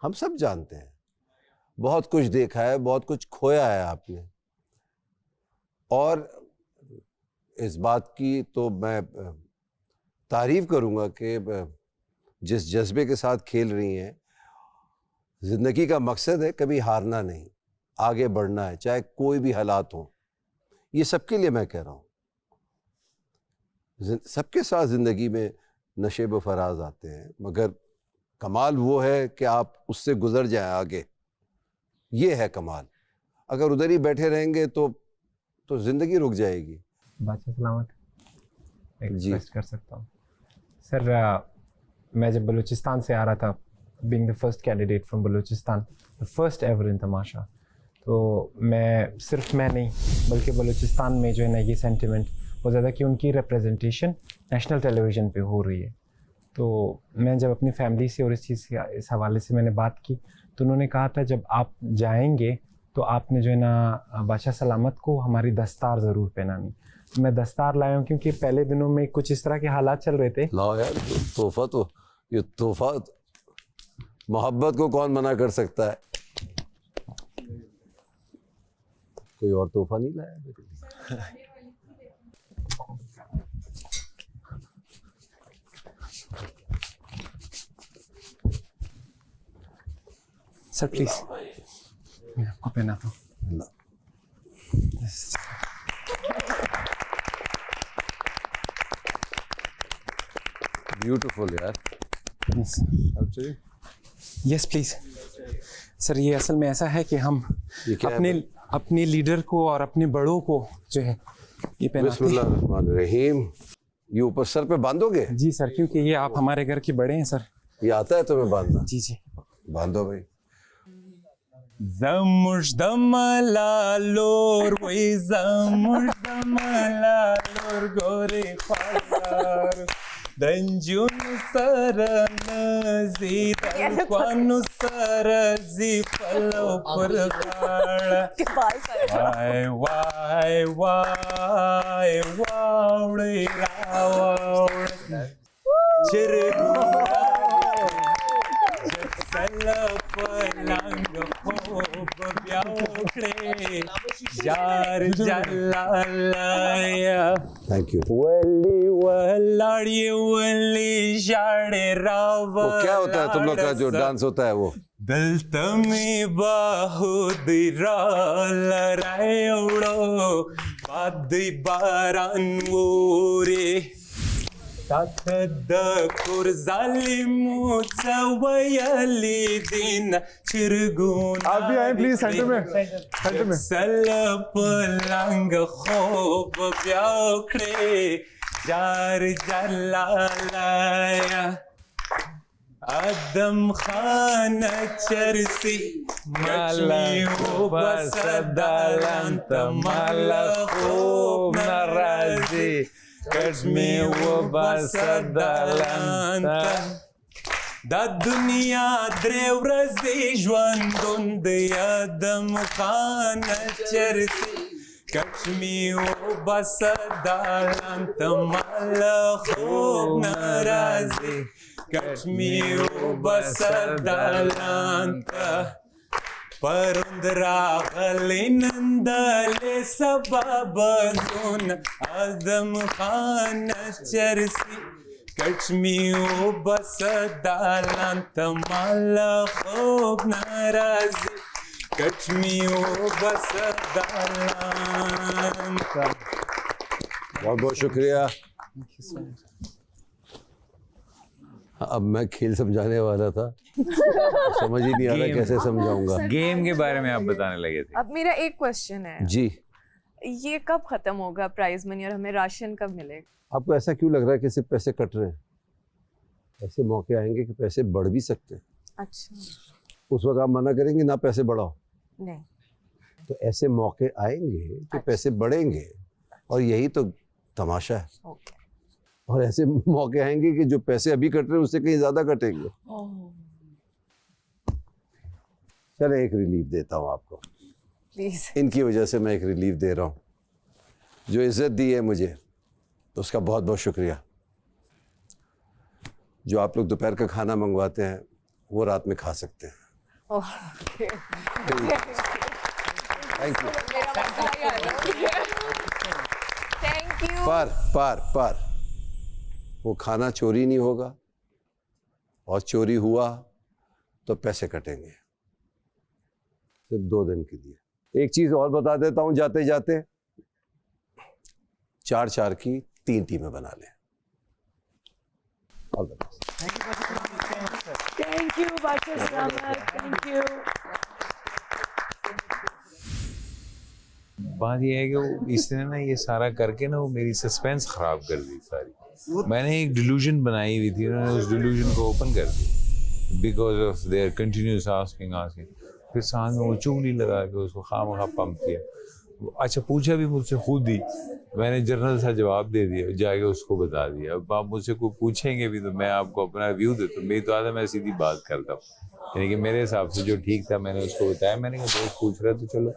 Speaker 20: हम सब जानते हैं। बहुत कुछ देखा है, बहुत कुछ खोया है आपने, और इस बात की तो मैं तारीफ़ करूँगा कि जिस जज्बे के साथ खेल रही हैं। ज़िंदगी का मकसद है कभी हारना नहीं, आगे बढ़ना है, चाहे कोई भी हालात हो। ये सबके लिए मैं कह रहा हूँ, सबके साथ ज़िंदगी में नशे व फराज आते हैं, मगर कमाल वो है कि आप उससे गुजर जाएं आगे, ये है कमाल। अगर उधर ही बैठे रहेंगे तो ज़िंदगी रुक जाएगी।
Speaker 6: बादशाह सलामत एक्सप्रेस कर सकता हूँ सर। मैं जब बलूचिस्तान से आ रहा था, being the first candidate from Balochistan, the first ever in Tamasha, तो सिर्फ मैं नहीं बल्कि बलूचिस्तान में जो है ना ये सेंटिमेंट बहुत ज़्यादा कि उनकी रिप्रेजेंटेशन नेशनल टेलीविज़न पे हो रही है। तो मैं जब अपनी फैमिली से और इस हवाले से मैंने बात की तो उन्होंने कहा था जब आप जाएंगे तो आपने जो है ना बादशाह सलामत को हमारी दस्तार ज़रूर पहनानी। तो मैं दस्तार लाया हूँ क्योंकि पहले दिनों में कुछ इस तरह के हालात चल रहे थे।
Speaker 20: लाओ यार तोहफा, तो ये तोहफा, मोहब्बत को कौन मना कर सकता है। कोई और तोहफा नहीं लाया?
Speaker 6: सर प्लीज मैं आपको पहनाता हूँ।
Speaker 20: ब्यूटीफुल यार।
Speaker 6: Yes please sir. ये असल में ऐसा है कि हम अपने लीडर को और अपने बड़ों को जो है ये पहनाते हैं।
Speaker 20: बिस्मिल्लाहिर्रहमानिर्रहीम। ये ऊपर सर पे बांधोगे?
Speaker 6: जी सर, क्योंकि ये आप हमारे घर के बड़े हैं सर।
Speaker 20: ये आता है तुम्हें बांधना?
Speaker 6: जी जी
Speaker 20: बांधो भाई।
Speaker 6: Zamujdamalalor, we zamujdamalalor, gore palar. Danjun saranazi, dalquanu sarazi, palo purgala. Why, wawde rawde. Chirgura.
Speaker 20: Thank you.
Speaker 6: वो
Speaker 20: क्या होता है तुम लोग का जो डांस होता है वो?
Speaker 6: दलतमी बाहुदिरालरायोड़ो बादी बारान वोरे ताकद कुर्जालिमु चवयली दिन चिरगुन।
Speaker 15: आप भी आए प्लीज सेंटर में, सेंटर में।
Speaker 6: सलप लंग खोब ब्याखड़े जार जलालाया आदम खान चरसी मलमी बसदालंत मलखूब नाराजी कश्मी वो बसदालंत da dunia drevrazi jwandund yadam khan chersi kashmi o basadalant malkhub narazi kashmi o basadalant परंदरा गलिनंदले सबबजुन आदम खान चरसी कश्मी ओ बसदालंत मलखूब नाराजी कश्मी ओ बसदालंत।
Speaker 20: बहुत बहुत शुक्रिया। अब मैं खेल समझाने वाला था, समझ ही नहीं आ रहा कैसे समझाऊंगा।
Speaker 5: गेम के बारे में आप बताने लगे थे।
Speaker 10: अब मेरा एक क्वेश्चन है
Speaker 20: जी,
Speaker 10: ये कब खत्म होगा प्राइज मनी और हमें राशन कब मिलेगा?
Speaker 20: आपको ऐसा क्यों लग रहा है कि सिर्फ पैसे कट रहे हैं? ऐसे मौके आएंगे कि पैसे बढ़ भी सकते हैं।
Speaker 10: अच्छा,
Speaker 20: उस वक्त आप मना करेंगे ना पैसे बढ़ाओ?
Speaker 10: नहीं,
Speaker 20: तो ऐसे मौके आएंगे कि पैसे बढ़ेंगे और यही तो तमाशा है। और ऐसे मौके आएंगे कि जो पैसे अभी कट रहे हैं उससे कहीं ज्यादा कटेंगे। चले एक रिलीफ देता हूँ आपको
Speaker 10: प्लीज।
Speaker 20: इनकी वजह से मैं एक रिलीफ दे रहा हूँ। जो इज्जत दी है मुझे उसका बहुत बहुत शुक्रिया। जो आप लोग दोपहर का खाना मंगवाते हैं वो रात में खा सकते हैं। Thank you.
Speaker 10: Thank you.
Speaker 20: पर वो खाना चोरी नहीं होगा और चोरी हुआ तो पैसे कटेंगे सिर्फ 2 दिन के लिए। एक चीज और बता देता हूं जाते जाते, 4-4 की 3 टीमें बना लें।
Speaker 13: थैंक यू बादशाह सलामत, थैंक यू।
Speaker 5: बात ये है कि वो इसने ना ये सारा करके ना वो मेरी सस्पेंस खराब कर दी सारी। मैंने एक डिल्यूजन बनाई हुई थी, उन्होंने उस डिल्यूजन को ओपन कर दिया because of their continuous asking. फिर साथ में वो चुगली लगा के उसको खामखा पंप किया। अच्छा, पूछा भी मुझसे खुद ही, मैंने जनरल सा जवाब दे दिया, जाके उसको बता दिया। अब आप मुझसे कोई पूछेंगे भी तो मैं आपको अपना व्यू देता हूँ। मेरी तो आदत, मैं सीधी बात करता हूँ, यानी कि मेरे हिसाब से जो ठीक था मैंने उसको बताया। मैंने कहा दोस्त पूछ रहा तो चलो।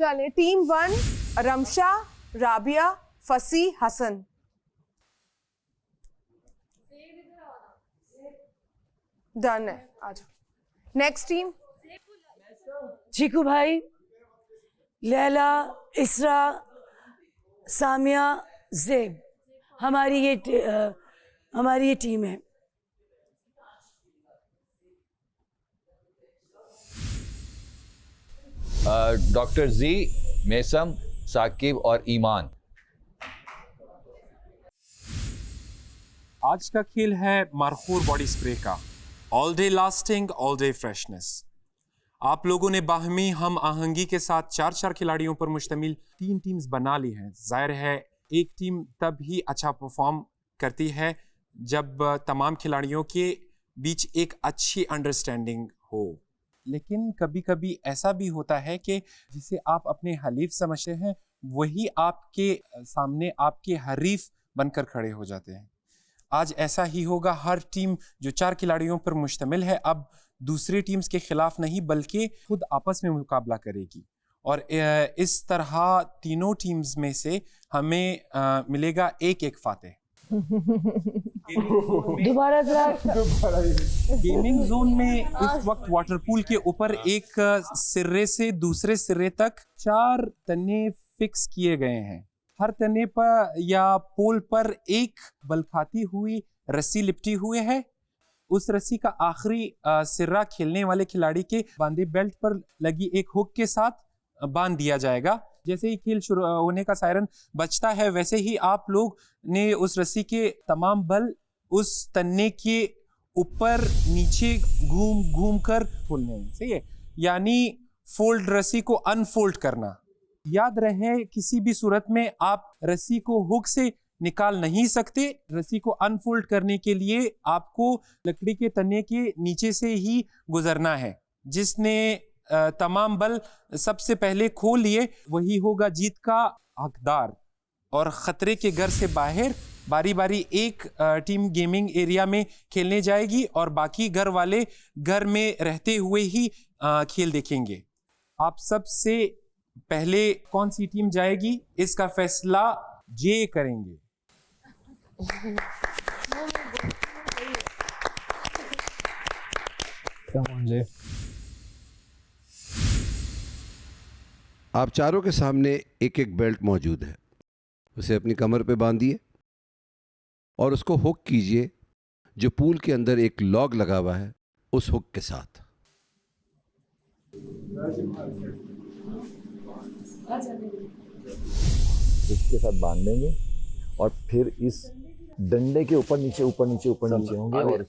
Speaker 10: चलिए टीम 1 रमशा, राबिया, फसी, हसन। डन है, आ जाओ। नेक्स्ट टीम
Speaker 13: चीकू भाई, लैला, इसरा, सामिया, ज़ेब। हमारी ये टीम है।
Speaker 11: डॉक्टर जी, मेसम, साकिब और ईमान।
Speaker 6: आज का खेल है मारखोर बॉडी स्प्रे का। All day lasting, all day freshness. आप लोगों ने बाहमी हम आहंगी के साथ 4 खिलाड़ियों पर मुश्तमिल 3 टीम्स बना ली हैं। जाहिर है एक टीम तब ही अच्छा परफॉर्म करती है जब तमाम खिलाड़ियों के बीच एक अच्छी अंडरस्टैंडिंग हो। लेकिन कभी कभी ऐसा भी होता है कि जिसे आप अपने हलीफ समझते हैं वही आपके सामने आपके हरीफ बनकर खड़े हो जाते हैं। आज ऐसा ही होगा। हर टीम जो 4 खिलाड़ियों पर मुश्तमिल है अब दूसरी टीम्स के खिलाफ नहीं बल्कि खुद आपस में मुकाबला करेगी और इस तरह तीनों टीम्स में से हमें मिलेगा एक फातेह।
Speaker 17: दोबारा
Speaker 6: गेमिंग जोन में इस वक्त वाटर पूल के ऊपर एक सिरे से दूसरे सिरे तक 4 तने फिक्स किए गए हैं। हर तने पर या पोल पर एक बलखाती हुई रस्सी लिपटी हुई है। उस रस्सी का आखिरी सिरा खेलने वाले खिलाड़ी के बांधे बेल्ट पर लगी एक हुक के साथ बांध दिया जाएगा। जैसे ही खेल शुरू होने का सायरन बजता है वैसे ही आप लोग ने उस रस्सी के तमाम बल उस तन्ने के ऊपर नीचे घूम कर खोलने हैं। सही है, यानी फोल्ड रस्सी को अनफोल्ड करना। याद रहे किसी भी सूरत में आप रस्सी को हुक से निकाल नहीं सकते। रस्सी को अनफोल्ड करने के लिए आपको लकड़ी के तने के नीचे से ही गुजरना है। जिसने तमाम बल सबसे पहले खोल लिए वही होगा जीत का हकदार। और खतरे के घर से बाहर बारी बारी एक टीम गेमिंग एरिया में खेलने जाएगी और बाकी घर वाले घर में रहते हुए ही खेल देखेंगे। आप सबसे पहले कौन सी टीम जाएगी इसका फैसला जे करेंगे।
Speaker 20: आप चारों के सामने एक एक बेल्ट मौजूद है। उसे अपनी कमर पे बांधिए और उसको हुक कीजिए जो पूल के अंदर एक लॉग लगा हुआ है उस हुक के साथ।
Speaker 11: इसके साथ बांध देंगे और फिर इस डंडे के ऊपर नीचे होंगे और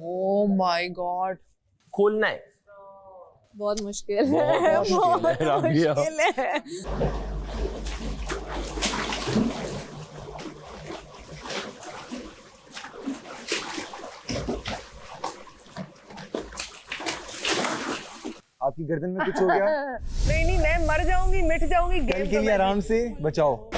Speaker 14: ओह माय गॉड,
Speaker 4: खोलना है।
Speaker 10: बहुत मुश्किल है, बहुत मुश्किल है।
Speaker 15: आपकी गर्दन में कुछ हो गया?
Speaker 14: नहीं, मैं मर जाऊंगी, मिट जाऊंगी।
Speaker 15: कल के लिए आराम से बचाओ।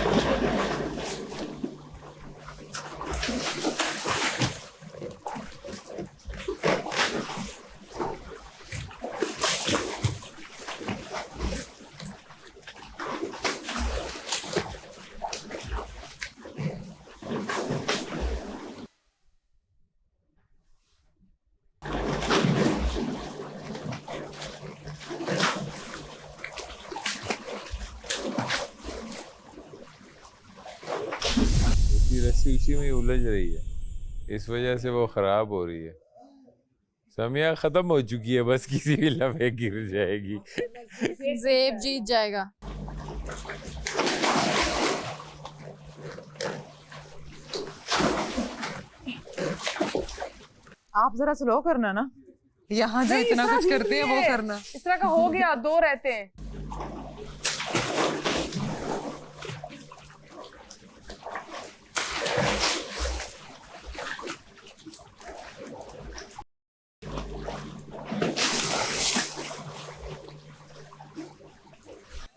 Speaker 18: रस्सी उसी में उलझ रही है, इस वजह से वो खराब हो रही है। समिया खत्म हो चुकी है, बस किसी भी लम्हे गिर जाएगी।
Speaker 12: ज़ेब जीत जाएगा।
Speaker 14: आप जरा स्लो करना ना, यहाँ जो इतना कुछ करते हैं वो करना। इस तरह का हो गया, 2 रहते हैं।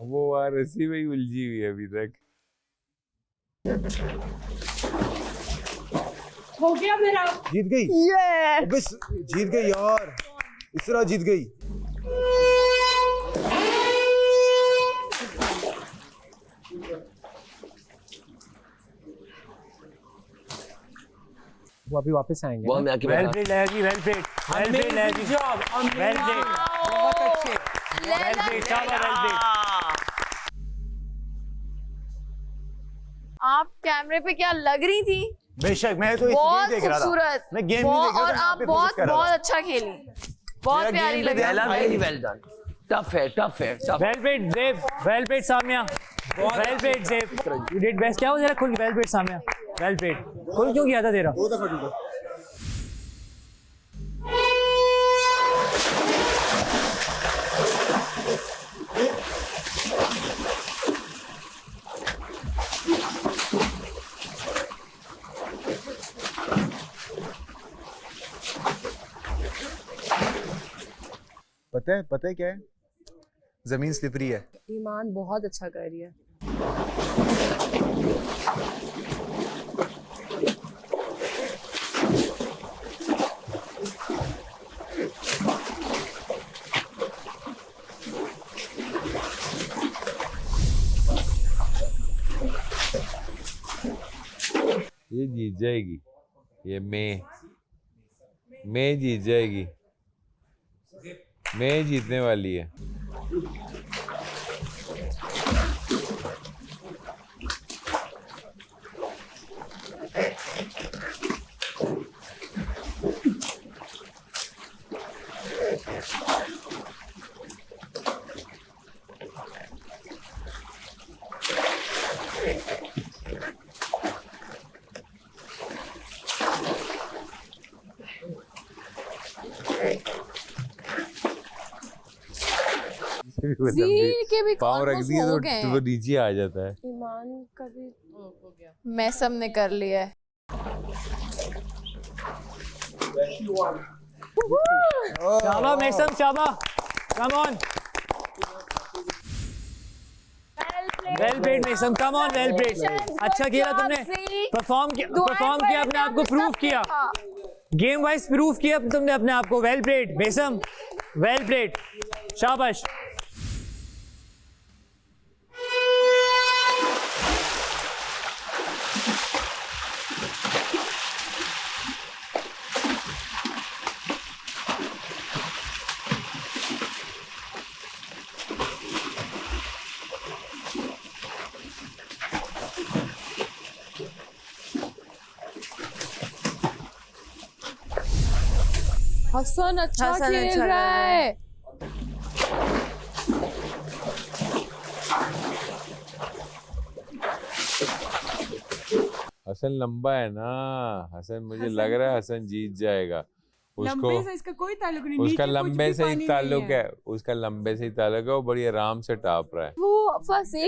Speaker 18: वो वहाँ रस्सी में ही उलझी हुई है अभी तक।
Speaker 7: हो गया मेरा।
Speaker 15: जीत गई। बस जीत गई यार, इस तरह जीत गई।
Speaker 6: वो अभी वापस आएंगे।
Speaker 4: वो हमें आके
Speaker 9: वेल प्लेड लगेगी, वेल प्लेड, वेल प्लेड लगेगी, वेल प्लेड, बहुत अच्छे, वेल प्लेड, शाबाश, वेल प्लेड।
Speaker 12: आप कैमरे पे क्या लग रही थी?
Speaker 9: बेशक, मैं तो
Speaker 12: बहुत
Speaker 9: देख रहा था।
Speaker 12: खूबसूरत,
Speaker 9: मैं गेम नहीं देख रहा था,
Speaker 12: और
Speaker 9: मैं
Speaker 12: आप
Speaker 9: पे फोकस
Speaker 12: बहुत
Speaker 9: कर रहा
Speaker 12: बहुत
Speaker 9: था।
Speaker 12: अच्छा खेली, बहुत प्यारी लगी।
Speaker 4: वेरी वेल डन, टफ है, टफ है,
Speaker 9: well played Zeb, well played Samia, well played Zeb, you did best. क्या हो जरा खुल, well played Samia, well played. खुल क्यों किया था तेरा?
Speaker 15: 2 दफा टूटा। पता है क्या है? जमीन स्लिपरी है।
Speaker 10: ईमान बहुत अच्छा कर रही है।
Speaker 5: ये जीत जाएगी, ये मैं जीत जाएगी, मैं जीतने वाली है।
Speaker 12: ज़ीर के भी
Speaker 5: पाँव रख
Speaker 12: almost
Speaker 5: दिए
Speaker 12: हो
Speaker 5: तो
Speaker 12: गए
Speaker 5: वो नीचे आ जाता है।
Speaker 12: ईमान का भी हो गया। मैसम ने कर लिया है।
Speaker 9: शाबा मैसम, शाबा, come on. Well played Maisam, come on, well played. अच्छा किया तुमने, परफॉर्म किया, अपने आप को प्रूव किया, गेम वाइज प्रूव किया तुमने अपने आप को। वेल प्लेड मैसम, वेल प्लेड, शाबाश।
Speaker 12: हसन अच्छा खेल रहा है।
Speaker 5: हसन लंबा है ना, हसन मुझे लग रहा है हसन जीत जाएगा। उसको
Speaker 7: लंबे से इसका कोई ताल्लुक नहीं,
Speaker 5: उसका
Speaker 7: नीचे कुछ
Speaker 5: लंबे
Speaker 7: भी
Speaker 5: से ही
Speaker 7: पानी
Speaker 5: ताल्लुक
Speaker 7: नहीं
Speaker 5: है, उसका लंबे से ही ताल्लुक है, वो बड़ी आराम से टाप रहा है।
Speaker 12: वो फंसी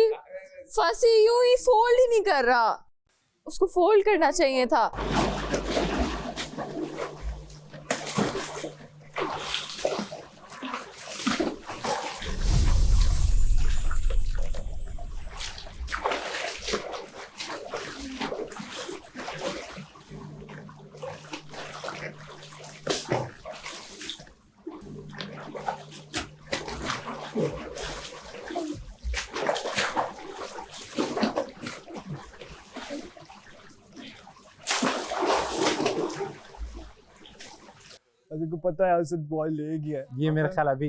Speaker 12: यूं ही फोल्ड ही नहीं कर रहा, उसको फोल्ड करना चाहिए था।
Speaker 19: को पता है हसन बॉल ले गया।
Speaker 9: ये मेरा ख्याल अभी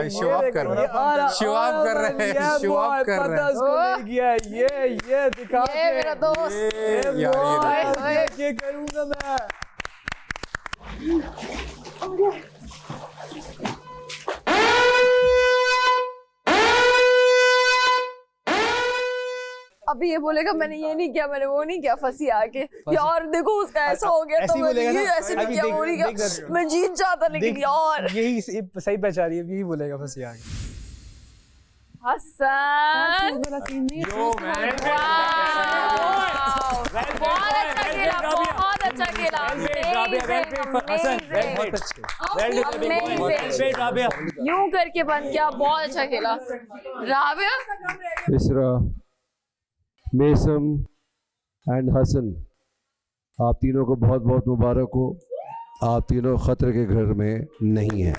Speaker 19: शो ऑफ कर रहे हैं, शो ऑफ कर रहे हैं, शो ऑफ कर रहे हैं। उसको ले गया, ये दिखा के,
Speaker 12: ये मेरा दोस्त,
Speaker 19: ये करूंगा मैं।
Speaker 12: अभी ये बोलेगा मैंने ये नहीं किया, मैंने वो नहीं किया, फंसी आके यार देखो उसका ऐसा हो गया, तो मैंने ये ऐसे नहीं किया, वो नहीं किया, मैं जीत जाता, लेकिन यार
Speaker 19: यही सही पहचान रही है, यही बोलेगा फंसी आके।
Speaker 12: हसन बहुत अच्छा खेला, यूं करके बन गया, बहुत अच्छा खेला राबिया।
Speaker 21: इसरा, मेसम एंड हसन, आप तीनों को बहुत बहुत मुबारक हो, आप तीनों खतरे के घर में नहीं हैं।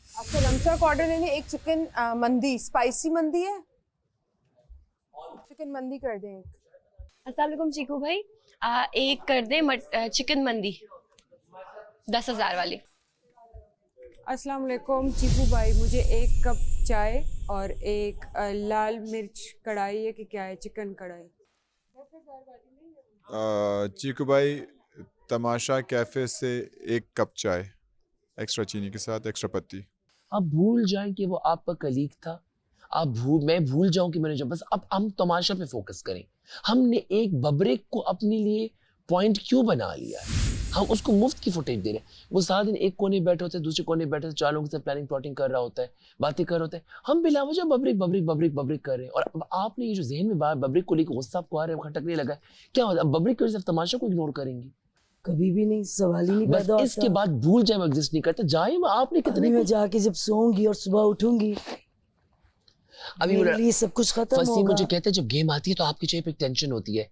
Speaker 10: अच्छा, लमचा का ऑर्डर लेंगे, एक चिकन मंदी, स्पाइसी मंदी है, चिकन मंदी कर दें।
Speaker 22: अस्सलाम वालेकुम चीकू भाई, एक कर दे चिकन मंदी 10,000 वाली।
Speaker 7: अस्सलाम वालेकुम चीकू भाई, मुझे 1 कप चाय और एक लाल मिर्च कढ़ाई है कि क्या है, चिकन कढ़ाई।
Speaker 15: चीकू भाई, तमाशा कैफे से 1 कप चाय, एक्स्ट्रा चीनी के साथ एक्स्ट्रा पत्ती।
Speaker 4: आप भूल जाएं कि वो आपका कलीग था, मैं भूल जाऊं कि मैंने जब, बस अब हम तमाशा पे फोकस करें। हमने एक बब्रेक को अपने लिए पॉइंट क्यों बना लिया है? हम उसको मुफ्त की फुटेज दे रहे हैं। वो सारा दिन एक कोने बैठे होते हैं, दूसरे कोने बैठे होते हैं, 4 लोगों से प्लानिंग प्लॉटिंग कर रहा होता है, बातें कर रहे होते हैं। हम बिलावजह बब्रेक बब्रेक बब्रेक बब्रेक कर रहे हैं। और अब आपने ये जो जहन में बब्रेक को लेकर गुस्सा आपको आ रहा है, खटकने लगा है, क्या होता है? अब बब्रेक की वजह से तमाशा को इग्नोर करेंगे?
Speaker 13: कभी भी नहीं, सवाल ही नहीं पैदा होता।
Speaker 4: इसके बाद भूल जाए, वो एग्जिस्ट नहीं करता। जाए आपने कितने
Speaker 13: में जाके जब सोऊंगी और सुबह उठूंगी, अभी मेरे लिए सब कुछ खत्म होगा।
Speaker 4: मुझे कहते हैं जब गेम आती है तो आपकी चेहरे पे टेंशन होती है,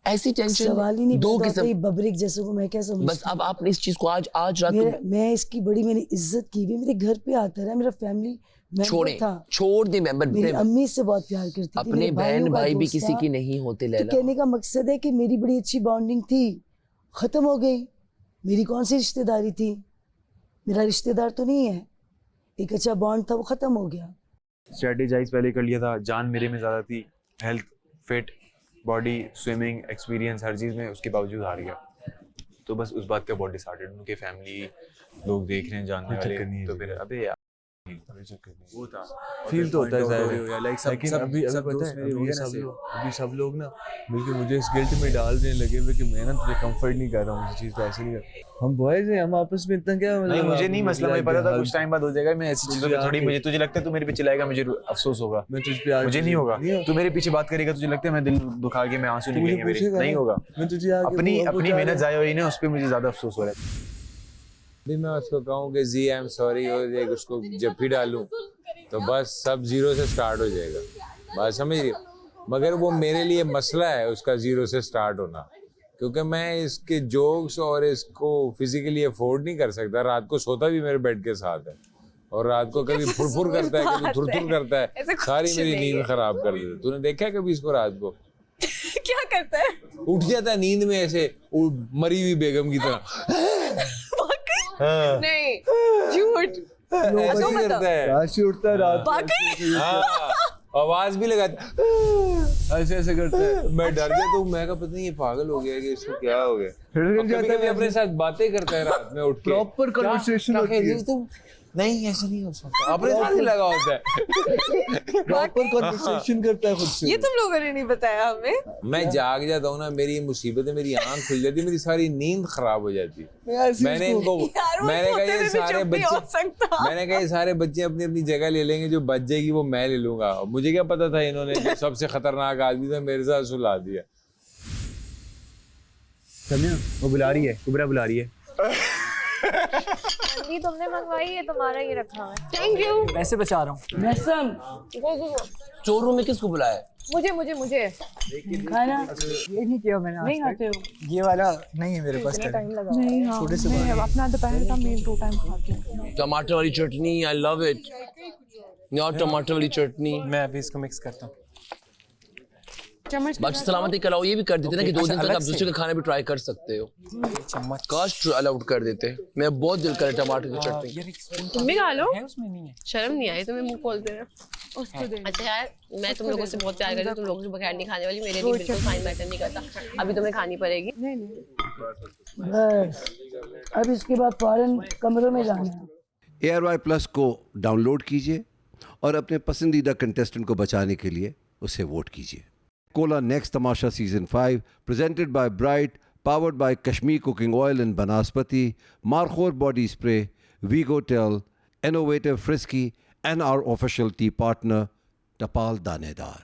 Speaker 4: ऐसी टेंशन
Speaker 13: सवाल ही नहीं दो किस्म बब्रिक जैसे को मैं क्या समझूं।
Speaker 4: बस अब आपने इस चीज को आज रात
Speaker 13: मैं इसकी बड़ी मैंने इज्जत की भी, मेरे घर पे आता रहा, मेरा फैमिली मेंबर था।
Speaker 4: छोड़ दे मेंबर,
Speaker 13: मेरी अम्मी से बहुत प्यार करती थी,
Speaker 4: अपने बहन भाई भी किसी की नहीं होते लैला।
Speaker 13: तो कहने का मकसद है कि मेरी बड़ी अच्छी बॉन्डिंग थी, खत्म हो गई। मेरी कौन सी रिश्तेदारी थी? मेरा रिश्तेदार तो नहीं है, एक अच्छा बॉन्ड था, वो खत्म हो गया।
Speaker 6: स्ट्रेटेजाइज पहले कर लिया था, जान मेरे में ज़्यादा थी, health fit body swimming experience हर चीज़ में, उसके बावजूद हार गया। तो बस उस बात का बहुत डिसाइडेड, उनके फैमिली लोग देख रहे हैं जानने वाले, तो फिर अबे यार वो था
Speaker 21: फील तो होता है
Speaker 6: लाइक
Speaker 21: लेकिन अभी पता है अभी सब लोग ना मिलके मुझे इस गिल्ट में डालने लगे हुए कि मैं ना तुझे कंफर्ट नहीं कर रहा हूँ इस चीज़ पे, ऐसे नहीं कर। हम बॉयज हैं, हम आपस में इतना क्या
Speaker 6: नहीं, मुझे नहीं मसला, मुझे पता था कुछ टाइम बाद हो जाएगा। मैं ऐसी चीज़ों पे थोड़ी, मुझे तुझे लगता है तू मेरे पीछे लाएगा, मुझे अफसोस होगा।
Speaker 21: मैं तुझ पे
Speaker 6: मुझे नहीं होगा, तू मेरे पीछे बात करेगा, तुझे लगता है मैं दिल दुखा के मैं आंसू निकलेंगे मेरे, नहीं होगा।
Speaker 21: मैं तुझे
Speaker 6: अपनी मेहनत जाया हुई ना, उस पर मुझे ज्यादा अफसोस हो रहा है।
Speaker 5: भी मैं उसको कहूँ कि जी आई एम सॉरी और एक उसको जब भी डालूं तो बस सब जीरो से स्टार्ट हो जाएगा, बात समझ रही हो? मगर वो मेरे लिए मसला है उसका जीरो से स्टार्ट होना, क्योंकि मैं इसके जोक्स और इसको फिजिकली अफोर्ड नहीं कर सकता। रात को सोता भी मेरे बेड के साथ है और रात को कभी फुरफुर करता है, कभी थुरथुर करता है, सारी मेरी नींद खराब कर देता है। तूने देखा है कभी इसको रात को
Speaker 10: क्या करता है?
Speaker 5: उठ जाता है नींद में ऐसे मरी हुई बेगम की तरह।
Speaker 10: हाँ। नहीं, झूठ
Speaker 5: करता है,
Speaker 21: उठता है रात
Speaker 5: को, आवाज भी लगाता है, ऐसे ऐसे करता है। मैं डर गया, तो मैं कहा पता नहीं ये पागल हो गया कि इसको क्या हो गया। कभी अपने साथ बातें करता है रात में उठ के,
Speaker 21: प्रॉपर कन्वर्सेशन होती है।
Speaker 5: नहीं ऐसा नहीं हो सकता, अपने साथ ही लगा होता है,
Speaker 21: प्रॉपर कन्वर्सेशन करता है खुद से।
Speaker 10: ये तुम लोगों ने नहीं बताया हमें।
Speaker 5: मैं जाग जाता हूँ ना, मेरी मुसीबत है, मेरी आंख खुल जाती है, मेरी सारी नींद खराब हो जाती है। मैंने इनको मैंने कहा ये सारे बच्चे अपनी अपनी जगह ले लेंगे, जो बच जाएगी वो मैं ले लूंगा। मुझे क्या पता था इन्होंने जो सबसे खतरनाक आदमी था मेरे साथ सुला दिया।
Speaker 6: वो बुला रही है, कुबरा बुला रही है।
Speaker 22: तुमने मंगवाई है, तुम्हारा ये रखा हुआ है।
Speaker 10: Thank you.
Speaker 19: पैसे बचा रहा हूँ।
Speaker 13: मैसम
Speaker 4: चोर रूम में किसको बुलाया?
Speaker 10: मुझे
Speaker 13: खाना
Speaker 19: ये नहीं किया मैंने,
Speaker 13: नहीं खाते हो?
Speaker 19: ये वाला नहीं है मेरे पास,
Speaker 22: टाइम लगा
Speaker 13: नहीं, हाँ,
Speaker 19: छोटे से
Speaker 22: मैं अपना दोपहर का मील 2 टाइम खाती हूँ।
Speaker 4: टमाटर वाली चटनी, आई लव इट यार, टमाटर वाली चटनी।
Speaker 6: मैं अभी इसको मिक्स करता हूँ।
Speaker 4: बाकी सलामती के अलावा ये भी कर देते ना कि 2 दिन तक आप दूसरे का खाना भी ट्राई कर सकते हो।
Speaker 6: चम्मच
Speaker 4: कास्ट अलाउड कर देते। मैं बहुत दिल करे टमाटर की चटनी।
Speaker 14: तुम भी खा लो,
Speaker 6: उसमें नहीं है।
Speaker 14: शर्म नहीं आई तुम्हें मुंह खोलते हैं? अच्छा यार, मैं तुम लोगों से बहुत प्यार करती हूँ, तुम लोगों के बगैर नहीं खाने वाली, मेरे लिए बिल्कुल फाइन मैटर नहीं करता। अभी तुम्हें खानी पड़ेगी।
Speaker 13: बस अब इसके बाद फौरन कमरों में जाना है।
Speaker 20: ARY+ को डाउनलोड कीजिए और अपने पसंदीदा कंटेस्टेंट को बचाने के लिए उसे वोट कीजिए। Kola Next Tamasha Season 5, presented by Bright, powered by Kashmir Cooking Oil and Banaspati, Markhor Body Spray, Vigotel, Innovative Frisky, and our official tea partner, Tapal Danedar.